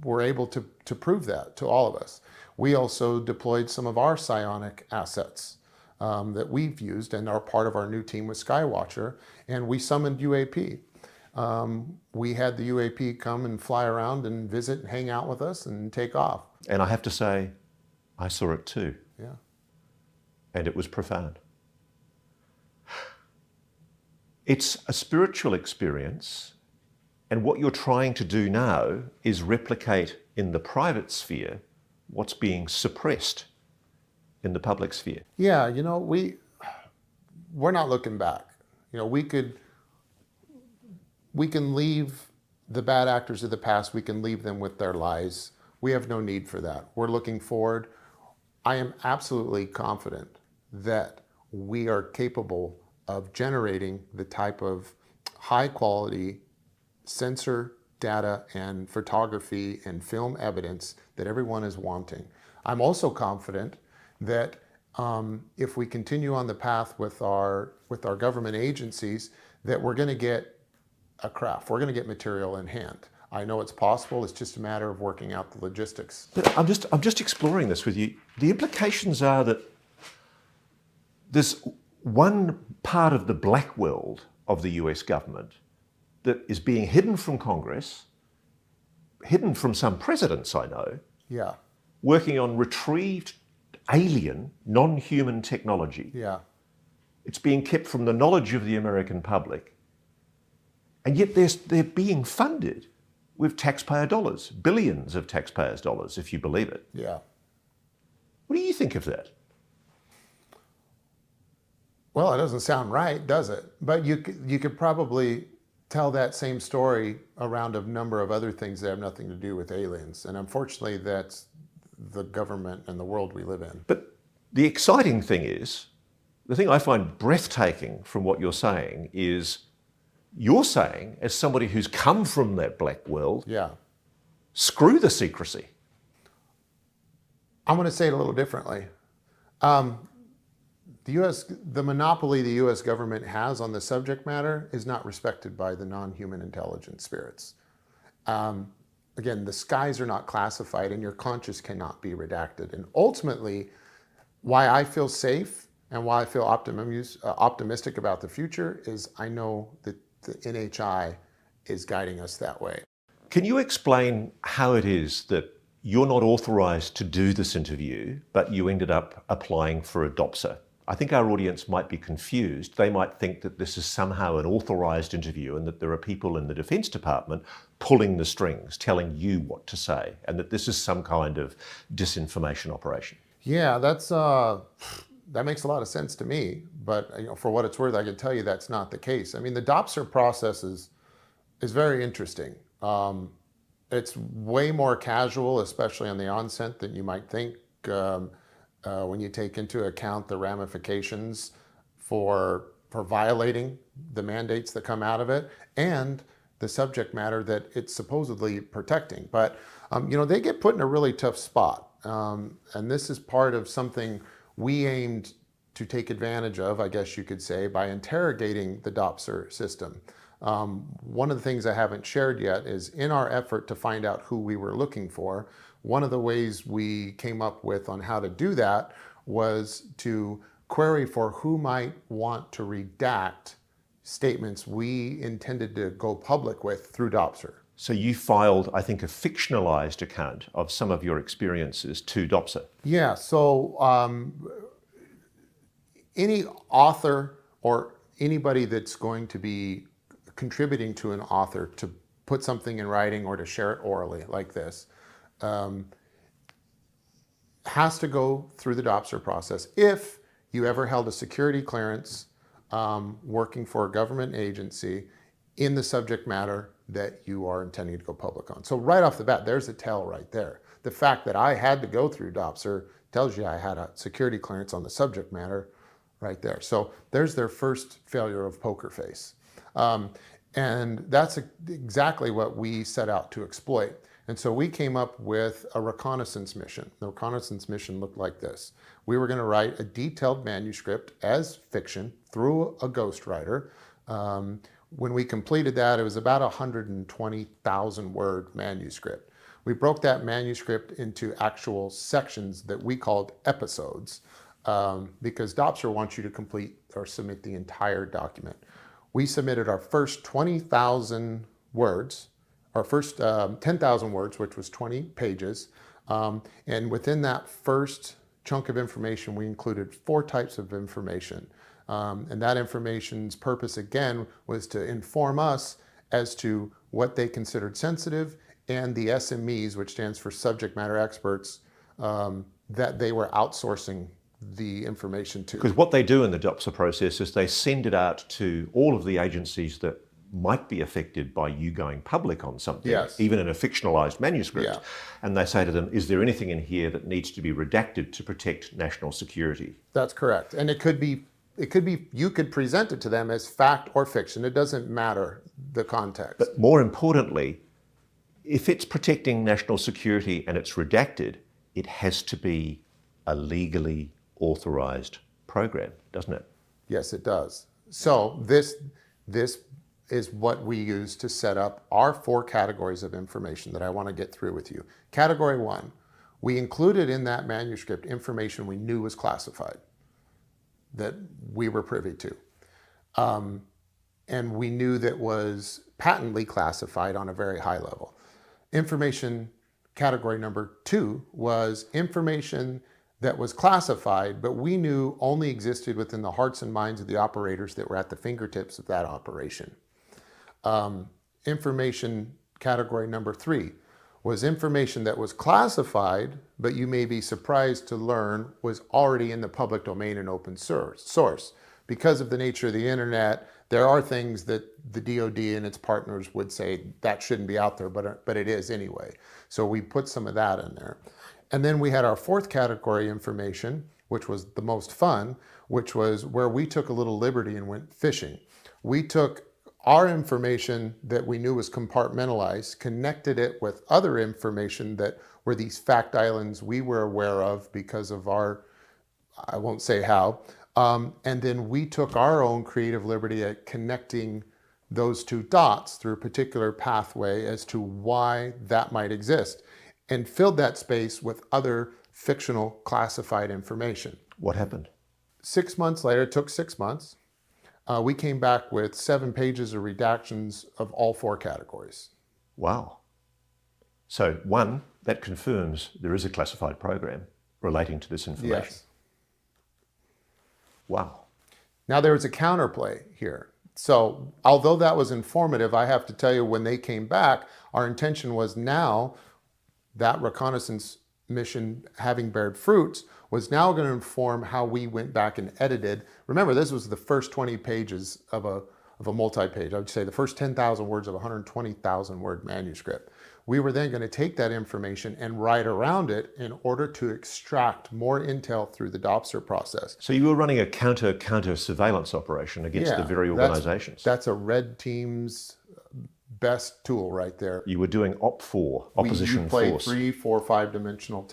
were able to prove that to all of us. We also deployed some of our psionic assets that we've used and are part of our new team with Skywatcher, and we summoned UAP. We had the UAP come and fly around and visit and hang out with us and take off. And I have to say, I saw it too. Yeah. And it was profound. It's a spiritual experience, and what you're trying to do now is replicate in the private sphere what's being suppressed in the public sphere. Yeah, you know, we're not looking back. You know, we could we can leave the bad actors of the past, we can leave them with their lies. We have no need for that. We're looking forward. I am absolutely confident that we are capable of generating the type of high quality sensor data and photography and film evidence that everyone is wanting. I'm also confident that if we continue on the path with our government agencies, that we're going to get a craft. We're going to get material in hand. I know it's possible. It's just a matter of working out the logistics. But I'm just exploring this with you. The implications are that there's one part of the black world of the US government that is being hidden from Congress, hidden from some presidents I know, Yeah. working on retrieved alien, non-human technology. Yeah. It's being kept from the knowledge of the American public. And yet they're being funded with taxpayer dollars, billions of taxpayers' dollars, if you believe it. Yeah. What do you think of that? Well, it doesn't sound right, does it? But you could probably tell that same story around a number of other things that have nothing to do with aliens. And unfortunately, that's the government and the world we live in. But the exciting thing is, the thing I find breathtaking from what you're saying is, you're saying, as somebody who's come from that black world, Yeah. screw the secrecy. I'm going to say it a little differently. The monopoly the U.S. government has on the subject matter is not respected by the non-human intelligent spirits. Again, the skies are not classified and your conscience cannot be redacted. And ultimately, why I feel safe and why I feel optimistic about the future is I know that the NHI is guiding us that way. Can you explain how it is that you're not authorised to do this interview, but you ended up applying for a DOPSR? I think our audience might be confused. They might think that this is somehow an authorised interview and that there are people in the Defence Department pulling the strings, telling you what to say, and that this is some kind of disinformation operation. Yeah, that makes a lot of sense to me, but for what it's worth, I can tell you that's not the case. I mean, the DOPSR process is very interesting. It's way more casual, especially on the onset, than you might think when you take into account the ramifications for violating the mandates that come out of it and the subject matter that it's supposedly protecting. But they get put in a really tough spot, and this is part of something we aimed to take advantage of, I guess you could say, by interrogating the DOPSR system. One of the things I haven't shared yet is in our effort to find out who we were looking for, one of the ways we came up with on how to do that was to query for who might want to redact statements we intended to go public with through DOPSR. So you filed, I think, a fictionalised account of some of your experiences to DOPSR. Yeah, so any author or anybody that's going to be contributing to an author to put something in writing or to share it orally like this has to go through the DOPSR process. If you ever held a security clearance working for a government agency in the subject matter that you are intending to go public on. So right off the bat, there's a tell right there. The fact that I had to go through DOPSR tells you I had a security clearance on the subject matter right there. So there's their first failure of poker face. And that's exactly what we set out to exploit. And so we came up with a reconnaissance mission. The reconnaissance mission looked like this. We were going to write a detailed manuscript as fiction through a ghostwriter. When we completed that, it was about 120,000 word manuscript. We broke that manuscript into actual sections that we called episodes because DOPSR wants you to complete or submit the entire document. We submitted our first 20,000 words, our first 10,000 words, which was 20 pages. And within that first chunk of information, we included 4 types of information. And that information's purpose, again, was to inform us as to what they considered sensitive and the SMEs, which stands for subject matter experts, that they were outsourcing the information to. Because what they do in the DOPSR process is they send it out to all of the agencies that might be affected by you going public on something, Yes. even in a fictionalized manuscript. Yeah. And they say to them, is there anything in here that needs to be redacted to protect national security? That's correct. And it could be, you could present it to them as fact or fiction. It doesn't matter the context. But more importantly, if it's protecting national security and it's redacted, it has to be a legally authorized program, doesn't it? Yes, it does. So this is what we use to set up our 4 categories of information that I want to get through with you. Category 1, we included in that manuscript information we knew was classified, that we were privy to. And we knew that was patently classified on a very high level. Information category number 2 was information that was classified, but we knew only existed within the hearts and minds of the operators that were at the fingertips of that operation. Information category number 3 was information that was classified, but you may be surprised to learn was already in the public domain and open source. Because of the nature of the internet, there are things that the DoD and its partners would say that shouldn't be out there, but it is anyway. So we put some of that in there. And then we had our 4th category information, which was the most fun, which was where we took a little liberty and went fishing. We took our information that we knew was compartmentalized, connected it with other information that were these fact islands we were aware of because of our, I won't say how, and then we took our own creative liberty at connecting those 2 dots through a particular pathway as to why that might exist, and filled that space with other fictional classified information. What happened? 6 months later, it took 6 months, we came back with 7 pages of redactions of all 4 categories. Wow. So 1, that confirms there is a classified program relating to this information. Yes. Wow. Now there was a counterplay here. So although that was informative, I have to tell you, when they came back, our intention was now that reconnaissance mission having bared fruits was now going to inform how we went back and edited. Remember, this was the first 20 pages of a multi-page. I would say the first 10,000 words of a 120,000 word manuscript. We were then going to take that information and write around it in order to extract more intel through the DOPSR process. So you were running a counter surveillance operation against the very organizations. That's a red team's best tool right there. You were doing OP4, opposition you play force. 3, 4, 5-dimensional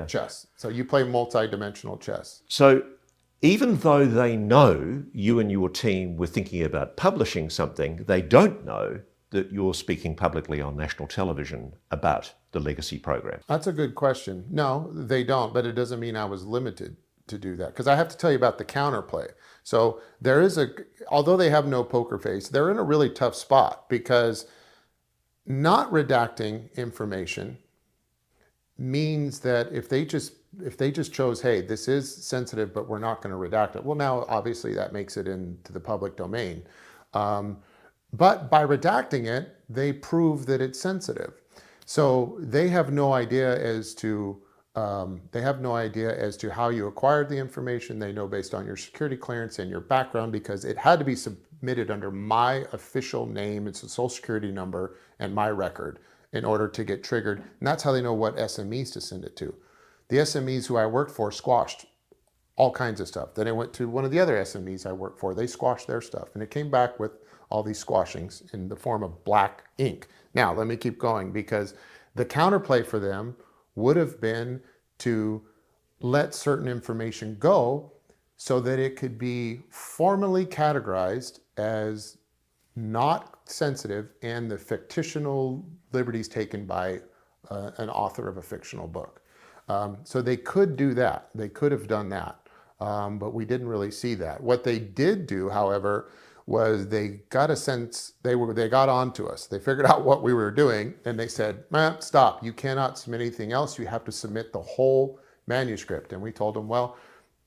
chess. So you play multi-dimensional chess. So even though they know you and your team were thinking about publishing something, they don't know that you're speaking publicly on national television about the legacy program. That's a good question. No, they don't, but it doesn't mean I was limited to do that, because I have to tell you about the counterplay. So there is although they have no poker face, they're in a really tough spot, because not redacting information means that if they just chose, hey, this is sensitive, but we're not going to redact it. Well, now obviously that makes it into the public domain. But by redacting it, they prove that it's sensitive. So they have no idea as to how you acquired the information. They know based on your security clearance and your background, because it had to be submitted under my official name, it's a social security number, and my record in order to get triggered. And that's how they know what SMEs to send it to. The SMEs who I worked for squashed all kinds of stuff. Then I went to one of the other SMEs I worked for. They squashed their stuff, and it came back with all these squashings in the form of black ink. Now, let me keep going, because the counterplay for them would have been to let certain information go so that it could be formally categorized as not sensitive and the fictional liberties taken by an author of a fictional book. So they could do that. They could have done that, but we didn't really see that. What they did do, however, was they got a sense, they got on to us. They figured out what we were doing, and they said, stop, you cannot submit anything else. You have to submit the whole manuscript. And we told them, well,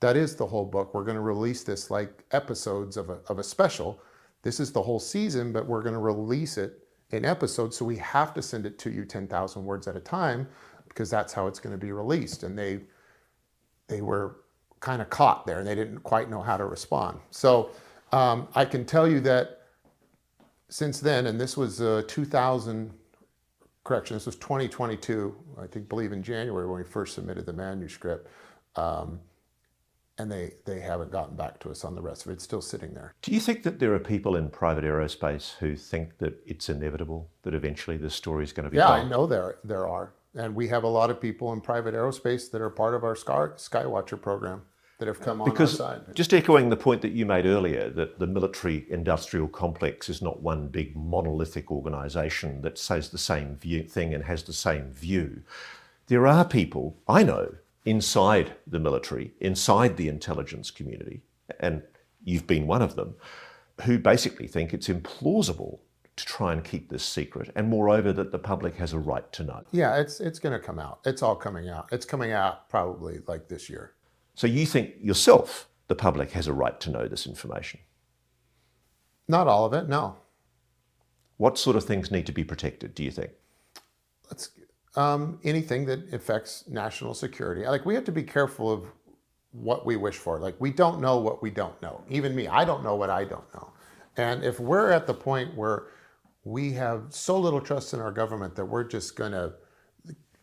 that is the whole book. We're going to release this like episodes of a special. This is the whole season, but we're going to release it in episodes. So we have to send it to you 10,000 words at a time, because that's how it's going to be released. And they were kind of caught there, and they didn't quite know how to respond. So I can tell you that since then, and this was 2000, correction, this was 2022, I believe in January when we first submitted the manuscript. And they haven't gotten back to us on the rest of it. It's still sitting there. Do you think that there are people in private aerospace who think that it's inevitable, that eventually this story is going to be Yeah, told? I know there are. And we have a lot of people in private aerospace that are part of our Skywatcher program that have come on our side. Just echoing the point that you made earlier, that the military industrial complex is not one big monolithic organization that says the same thing and has the same view. There are people, I know, inside the military, inside the intelligence community, and you've been one of them, who basically think it's implausible to try and keep this secret, and moreover that the public has a right to know. Yeah, it's going to come out. It's all coming out. It's coming out probably like this year. So you think yourself the public has a right to know this information? Not all of it, no. What sort of things need to be protected, do you think? Anything that affects national security. Like, we have to be careful of what we wish for. Like, we don't know what we don't know. Even me, I don't know what I don't know. And if we're at the point where we have so little trust in our government that we're just gonna,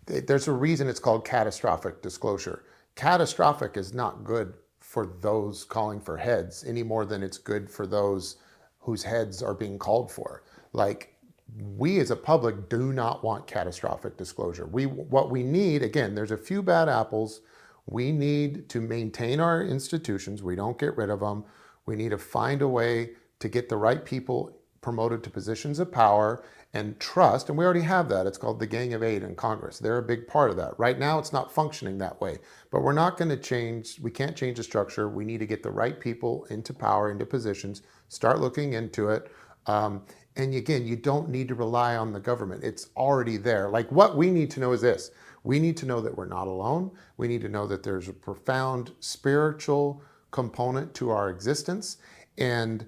there's a reason it's called catastrophic disclosure. Catastrophic is not good for those calling for heads any more than it's good for those whose heads are being called for. Like, we as a public do not want catastrophic disclosure. What we need, again, there's a few bad apples. We need to maintain our institutions. We don't get rid of them. We need to find a way to get the right people promoted to positions of power and trust. And we already have that. It's called the Gang of Eight in Congress. They're a big part of that. Right now, it's not functioning that way. But we're not going to change. We can't change the structure. We need to get the right people into power, into positions, start looking into it. And again, you don't need to rely on the government. It's already there. Like, what we need to know is this. We need to know that we're not alone. We need to know that there's a profound spiritual component to our existence. And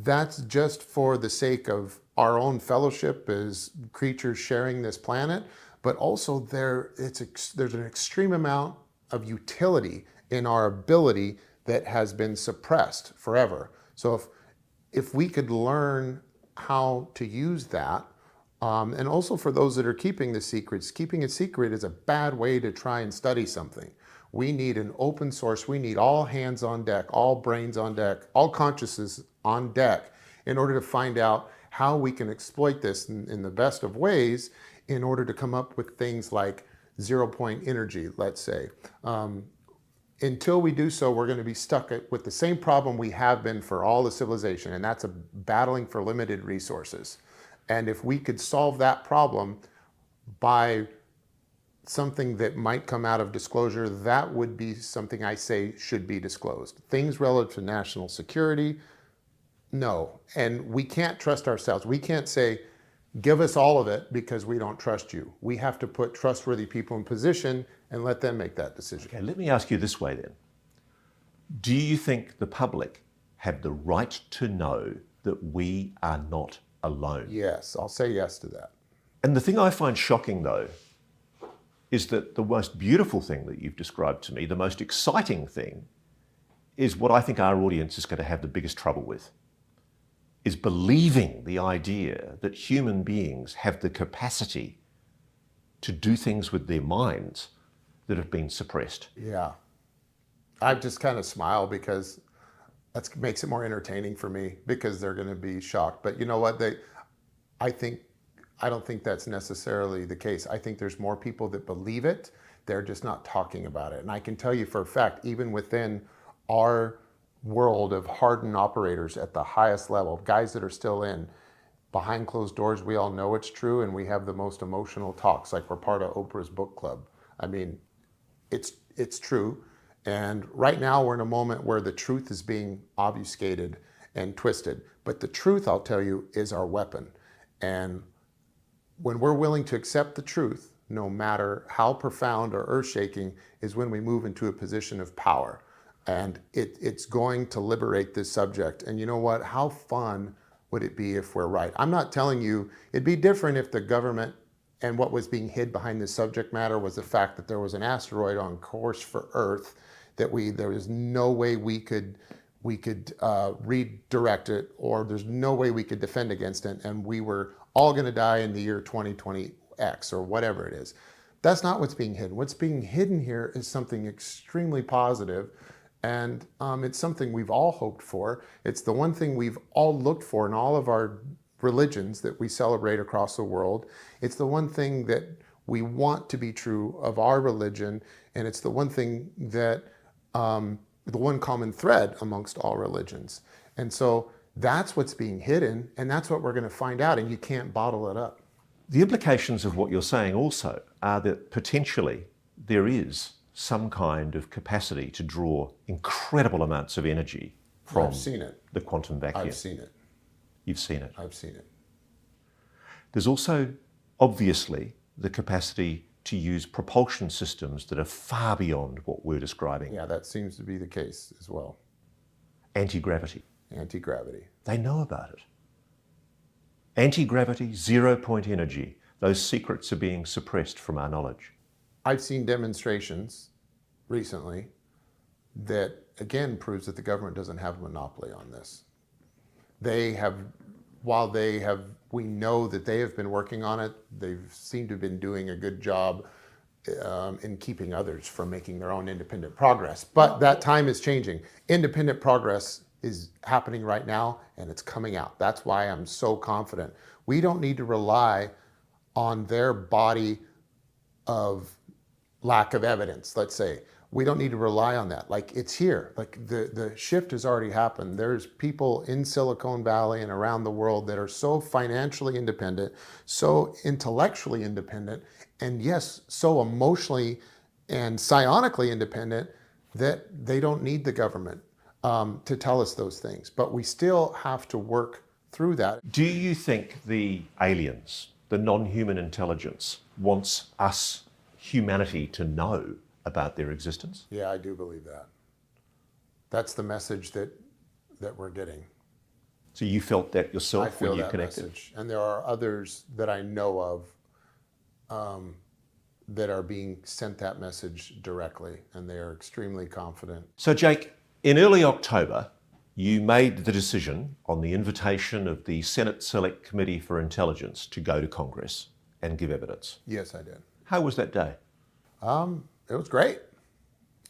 that's just for the sake of our own fellowship as creatures sharing this planet. But also there's an extreme amount of utility in our ability that has been suppressed forever. So if we could learn how to use that, and also for those that are keeping the secrets, keeping it secret is a bad way to try and study something. We need an open source. We need all hands on deck, all brains on deck, all consciousness on deck in order to find out how we can exploit this in the best of ways in order to come up with things like zero-point energy, let's say. Until we do so, we're going to be stuck with the same problem we have been for all the civilization, and that's battling for limited resources. And if we could solve that problem by something that might come out of disclosure, that would be something I say should be disclosed. Things relative to national security, no. And we can't trust ourselves. We can't say, give us all of it because we don't trust you. We have to put trustworthy people in position and let them make that decision. Okay, let me ask you this way then. Do you think the public have the right to know that we are not alone? Yes, I'll say yes to that. And the thing I find shocking though, is that the most beautiful thing that you've described to me, the most exciting thing, is what I think our audience is going to have the biggest trouble with, is believing the idea that human beings have the capacity to do things with their minds that have been suppressed. Yeah. I just kind of smile because that makes it more entertaining for me because they're going to be shocked. But you know what? I don't think that's necessarily the case. I think there's more people that believe it. They're just not talking about it. And I can tell you for a fact, even within our world of hardened operators at the highest level, guys that are still in, behind closed doors, we all know it's true, and we have the most emotional talks, like we're part of Oprah's book club. I mean, it's true. And right now we're in a moment where the truth is being obfuscated and twisted. But the truth, I'll tell you, is our weapon. And when we're willing to accept the truth, no matter how profound or earth-shaking, is when we move into a position of power. And it's going to liberate this subject. And you know what? How fun would it be if we're right? I'm not telling you, it'd be different if the government and what was being hid behind this subject matter was the fact that there was an asteroid on course for Earth, that there was no way we could we could redirect it, or there's no way we could defend against it, and we were all going to die in the year 2020X or whatever it is. That's not what's being hidden. What's being hidden here is something extremely positive, and it's something we've all hoped for. It's the one thing we've all looked for in all of our religions that we celebrate across the world. It's the one thing that we want to be true of our religion, and it's the one thing that the one common thread amongst all religions. And so that's what's being hidden, and that's what we're going to find out, and you can't bottle it up. The implications of what you're saying also are that potentially there is some kind of capacity to draw incredible amounts of energy from I've seen it. the quantum vacuum. I've seen it. You've seen it. I've seen it. There's also obviously the capacity to use propulsion systems that are far beyond what we're describing. Yeah, that seems to be the case as well. Anti-gravity. Anti-gravity. They know about it. Anti-gravity, zero-point energy, those secrets are being suppressed from our knowledge. I've seen demonstrations recently that, again, proves that the government doesn't have a monopoly on this. They have, we know that they have been working on it. They seem to have been doing a good job in keeping others from making their own independent progress. But that time is changing. Independent progress is happening right now, and it's coming out. That's why I'm so confident. We don't need to rely on their body of lack of evidence, let's say. We don't need to rely on that. Like, it's here. Like, the shift has already happened. There's people in Silicon Valley and around the world that are so financially independent, so intellectually independent, and yes, so emotionally and psionically independent that they don't need the government to tell us those things. But we still have to work through that. Do you think the aliens, the non-human intelligence, wants us, humanity, to know about their existence? Yeah, I do believe that. That's the message that we're getting. So you felt that yourself I feel when you that connected? message. And there are others that I know of that are being sent that message directly, and they are extremely confident. So Jake, in early October, you made the decision on the invitation of the Senate Select Committee for Intelligence to go to Congress and give evidence. Yes, I did. How was that day? It was great.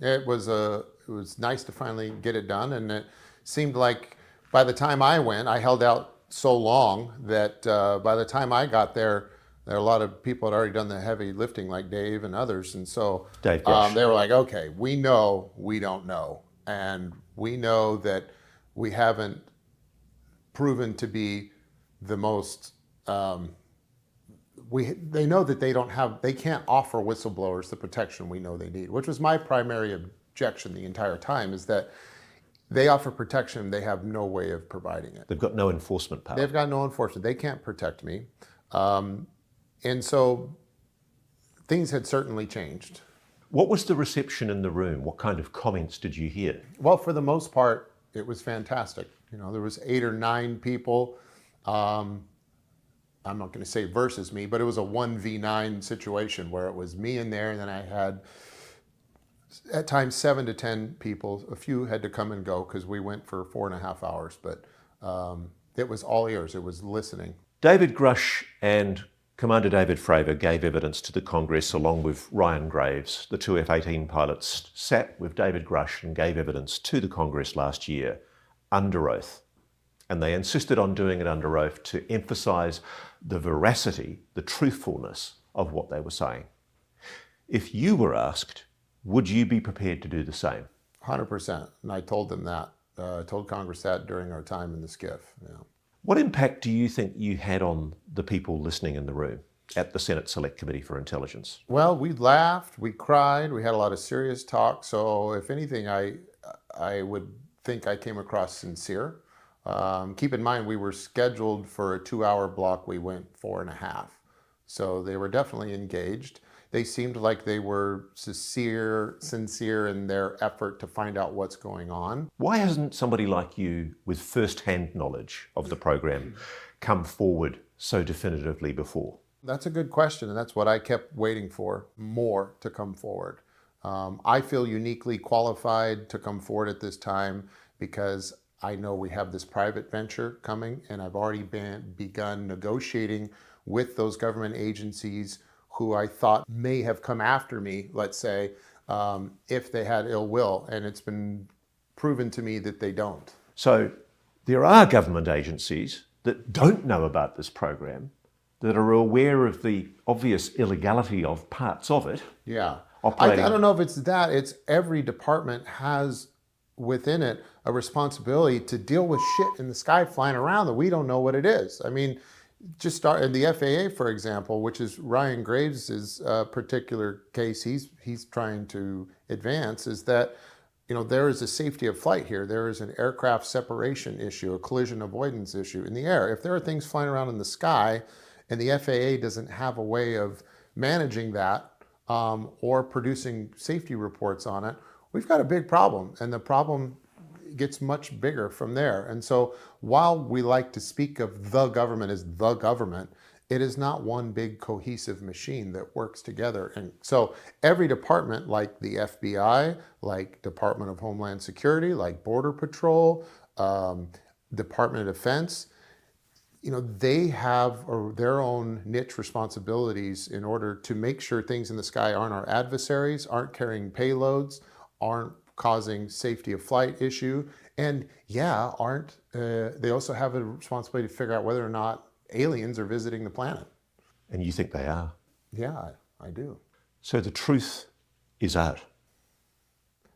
It was nice to finally get it done, and it seemed like by the time I went, I held out so long that by the time I got there a lot of people had already done the heavy lifting, like Dave and others, and so they were like, okay, we know we don't know, and we know that we haven't proven to be the most they know that they can't offer whistleblowers the protection we know they need, which was my primary objection the entire time, is that they offer protection, they have no way of providing it. They've got no enforcement power. They've got no enforcement. They can't protect me. And so things had certainly changed. What was the reception in the room? What kind of comments did you hear? Well, for the most part, it was fantastic. You know, there was 8 or 9 people. I'm not going to say versus me, but it was a 1v9 situation where it was me in there, and then I had at times 7 to 10 people. A few had to come and go because we went for 4.5 hours, but it was all ears. It was listening. David Grush and Commander David Fravor gave evidence to the Congress along with Ryan Graves. The 2 F-18 pilots sat with David Grush and gave evidence to the Congress last year under oath. And they insisted on doing it under oath to emphasise the veracity, the truthfulness of what they were saying. If you were asked, would you be prepared to do the same? 100%. And I told them that. I told Congress that during our time in the SCIF. Yeah. What impact do you think you had on the people listening in the room at the Senate Select Committee for Intelligence? Well, we laughed, we cried, we had a lot of serious talk. So if anything, I would think I came across sincere. Keep in mind, we were scheduled for a 2-hour block. We went 4.5. So they were definitely engaged. They seemed like they were sincere in their effort to find out what's going on. Why hasn't somebody like you with first-hand knowledge of the program come forward so definitively before? That's a good question, and that's what I kept waiting for, more to come forward. I feel uniquely qualified to come forward at this time because I know we have this private venture coming, and I've already begun negotiating with those government agencies who I thought may have come after me, let's say, if they had ill will, and it's been proven to me that they don't. So there are government agencies that don't know about this program, that are aware of the obvious illegality of parts of it. Yeah. Operating. I don't know if it's that. It's every department has within it a responsibility to deal with shit in the sky flying around that we don't know what it is. I mean, just start in the FAA, for example, which is Ryan Graves' particular case he's trying to advance, is that, you know, there is a safety of flight here. There is an aircraft separation issue, a collision avoidance issue in the air. If there are things flying around in the sky and the FAA doesn't have a way of managing that or producing safety reports on it, we've got a big problem. And the problem gets much bigger from there. And so while we like to speak of the government as the government, it is not one big cohesive machine that works together. And so every department, like the FBI, like Department of Homeland Security, like Border Patrol, Department of Defense, you know, they have their own niche responsibilities in order to make sure things in the sky aren't our adversaries, aren't carrying payloads, aren't causing safety of flight issue, and they also have a responsibility to figure out whether or not aliens are visiting the planet. And you think they are? Yeah, I do. So the truth is out.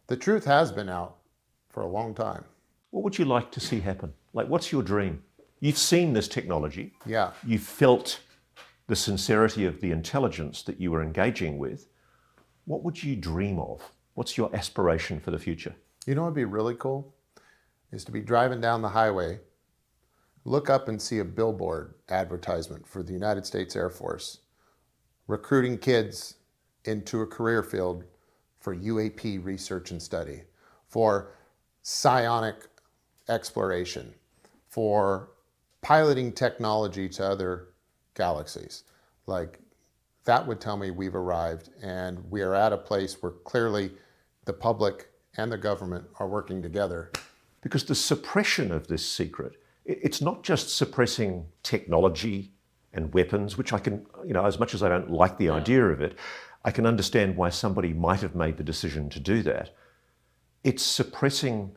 The truth has been out for a long time. What would you like to see happen? Like, what's your dream? You've seen this technology. Yeah. You've felt the sincerity of the intelligence that you were engaging with. What would you dream of? What's your aspiration for the future? You know what would be really cool? Is to be driving down the highway, look up and see a billboard advertisement for the United States Air Force recruiting kids into a career field for UAP research and study, for psionic exploration, for piloting technology to other galaxies. Like, that would tell me we've arrived and we are at a place where clearly the public and the government are working together. Because the suppression of this secret, it's not just suppressing technology and weapons, which I can, you know, as much as I don't like the idea of it, I can understand why somebody might have made the decision to do that. It's suppressing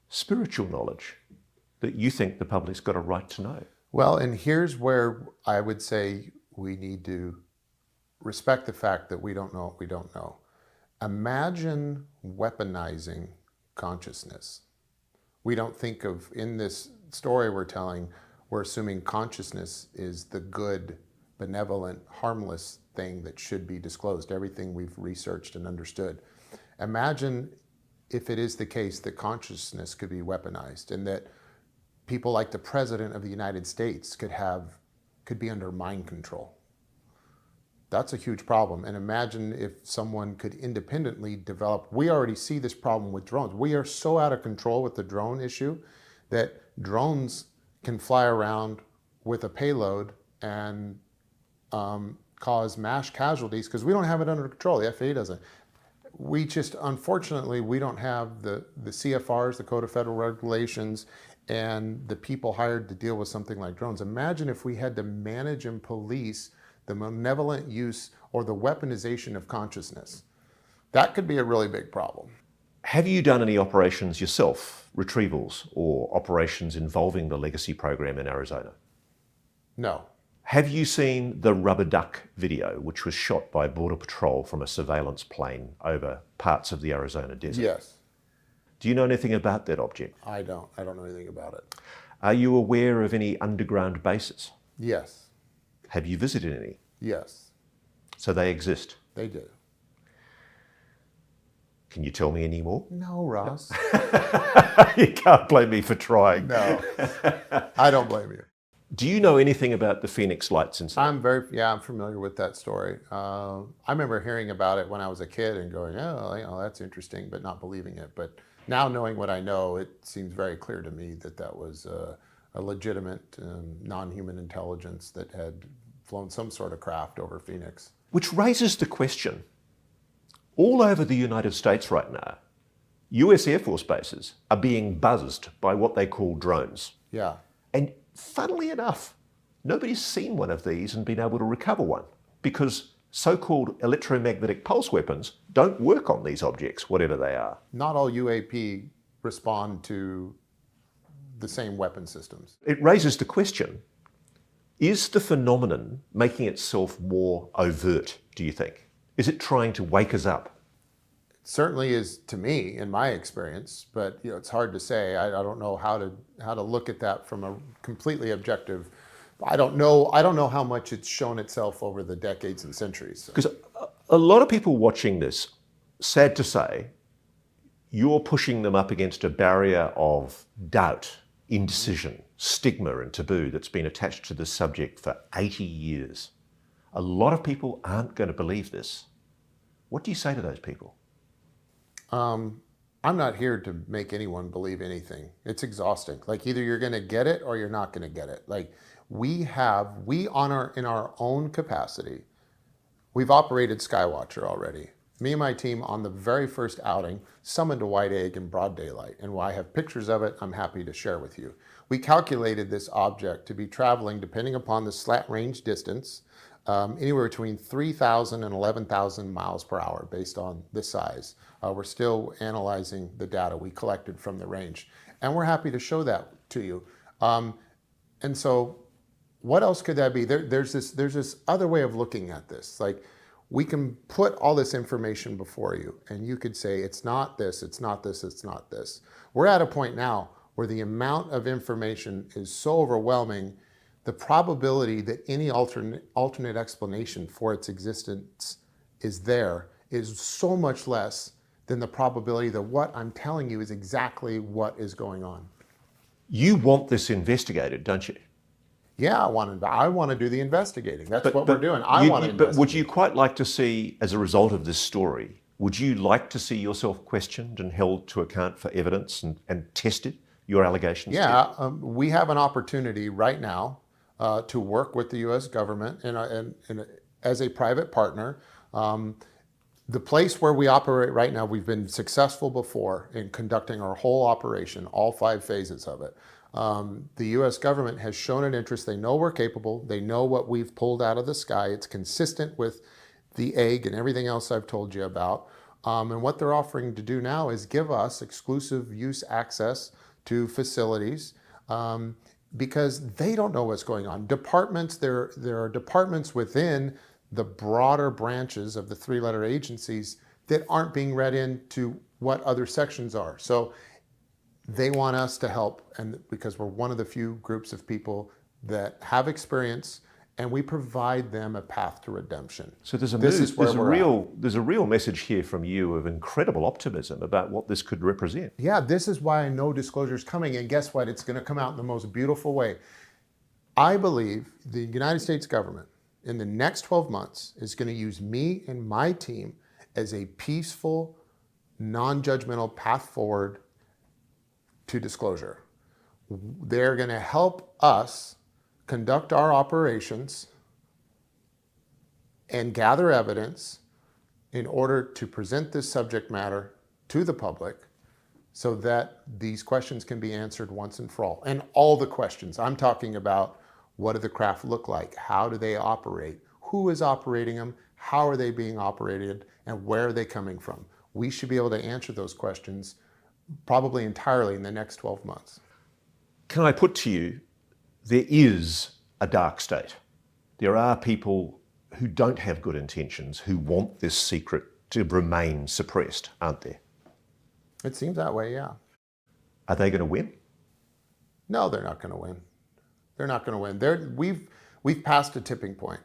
spiritual knowledge that you think the public's got a right to know. Well, and here's where I would say we need to respect the fact that we don't know what we don't know. Imagine weaponizing consciousness. We don't think of, in this story we're telling, we're assuming consciousness is the good, benevolent, harmless thing that should be disclosed, everything we've researched and understood. Imagine if it is the case that consciousness could be weaponized and that people like the President of the United States could be under mind control. That's a huge problem. And imagine if someone could independently develop. We already see this problem with drones. We are so out of control with the drone issue that drones can fly around with a payload and cause mass casualties because we don't have it under control. The FAA doesn't. We just, unfortunately, we don't have the CFRs, the Code of Federal Regulations, and the people hired to deal with something like drones. Imagine if we had to manage and police the malevolent use or the weaponization of consciousness. That could be a really big problem. Have you done any operations yourself, retrievals, or operations involving the legacy program in Arizona? No. Have you seen the rubber duck video, which was shot by Border Patrol from a surveillance plane over parts of the Arizona desert? Yes. Do you know anything about that object? I don't know anything about it. Are you aware of any underground bases? Yes. Have you visited any? Yes. So they exist? They do. Can you tell me any more? No, Ross. You can't blame me for trying. No, I don't blame you. Do you know anything about the Phoenix Lights incident? I'm familiar with that story. I remember hearing about it when I was a kid and going, oh, you know, that's interesting, but not believing it. But now knowing what I know, it seems very clear to me that that was a legitimate non-human intelligence that had flown some sort of craft over Phoenix. Which raises the question, all over the United States right now, US Air Force bases are being buzzed by what they call drones. Yeah. And funnily enough, nobody's seen one of these and been able to recover one because so-called electromagnetic pulse weapons don't work on these objects, whatever they are. Not all UAP respond to the same weapon systems. It raises the question, is the phenomenon making itself more overt, do you think? Is it trying to wake us up? It certainly is to me, in my experience, but it's hard to say. I don't know how to look at that from a completely objective. I don't know how much it's shown itself over the decades and centuries. Because a lot of people watching this, sad to say, you're pushing them up against a barrier of doubt, indecision, stigma and taboo that's been attached to this subject for 80 years. A lot of people aren't going to believe this. What do you say to those people? I'm not here to make anyone believe anything. It's exhausting. Like either you're going to get it or you're not going to get it. Like in our own capacity, we've operated Skywatcher already. Me and my team on the very first outing summoned a white egg in broad daylight. And while I have pictures of it, I'm happy to share with you. We calculated this object to be traveling, depending upon the slant range distance, anywhere between 3,000 and 11,000 miles per hour based on the size. We're still analyzing the data we collected from the range. And we're happy to show that to you. And so what else could that be? There's this other way of looking at this. Like, we can put all this information before you and you could say, it's not this, it's not this, it's not this. We're at a point now where the amount of information is so overwhelming, the probability that any alternate explanation for its existence is there is so much less than the probability that what I'm telling you is exactly what is going on. You want this investigated, don't you? Yeah, I want to do the investigating. That's what we're doing. I want to investigate. But would you quite like to see, as a result of this story, would you like to see yourself questioned and held to account for evidence and tested, your allegations? Yeah, we have an opportunity right now to work with the U.S. government and as a private partner. The place where we operate right now, we've been successful before in conducting our whole operation, all 5 phases of it. The U.S. government has shown an interest. They know we're capable. They know what we've pulled out of the sky. It's consistent with the egg and everything else I've told you about. And what they're offering to do now is give us exclusive use access to facilities because they don't know what's going on. Departments, there are departments within the broader branches of the 3-letter agencies that aren't being read into what other sections are. So they want us to help, and because we're one of the few groups of people that have experience, and we provide them a path to redemption. So there's a real message here from you of incredible optimism about what this could represent. Yeah, this is why I know disclosure is coming, and guess what? It's going to come out in the most beautiful way. I believe the United States government in the next 12 months is going to use me and my team as a peaceful, non-judgmental path forward to disclosure. They're going to help us conduct our operations and gather evidence in order to present this subject matter to the public so that these questions can be answered once and for all. And all the questions. I'm talking about, what do the craft look like? How do they operate? Who is operating them? How are they being operated? And where are they coming from? We should be able to answer those questions probably entirely in the next 12 months. Can I put to you, there is a dark state. There are people who don't have good intentions, who want this secret to remain suppressed, aren't there? It seems that way, yeah. Are they going to win? No, they're not going to win. They're not going to win. We've passed a tipping point.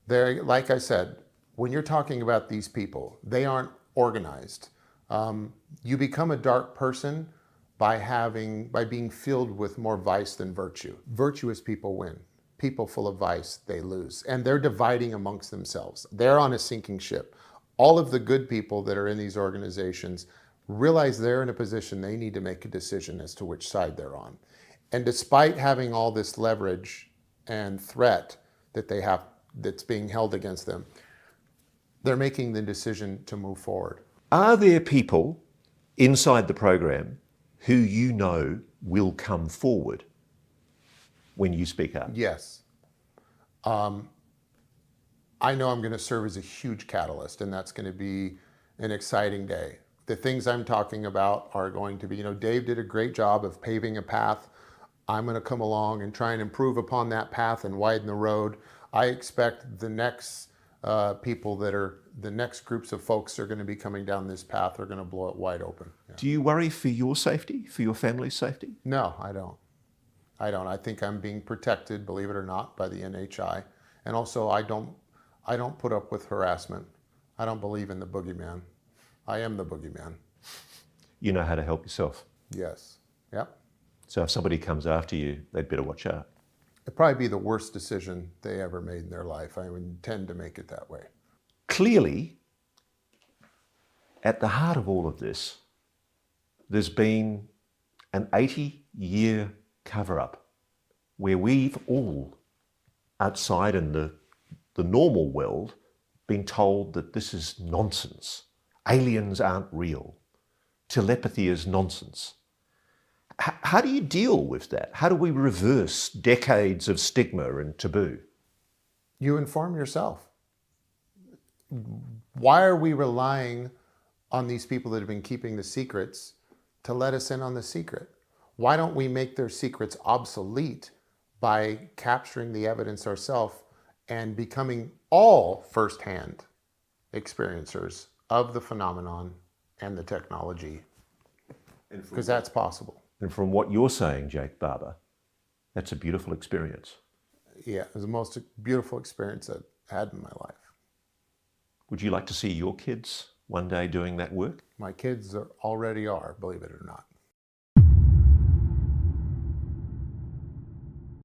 They're, like I said, when you're talking about these people, they aren't organized. You become a dark person by being filled with more vice than virtue. Virtuous people win. People full of vice, they lose. And they're dividing amongst themselves. They're on a sinking ship. All of the good people that are in these organizations realize they're in a position they need to make a decision as to which side they're on. And despite having all this leverage and threat that they have that's being held against them, they're making the decision to move forward. Are there people inside the program who you know will come forward when you speak up? Yes. I know I'm going to serve as a huge catalyst, and that's going to be an exciting day. The things I'm talking about are going to be, Dave did a great job of paving a path. I'm going to come along and try and improve upon that path and widen the road. I expect the next the next groups of folks that are going to be coming down this path are going to blow it wide open. Yeah. Do you worry for your safety, for your family's safety? No, I don't. I think I'm being protected, believe it or not, by the NHI. And also, I don't put up with harassment. I don't believe in the boogeyman. I am the boogeyman. You know how to help yourself. Yes. Yep. So if somebody comes after you, they'd better watch out. It'd probably be the worst decision they ever made in their life. I would intend to make it that way. Clearly, at the heart of all of this, there's been an 80-year cover-up where we've all, outside in the normal world, been told that this is nonsense. Aliens aren't real. Telepathy is nonsense. How do you deal with that? How do we reverse decades of stigma and taboo? You inform yourself. Why are we relying on these people that have been keeping the secrets to let us in on the secret? Why don't we make their secrets obsolete by capturing the evidence ourselves and becoming all firsthand experiencers of the phenomenon and the technology? Because that's possible. And from what you're saying, Jake Barber, that's a beautiful experience. Yeah, it was the most beautiful experience I've had in my life. Would you like to see your kids one day doing that work? My kids already are, believe it or not.